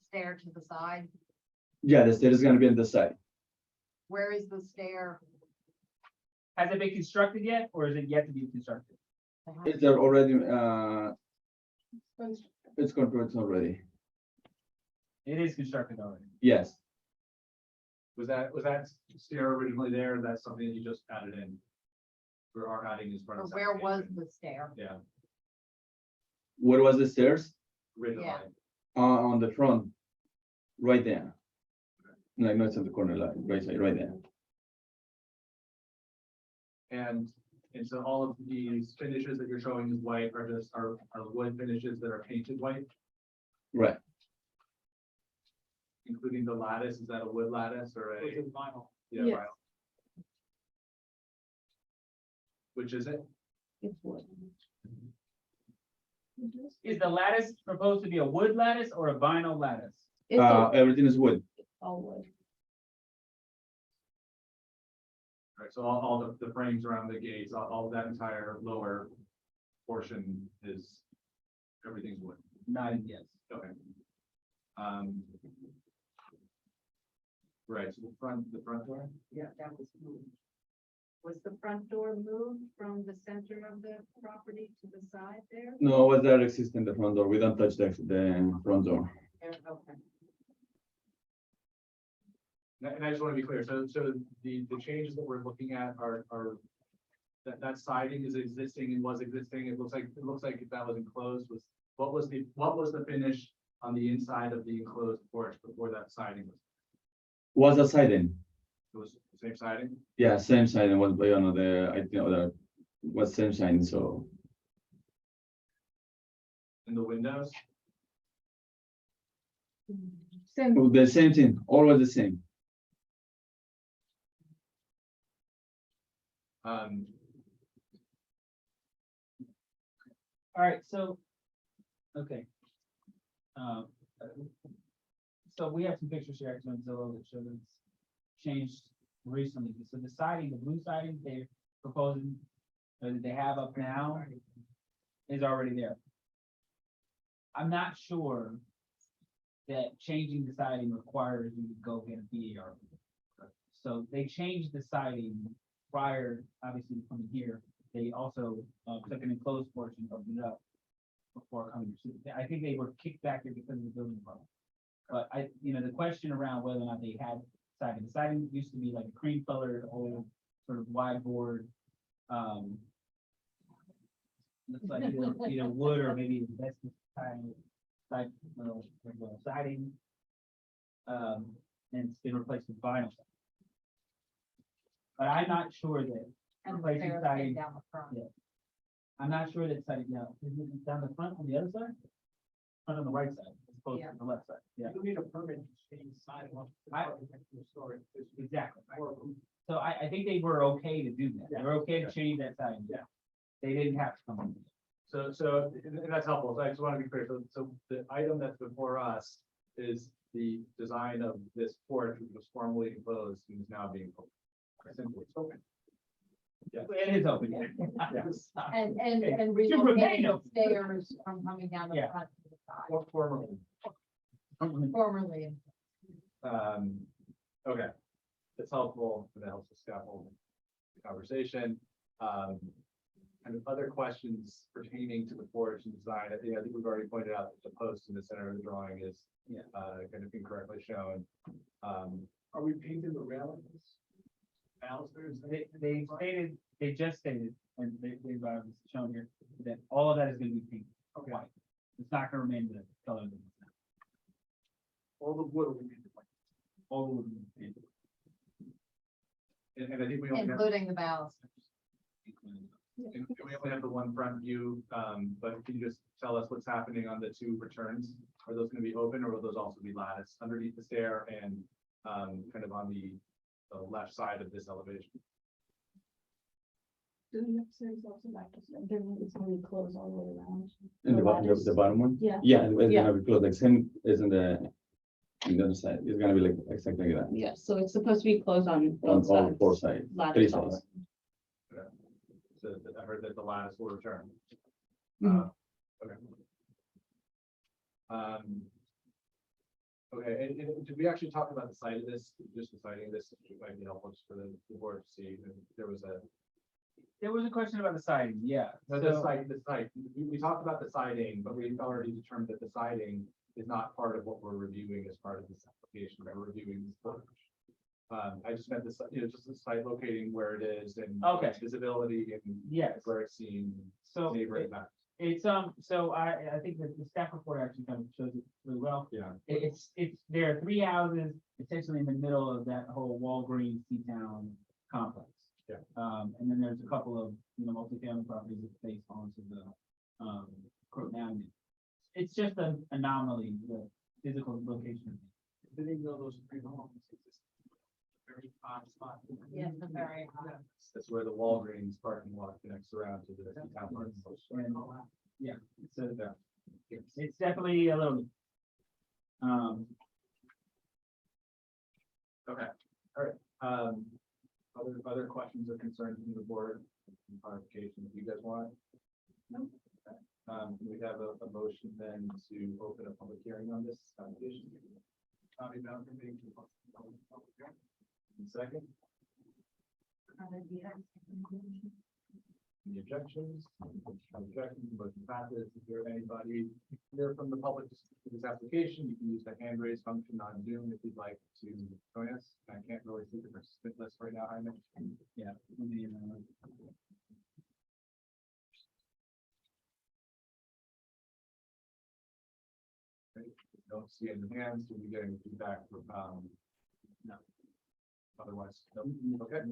Stair to the side. Yeah, the stair is gonna be on the side. Where is the stair? has it been constructed yet, or is it yet to be constructed? It's already, it's constructed already. It is constructed already. Yes. Was that stair originally there? Or that's something that you just added in? For our adding as part Or of. where was application? the stair? Yeah, Where was the stairs? originally. Yeah. On the front, right there. Like, no, it's in the corner, like, right side, right there. And so all of these finishes that you're showing is white are just are wood finishes that are painted white, Right. including the lattice. Is that a wood lattice or a? Which is vinyl. Yeah, Yes. vinyl. Which is it? It's wood. Is the lattice proposed to be a wood lattice or a vinyl lattice? It's all Everything is wood. wood. Right, so all the frames around the gates, all that entire lower portion is, everything's wood. Not, yes. Okay. Right, so the front door? Yeah, that was moved. Was the front door moved from the center of the property to the side there? No, was there existing the front door? We don't touch the front door. There, okay. And I just want to be clear, so the changes that we're looking at are that siding is existing and was existing. It looks like if that was enclosed, what was the finish on the inside of the enclosed porch before that siding was? Was the siding? It was the same siding? Yeah, same siding. Was you know the I think the was same siding. So In the windows? the same thing. Always the same. All right, so, okay. Um, So we have some pictures here actually on Zillow that show that it's changed recently. So the siding, the blue siding they're proposing, or that they have up now is already there. I'm not sure that changing the siding requires you to go get a BAR. So they changed the siding prior, obviously, to coming here. They also took an enclosed portion, opened it up before coming. So I think they were kicked back here because of the building problem. But the question around whether or not they had siding, the siding used to be like a cream colored old sort of wide board. Looks like either wood or maybe asbestos type siding. And it's been replaced with vinyl. But I'm not sure that And replacing fair siding, down the front. yeah. I'm not sure that siding, is it down the front on the other side? Front on the right side, as opposed to the left side, yeah. You need a permit to change siding on the story. Exactly. So I think they were okay to do that. They were okay to change that siding. Yeah. They didn't have to come in. So and that's helpful. So I just want to be clear. So the item that's before us is the design of this porch, which was formerly enclosed and is now being open. Simply, it's open. Yeah. It is open, yeah. Yes. And remain relocating the open. stairs from coming down the Yeah. front to the side, Or formerly. formerly. Okay. It's helpful, and that helps us scaffold the conversation. And other questions pertaining to the porch and design, I think we've already pointed out that the post in the center of the drawing is kind of incorrectly shown. Are we painting the railings? Balusters? They just stated, and they've shown here, that all of that is gonna be painted white. It's not gonna remain the color that it's now. All the wood will be painted white. All of it will be painted. And I think we only have. Including the balusters. And we only have the one front view, but can you just tell us what's happening on the two returns? Are those gonna be open, or will those also be latticed underneath the stair and kind of on the left side of this elevation? The upstairs also back to there is only closed all the way around. In the bottom, the bottom one. Yeah. Yeah, it's Yeah. gonna be closed. Like same as in the other side. It's gonna be like exactly like that. Yeah, so it's supposed to be closed on On both all sides. four sides, Lattice three all sides. So I heard that the lattice will return. Mhm. Okay. Okay, and did we actually talk about the site of this, just the siting of this, it might be helpful just for the board to see, if there was a question about the siding, yeah. no, the site, we talked about the siding, but we already determined that the siding is not part of what we're reviewing as part of this application, we're reviewing this porch. I just meant this, just the site locating where it is and Okay. its visibility and Yes. where it's seen, So neighboring impact. it's, so I think that the staff report actually kind of shows it really well. Yeah. There are three houses essentially in the middle of that whole Walgreens T-Town complex. Yeah. And then there's a couple of, multifamily properties that face onto the, Croton Avenue. It's just an anomaly, the physical location. Didn't even know those three homes existed. Very odd spot. Yes, a very high. That's where the Walgreens parking lot connects around to the town parking lot. And, yeah, so it's definitely a little. Okay, all right. Other questions or concerns from the board, clarification that you guys want? No. We have a motion then to open a public hearing on this application. Tommy Bowden, being to the public hearing. Second, any objections? Objections, motion passes. If there are anybody here from the public to this application, you can use the hand raise function on Zoom if you'd like to join us. I can't really see the participant list right now, I mentioned. Yeah. let me, Don't see any hands, we'll be getting feedback from, no. Otherwise, no. Okay.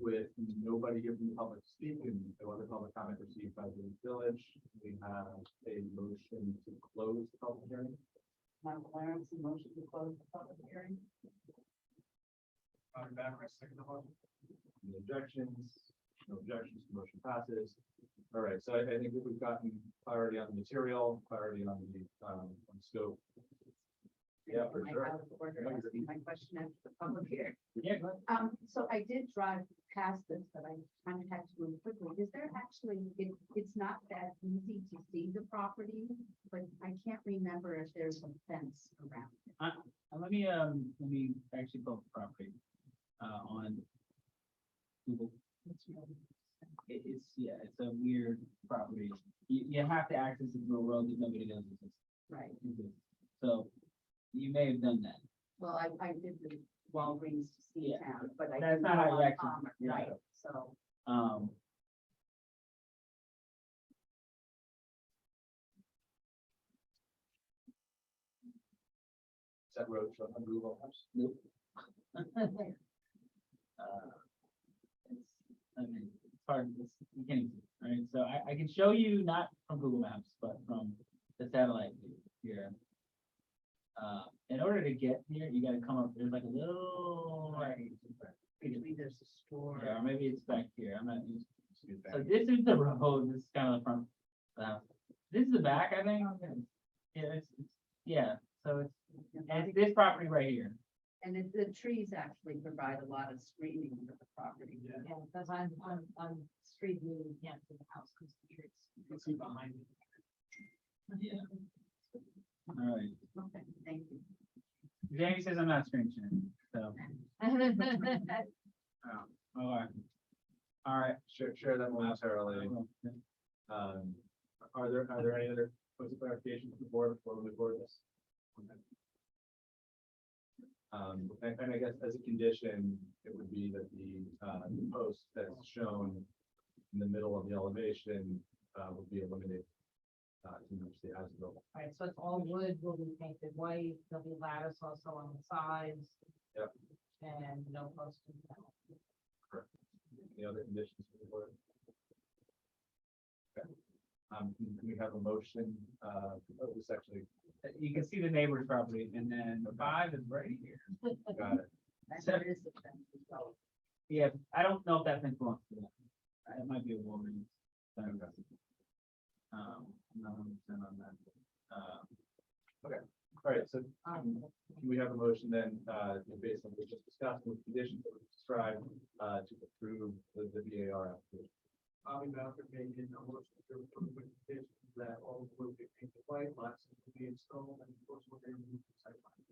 With nobody here from the public to speak and no other public comment received by the village, we have a motion to close the public hearing. Michael Aronson, motion to close the public hearing. Second the motion. Any objections? No objections, motion passes. All right, so I think that we've gotten clarity on the material, clarity on the scope. Yeah, for I sure. have the order asking my question after the public hearing. Yeah, go ahead. So I did drive past this, but I kind of had to move quickly. Is there actually, it's not that easy to see the property, but I can't remember if there's a fence around it. Let me actually pull up the property, on Google. It's a weird property. You have to access it through a road that nobody knows exists. Right. So you may have done that. Well, I did the Walgreens to see Yeah. town, but I That's didn't not go how you on actually- Palmer, yeah. right, so. Is that road shown on Google Maps? Nope. I mean, it's hard, you can't even see, right? So I can show you not from Google Maps, but from the satellite view here. In order to get here, you gotta come up, there's like a little, Maybe there's a store. yeah, or maybe it's back here, I'm not used. So this is the road, this is kind of the front. This is the back, I think. Yeah, so it's this property right here. And the trees actually provide a lot of screening for the property. Yeah, because on street view, you can't see the house because the trees. You can see behind me. Yeah. All right. Okay, thank you. Jamie says I'm not screen sharing, so. All right. Share that momentarily. Are there any other points of clarification from the board before we move forward this? And I guess as a condition, it would be that the post that's shown in the middle of the elevation would be eliminated. To match the as-built. Right, so it's all wood, will be painted white, there'll be lattice also on the sides. Yep. And no post. Correct. Any other conditions for the board? Okay. Can we have a motion? This actually. You can see the neighbor's property, and then the 5 is right here. Got it. There is a fence as well. Yeah, I don't know if that fence belongs to that. It might be a Walgreens. Not 100% on that. Okay, all right, so can we have a motion then, based on what we just discussed with conditions that we described, to approve the VAR application? Tommy Bowden, making a motion to approve with conditions that all will be painted white, lots will be installed, and of course, we're going to move the site plan.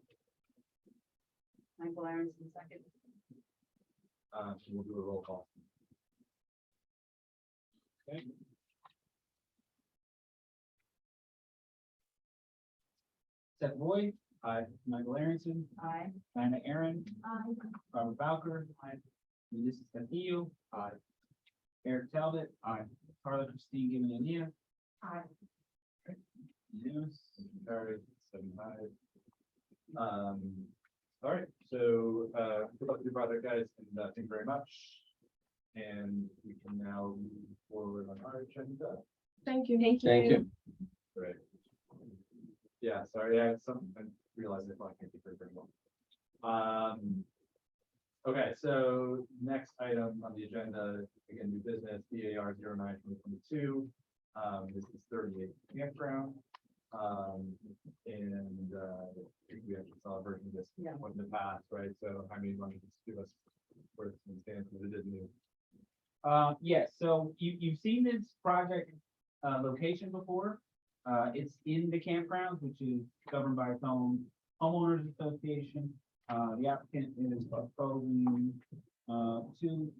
Michael Aronson, second. So we'll do a roll call. Okay. Seth Boyd. Aye. Michael Aronson. Aye. Diana Aaron. Aye. Robert Bowker. Aye. Melissa Castillo. Aye. Eric Talbot. Aye. Carla Christine Gimenania. Aye. Unanimous. Carried, 7-5. All right, so good luck with your project, guys, and thank you very much. And we can now move forward on our agenda. Thank you. Thank Thank you. Right. Yeah, sorry, I realized I probably can't be very long. Okay, so next item on the agenda, again, new business, BAR 09/2022. This is 38 campground. And I think we actually saw a version of this one in the past, right? So I mean, why don't you just give us where it stands, because it is new. Yes, so you've seen this project location before. It's in the campgrounds, which is governed by its own homeowners association. The applicant is proposing, two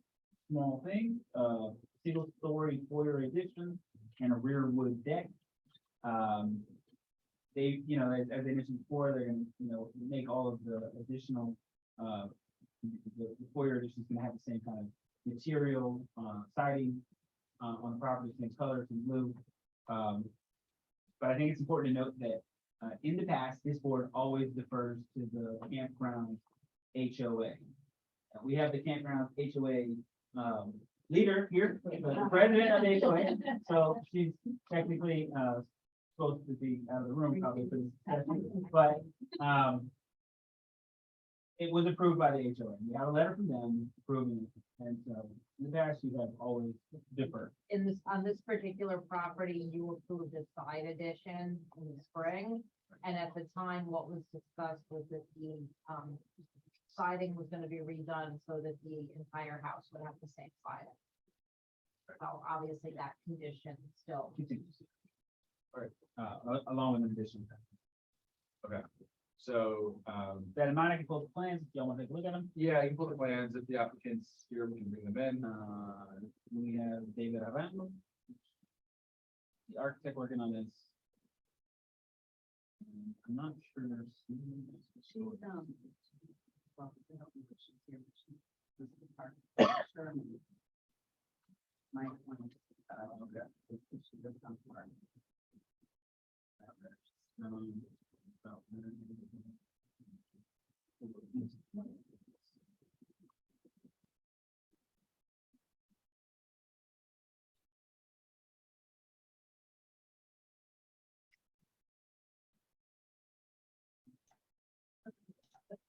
small things, single story foyer addition and a rear wood deck. They, you know, as I mentioned before, they're gonna, you know, make all of the additional, the foyer addition is gonna have the same kind of material, siding, on the property, same colors and blue. But I think it's important to note that, in the past, this board always defers to the campground HOA. We have the campground HOA, leader here, the president of the HOA, so she's technically, supposed to be out of the room probably for this discussion, but, it was approved by the HOA. We have a letter from them approving it, and so in the past, you have always deferred. In this, on this particular property, you approved a side addition in the spring. And at the time, what was discussed was that the, siding was gonna be redone so that the entire house would have the same siding. So obviously that condition still. Along with an addition. Okay, so, That in mind, I can pull the plans, if y'all want to take a look at them. yeah, you can pull the plans, if the applicant's here, we can bring them in. We have David Arano, the architect working on this. I'm not sure. She's, well, I don't know if she's here, but this is the part. Sherman. Might want to, okay. She lives on part.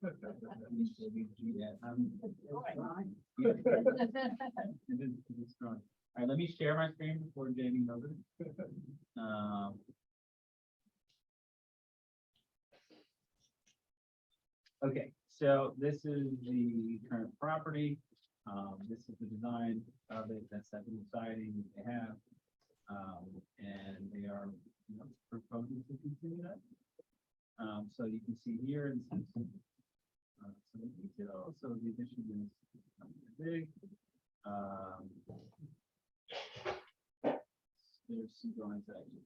All right, let me share my screen before Jamie knows it. Okay, so this is the current property. This is the design of it. That's that little siding they have. And they are, you know, proposing to continue that. So you can see here, and some details. So the addition is big. There's some drawings actually.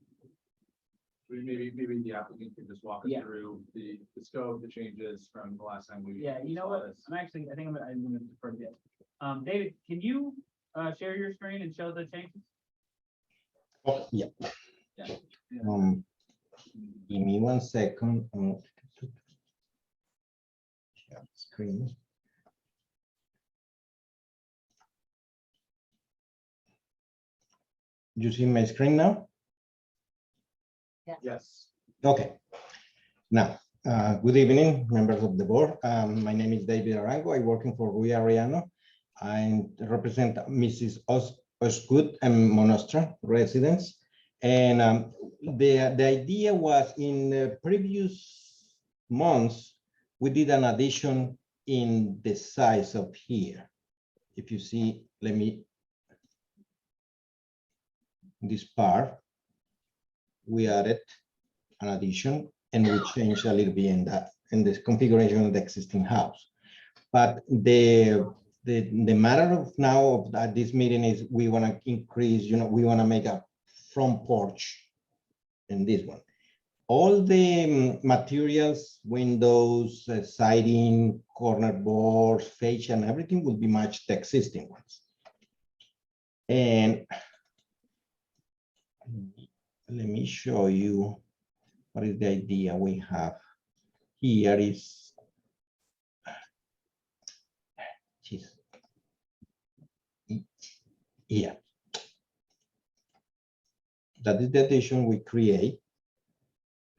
Maybe the applicant can just walk us Yeah. through the scope, the changes from the last time we. Yeah, you know saw what? this. I'm gonna defer to this. David, can you share your screen and show the changes? Oh, yeah. Yeah. Give me 1 second. Share screen. You see my screen now? Yes. Okay. Now, good evening, members of the board. My name is David Arango. I'm working for Rui Ariano. I represent Mrs. Osgood and Monostra residents. And the idea was in the previous months, we did an addition in the size of here. If you see, let me, this part, we added an addition and we changed a little bit in the configuration of the existing house. But the matter of now of this meeting is we want to increase, you know, we want to make a front porch in this one. All the materials, windows, siding, corner boards, fascia, and everything will be matched the existing ones. And let me show you what is the idea we have here is, here. That is the addition we create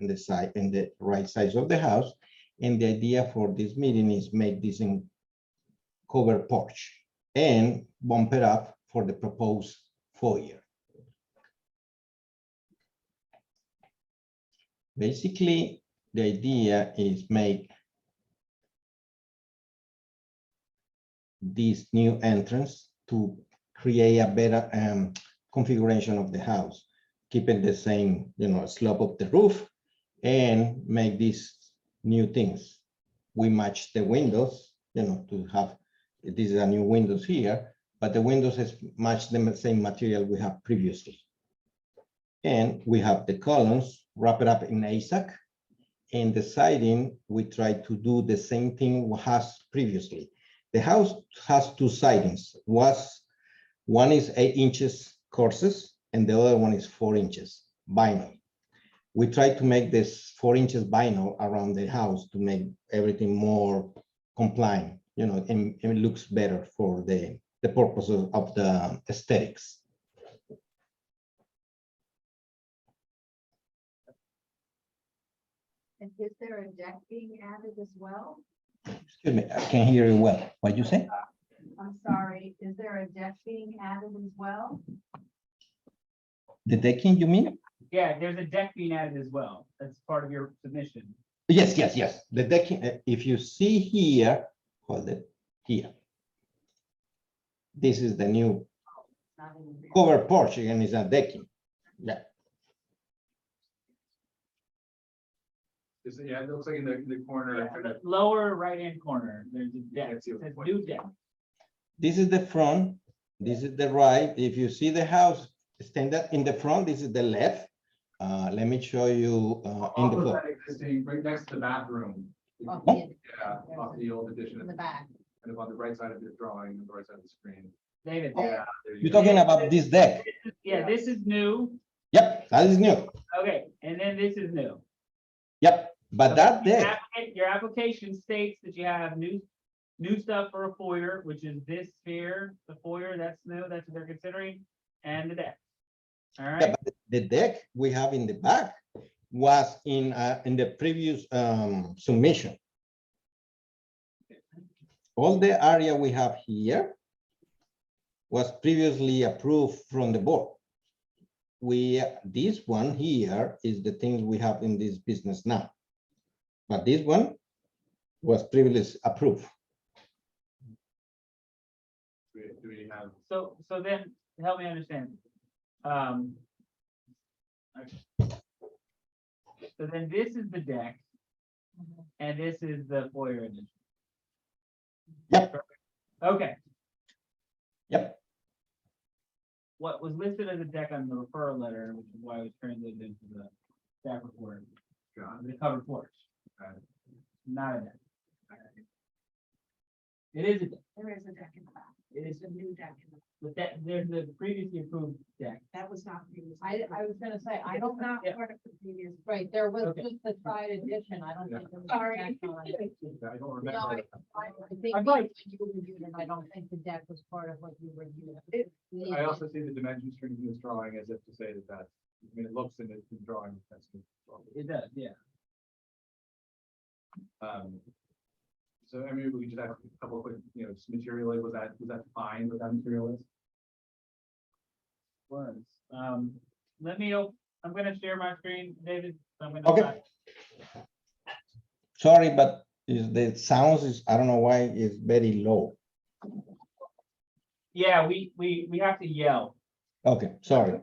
in the side and the right size of the house. And the idea for this meeting is make this in covered porch and bump it up for the proposed foyer. Basically, the idea is make this new entrance to create a better configuration of the house, keeping the same, you know, slope of the roof, and make this new things. We match the windows, to have, this is a new windows here, but the windows is match the same material we have previously. And we have the columns wrapped up in ASAC. And the siding, we try to do the same thing we has previously. The house has two sidings. One is 8 inches courses and the other one is 4 inches vinyl. We try to make this 4 inches vinyl around the house to make everything more compliant, and it looks better for the purpose of the aesthetics. And is there a deck being added as well? Excuse me, I can't hear you well. What'd you say? I'm sorry, is there a deck being added as well? The decking, you mean? Yeah, there's a deck being added as well. That's part of your submission. Yes. The decking, if you see here, hold it here. This is the new Not in the- covered porch, and it's a decking. Yeah. Yeah, it looks like in the corner. kind of- Lower right-hand corner, there's a deck. Yeah, It I see what says the new deck. This is the front, this is the right. If you see the house standard in the front, this is the left. Let me show you in the Off of photo. that existing, right next to the bathroom. Off Oh. the- Yeah, off the old addition, In the kind back. of on the right side of the drawing, on the right side of the screen. David. Yeah. there you You're go. talking about this deck. Yeah, this is new. Yep, that is new. Okay, and then this is new. Yep, but that Your deck, your application states that you have new stuff for a foyer, which is this here, the foyer, that's new, that's what they're considering, and the deck. All yeah, right, but the deck we have in the back was in the previous submission. All the area we have here was previously approved from the board. This one here is the things we have in this business now. But this one was previously approved. Do we have? so then, help me understand. Okay. So then this is the deck, and this is the foyer addition. Yep. Okay. Yep. What was listed as a deck on the referral letter, which is why it was translated into the staff report, the covered porch. Not a deck. It is a deck. There is a deck in the back. It is, It's a new deck in the, but there's the previously approved deck. that was not previous. I was gonna say, I It's don't know, not part of the previous. right, there was Okay. just the side addition, I don't Yeah. think there was. a Sorry. deck on it. I don't No, remember. I think I'm when right. you reviewed it, I don't think the deck was part of what you reviewed. I also see the dimension string in this drawing as if to say that that's, I mean, it looks in the drawing. That's It does, yeah. So I mean, we could just have a couple of quick, just materially, was that fine with that material is? Was, let me, I'm gonna share my screen, David. So I'm gonna Okay. Sorry, but the sounds is, I don't know why, it's very low. Yeah, we have to yell. Okay, sorry.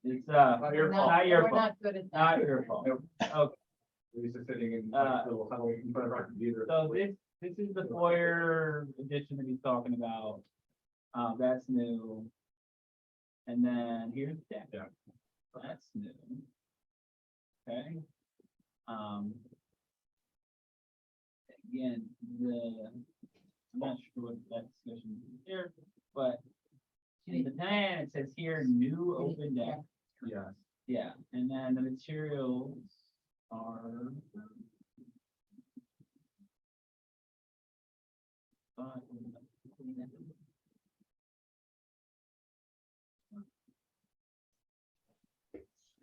It's, your fault. not your We're fault, not good at that. not your fault. Okay, We're just sitting in Uh, a little huddle in front of our computer. so this is the foyer addition that he's talking about. That's new. And then here's the deck. Yeah. That's new. Okay. Again, I'm not sure what that discussion is here, but in the plan, it says here, new open deck. Yeah. Yeah, and then the materials are.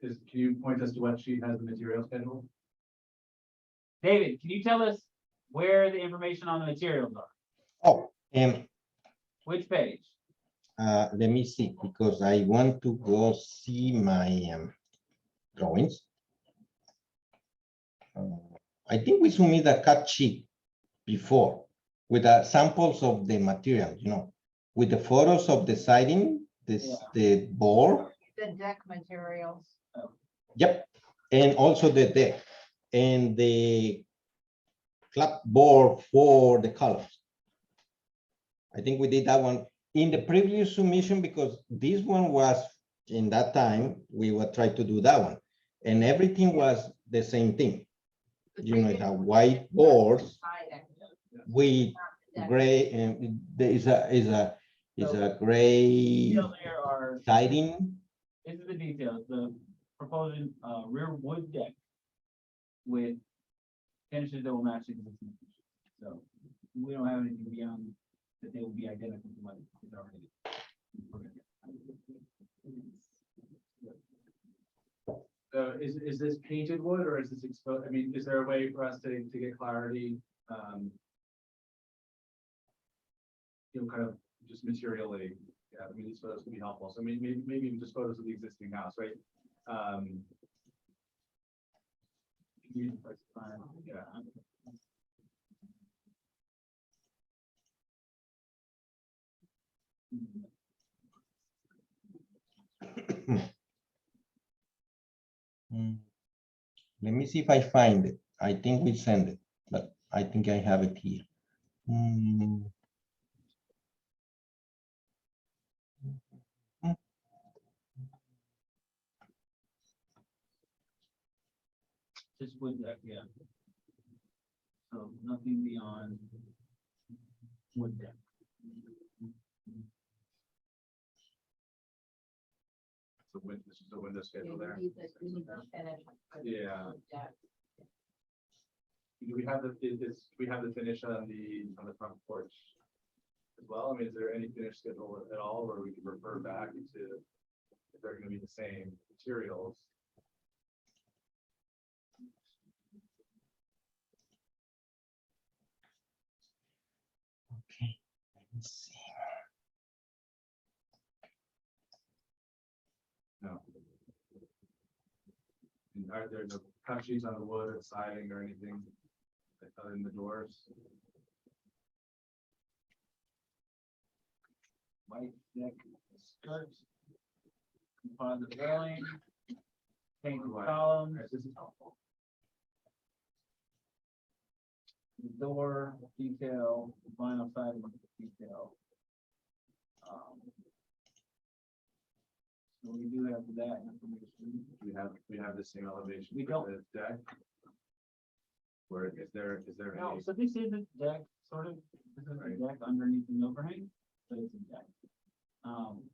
Can you point us to what sheet has the material schedule? David, can you tell us where the information on the materials are? Oh, Which page? let me see, because I want to go see my drawings. I think we submit a cut sheet before with samples of the material, with the photos of the siding, the board. The deck materials. Yep, and also the deck and the clapboard for the columns. I think we did that one in the previous submission because this one was in that time we were trying to do that one, and everything was the same thing. You know, the white boards with gray, and there is a gray Details here are, siding. these are the details, the proposed rear wood deck with finishes that will match the existing. So we don't have anything beyond that they will be identical to what is already. So is this painted wood or is this exposed? I mean, is there a way for us to get clarity? You know, kind of just materially, yeah, I mean, these photos would be helpful. So maybe even just photos of the existing house, right? Yeah. Let me see if I find it. I think we sent it, but I think I have it here. Just wood deck, yeah. So nothing beyond wood deck. So this is the window schedule there. We need to finish. Yeah. Do we have the finish on the front porch as well? I mean, is there any finish schedule at all where we can refer back to if they're going to be the same materials? Okay, let's see. No. And are there no cut sheets on the wood or siding or anything other than the doors? White deck, skirts, composite railing, painted columns. This is helpful. The door detail, vinyl siding detail. So we do have that information. We have the same elevation. We for don't. the deck. Where is there No, any? so this is a deck, sort of, this is a deck underneath the overhang, but it's a deck.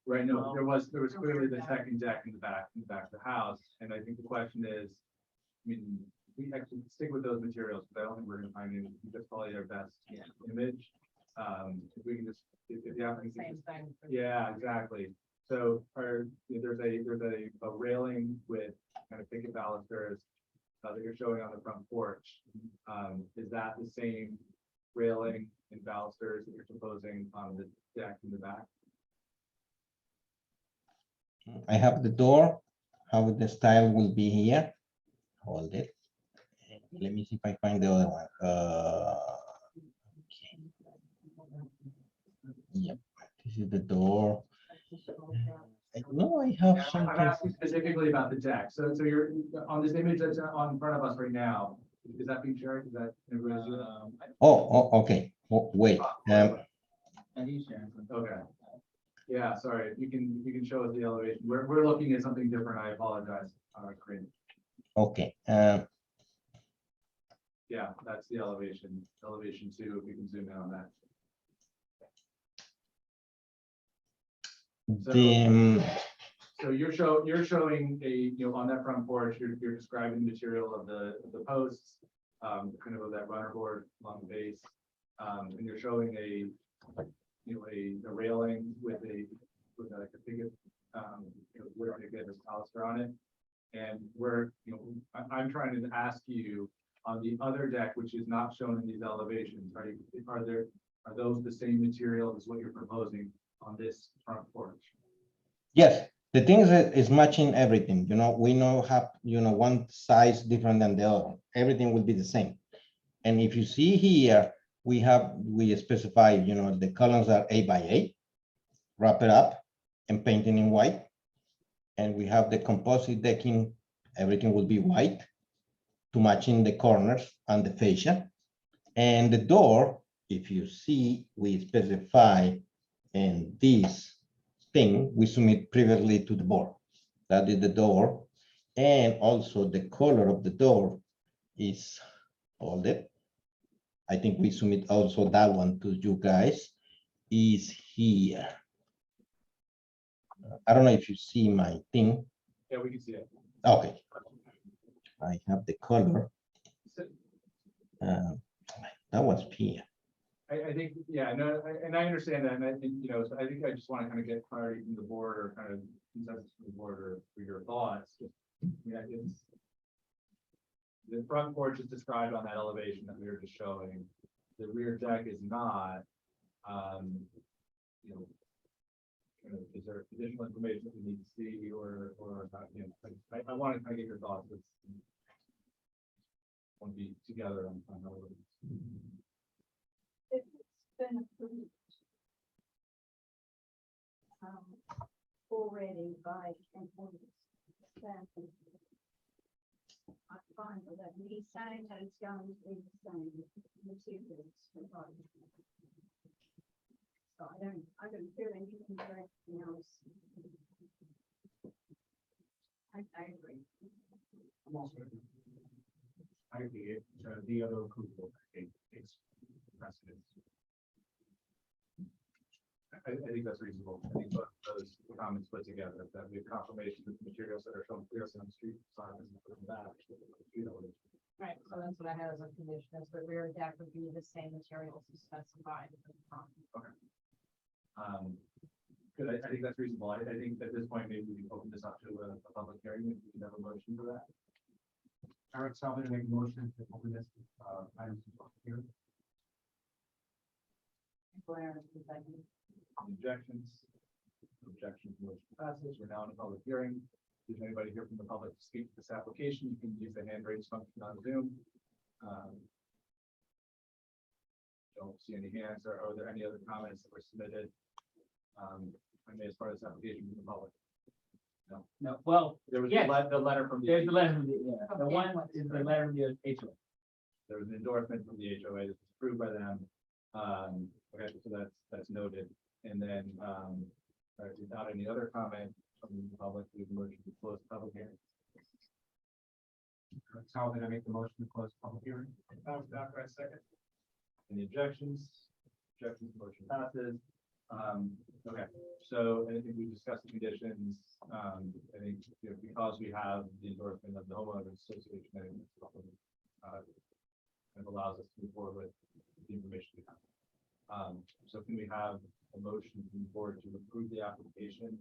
Right, no, well, there was clearly the second deck in the back of the house, and I think the question is, I mean, we actually stick with those materials, but I don't think we're gonna find any, that's probably our best image. If we can just, if the applicant can Same just- thing. yeah, exactly. So there's a railing with kind of picket balusters that you're showing on the front porch. Is that the same railing and balusters that you're proposing on the deck in the back? I have the door, how the style will be here. Hold it. Let me see if I find the other one. Okay. Yep, this is the door. I know I have I'm something. asking specifically about the deck. So you're on this image that's on front of us right now. Is that being shared? Is that? Oh, okay. Wait. And he's sharing some. Okay. Yeah, sorry. You can show us the elevation. We're looking at something different. I apologize on our screen. Okay. Yeah, that's the elevation. Elevation 2. If we can zoom in on that. So you're showing on that front porch, you're describing the material of the posts, kind of that runner board along the base, and you're showing a railing with like a picket, where to get this baluster on it, and I'm trying to ask you on the other deck, which is not shown in these elevations, are those the same material as what you're proposing on this front porch? Yes, the thing is matching everything. We know have one size different than the other. Everything will be the same. And if you see here, we specify the columns are 8x8, wrap it up and painting in white. And we have the composite decking, everything will be white to matching the corners and the fascia. And the door, if you see, we specify in this thing, we submit previously to the board. That is the door. And also the color of the door is folded. I think we submit also that one to you guys, is here. I don't know if you see my thing. Yeah, we can see it. Okay. I have the color. That was P. I think, yeah, no, and I understand that, and I think, you know, so I think I just want to kind of get clarity from the board or kind of consensus from the board or for your thoughts. Yeah, it's the front porch is described on that elevation that we were just showing. The rear deck is not. You know, kind of, is there additional information that we need to see or you know, I want to kind of get your thoughts. Let's want to be together on how it is. If it's been approved already by an ordinance, then I'm fine with that. He's saying that it's going to be the same materials provided. So I don't feel anything for anything else. I agree. I'm also. I agree, the other approval, it's precedence. I think that's reasonable. I think both those comments put together, that we have confirmation that the materials that are shown clearly on the street side and that, you know. Right, so that's what I had as a condition, is the rear deck would be the same materials as specified in the front. Okay. Good, I think that's reasonable. I think at this point, maybe we can open this up to a public hearing, if we can have a motion for that. Eric Salvin, make a motion to open this item to public hearing. Objections? Objections, motion passes. We're now in a public hearing. If there's anybody here from the public to speak to this application, you can use the hand raise function on Zoom. Don't see any hands. Are there any other comments that were submitted? I mean, as far as application from the public. No, well, There was yes, the letter from the. there's the letter from the, yeah, the one is the letter from the HOA. There was an endorsement from the HOA that was approved by them. Okay, so that's noted. And then, without any other comment from the public, we motion to close the public hearing. Eric Salvin, I make the motion to close the public hearing. Second. Any objections? Objections, motion passes. Okay, so I think we discussed the conditions. I think, you know, because we have the endorsement of the homeowners association, I think it allows us to move forward with the information we have. So can we have a motion to move forward to approve the application?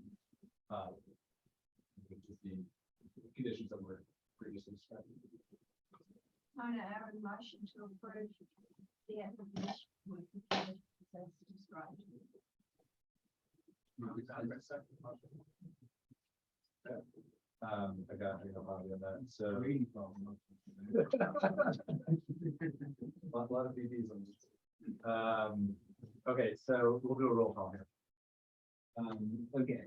Which is the conditions that were previously described. I have a motion to approve the application with the conditions as described. I got Bobby on that, so. A lot of BBs on this. Okay, so we'll do a roll call here. Okay,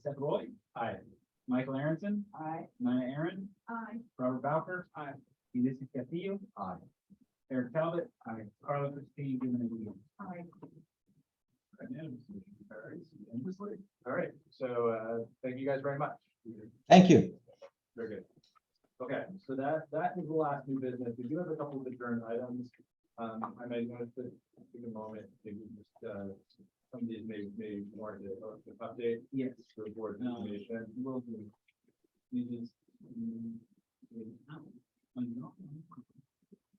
Seth Roy. Aye. Michael Aronson. Aye. Maya Aaron. Aye. Robert Bowker. Aye. Ulysses Castillo. Aye. Eric Talbot. Aye. Carla Christine, given a lead. Aye. All right, so thank you guys very much. Thank you. Very good. Okay, so that is the last new business. We do have a couple of adjourned items. I may want to take a moment, maybe just some of these may warrant an update. Yes. For board information. Will do. We just.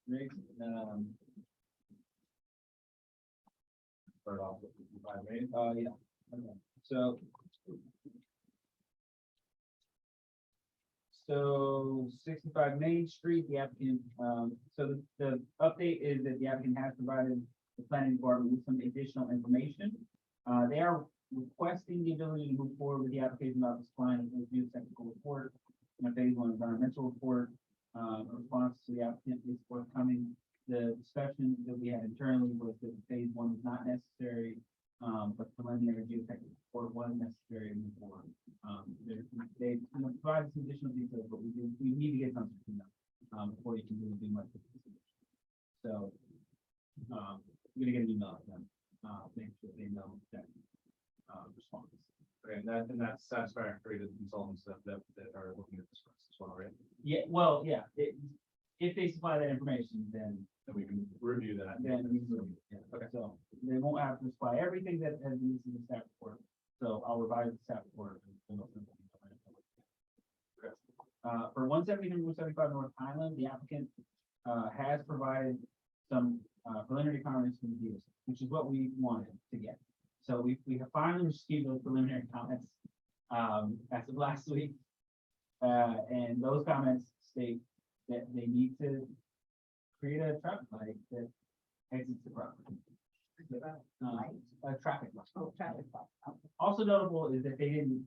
Great. Start off with 55 Main. Yeah. Okay. So 65 Main Street, the applicant, so the update is that the applicant has provided the planning department with some additional information. They are requesting the ability to move forward with the application of this client and review technical report, and a phase one environmental report. A response to the applicant is forthcoming. The discussion that we had internally was that phase one is not necessary, but preliminary geotechnical report was necessary to move forward. They provided some additional details, but we need to get something from them before you can really do much. So I'm gonna get an email from them, make sure they know that, response. Okay, and that's satisfactory to the consultants that are looking at this for us as well, right? Yeah, well, yeah, if they supply that information, then Then we can review that. we can, yeah, okay, so they won't have to supply everything that has been used in the staff report. So I'll revise the staff report. For 170 and 175 North Island, the applicant, has provided some, preliminary comments from the DOC, which is what we wanted to get. So we have finally received those preliminary comments, as of last week. And those comments state that they need to create a traffic light that exits the property. A traffic light. Oh, traffic light. Also notable is that they didn't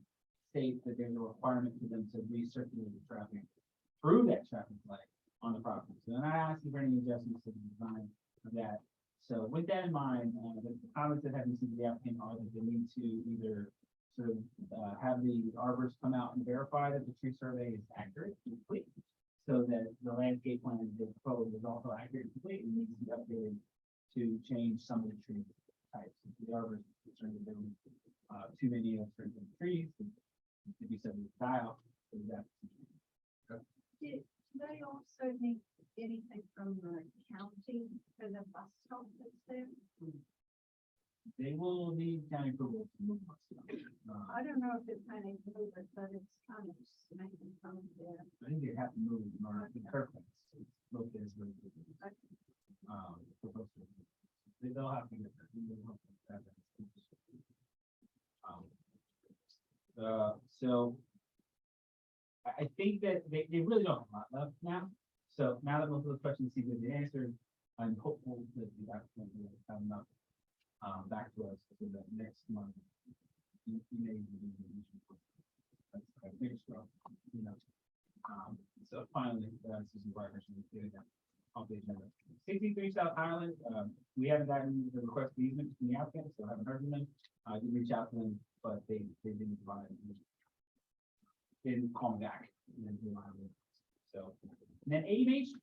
state that there's a requirement for them to recirculate the traffic through that traffic light on the property. So they're not asking for any adjustments to the design of that. So with that in mind, the comments that have been sent to the applicant are that they need to either sort of have the arborist come out and verify that the tree survey is accurate and complete, so that the landscape plan they proposed is also accurate and complete and needs to be updated to change some of the tree types. If the arborist is concerned that there were too many of certain trees, to be subject to die off, so that. Do they also need anything from the county for the bus stop that's there? They will need county approval to move bus stop. I don't know if it's any move it, but it's kind of making from there. I think they have to move or the curb cuts. It's located where proposed to- they'll have to get that. They'll have to have that. So I think that they really don't have a lot left now. So now that most of those questions seem to be answered, I'm hopeful that the applicant will have enough back to us so that next month. You may. That's fingers crossed, you know. So finally, this is some progress in getting that off the agenda. 63 South Island, we haven't gotten the request for easement from the applicant, so I haven't heard from them. I did reach out to them, but they didn't provide. They didn't call me back. And then, so, and then 80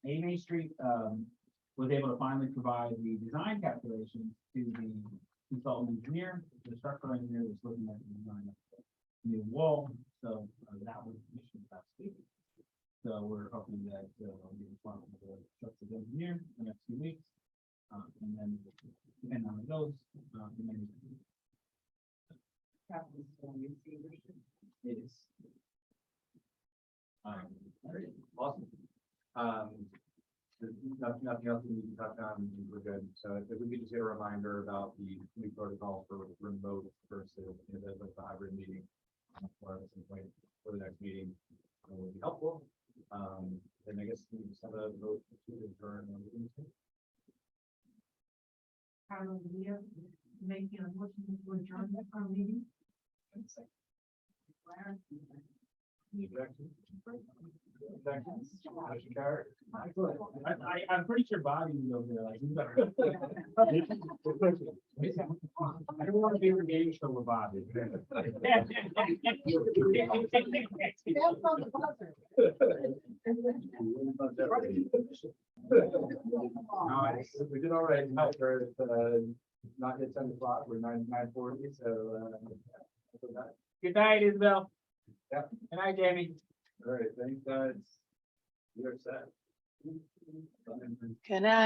Main Street, was able to finally provide the design calculations to the consultant engineer, the structural engineer was looking at the design of the new wall. So that was issued last week. So we're hoping that we'll be responsible for the structural engineer in the next few weeks. And then depending on those, it is. Awesome. There's nothing else we need to touch on, we're good. So if we could just get a reminder about the new protocol for remote versus, the hybrid meeting. Or at some point for the next meeting, would be helpful. And I guess we just have a vote to adjourn. Making a motion to adjourn our meeting. Any objections? Motion carried. I'm pretty sure Bobby was over there, like, he's better. I don't want to be in the game show with Bobby. We did all right. Not yet 10 o'clock, we're 9:40, so. Good night, Isabel. Yep. Good night, Jamie. All right, thanks, guys. You're set. Good night.